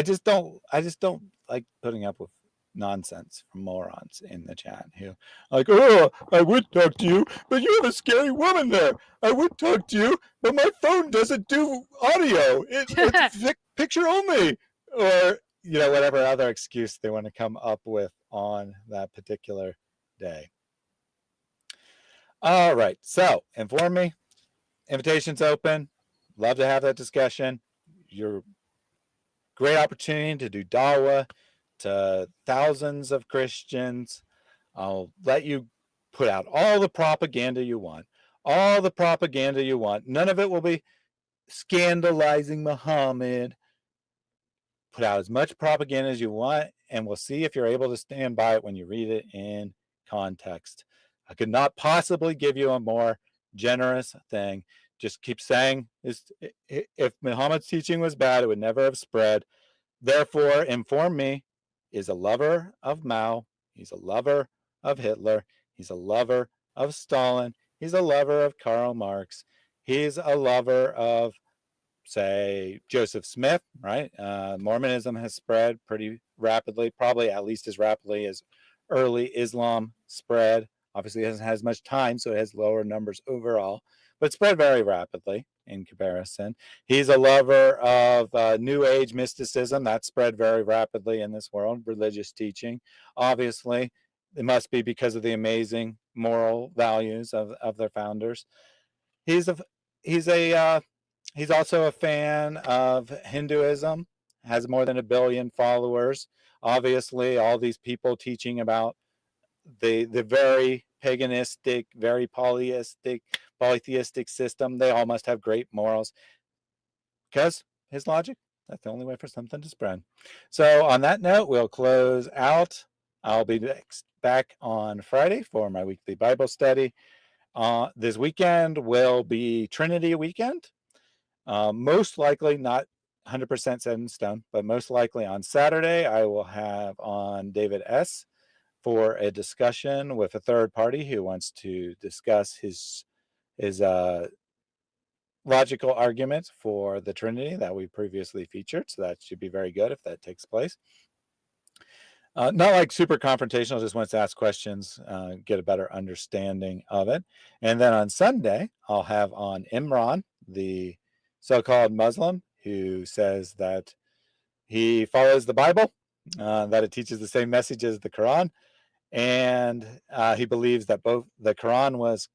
just don't like putting up with nonsense from morons in the chat who like, oh, I would talk to you, but you have a scary woman there. I would talk to you, but my phone doesn't do audio. It's picture only, or whatever other excuse they want to come up with on that particular day. All right, so inform me. Invitation's open. Love to have that discussion. You're great opportunity to do dawah to thousands of Christians. I'll let you put out all the propaganda you want. All the propaganda you want. None of it will be scandalizing Muhammad. Put out as much propaganda as you want, and we'll see if you're able to stand by it when you read it in context. I could not possibly give you a more generous thing. Just keep saying, if Muhammad's teaching was bad, it would never have spread. Therefore, inform me, is a lover of Mao. He's a lover of Hitler. He's a lover of Stalin. He's a lover of Karl Marx. He's a lover of, say, Joseph Smith, right? Mormonism has spread pretty rapidly, probably at least as rapidly as early Islam spread. Obviously, it hasn't had as much time, so it has lower numbers overall, but spread very rapidly in comparison. He's a lover of New Age mysticism. That spread very rapidly in this world, religious teaching. Obviously, it must be because of the amazing moral values of their founders. He's also a fan of Hinduism, has more than 1 billion followers. Obviously, all these people teaching about the very paganistic, very polytheistic system, they all must have great morals. Because his logic, that's the only way for something to spread. So on that note, we'll close out. I'll be back on Friday for my weekly Bible study. This weekend will be Trinity weekend. Most likely, not 100% set in stone, but most likely on Saturday, I will have on David S. for a discussion with a third party who wants to discuss his logical argument for the Trinity that we previously featured. So that should be very good if that takes place. Not like super confrontational, just wants to ask questions, get a better understanding of it. And then on Sunday, I'll have on Imran, the so-called Muslim, who says that he follows the Bible, that it teaches the same message as the Quran. And he believes that both the Quran was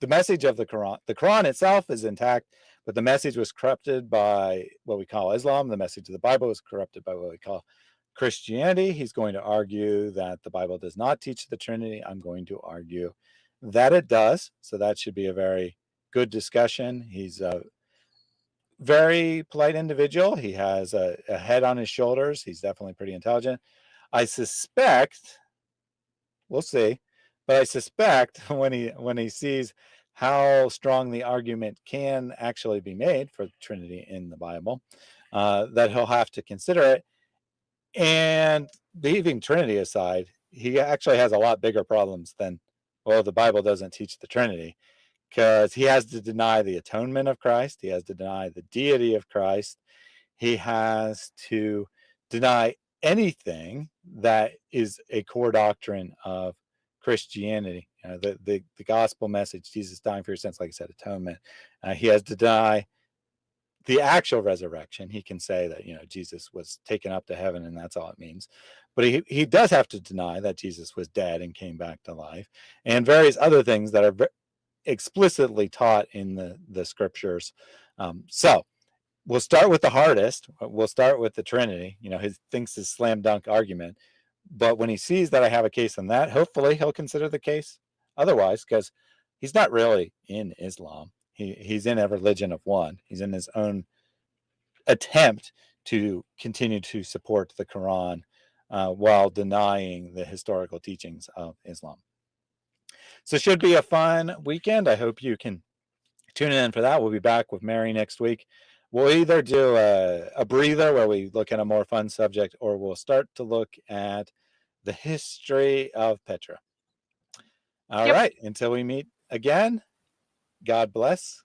the message of the Quran itself is intact, but the message was corrupted by what we call Islam. The message of the Bible was corrupted by what we call Christianity. He's going to argue that the Bible does not teach the Trinity. I'm going to argue that it does. So that should be a very good discussion. He's a very polite individual. He has a head on his shoulders. He's definitely pretty intelligent. I suspect, we'll see, but I suspect when he sees how strong the argument can actually be made for the Trinity in the Bible, that he'll have to consider it. And leaving Trinity aside, he actually has a lot bigger problems than, well, the Bible doesn't teach the Trinity, because he has to deny the atonement of Christ. He has to deny the deity of Christ. He has to deny anything that is a core doctrine of Christianity. The gospel message, Jesus dying for your sins, like I said, atonement. He has to deny the actual resurrection. He can say that, Jesus was taken up to heaven and that's all it means. But he does have to deny that Jesus was dead and came back to life, and various other things that are explicitly taught in the scriptures. So we'll start with the hardest. We'll start with the Trinity. You know, he thinks his slam dunk argument. But when he sees that I have a case on that, hopefully he'll consider the case otherwise, because he's not really in Islam. He's in a religion of one. He's in his own attempt to continue to support the Quran while denying the historical teachings of Islam. So it should be a fun weekend. I hope you can tune in for that. We'll be back with Mary next week. We'll either do a breather where we look at a more fun subject, or we'll start to look at the history of Petra. All right. Until we meet again, God bless.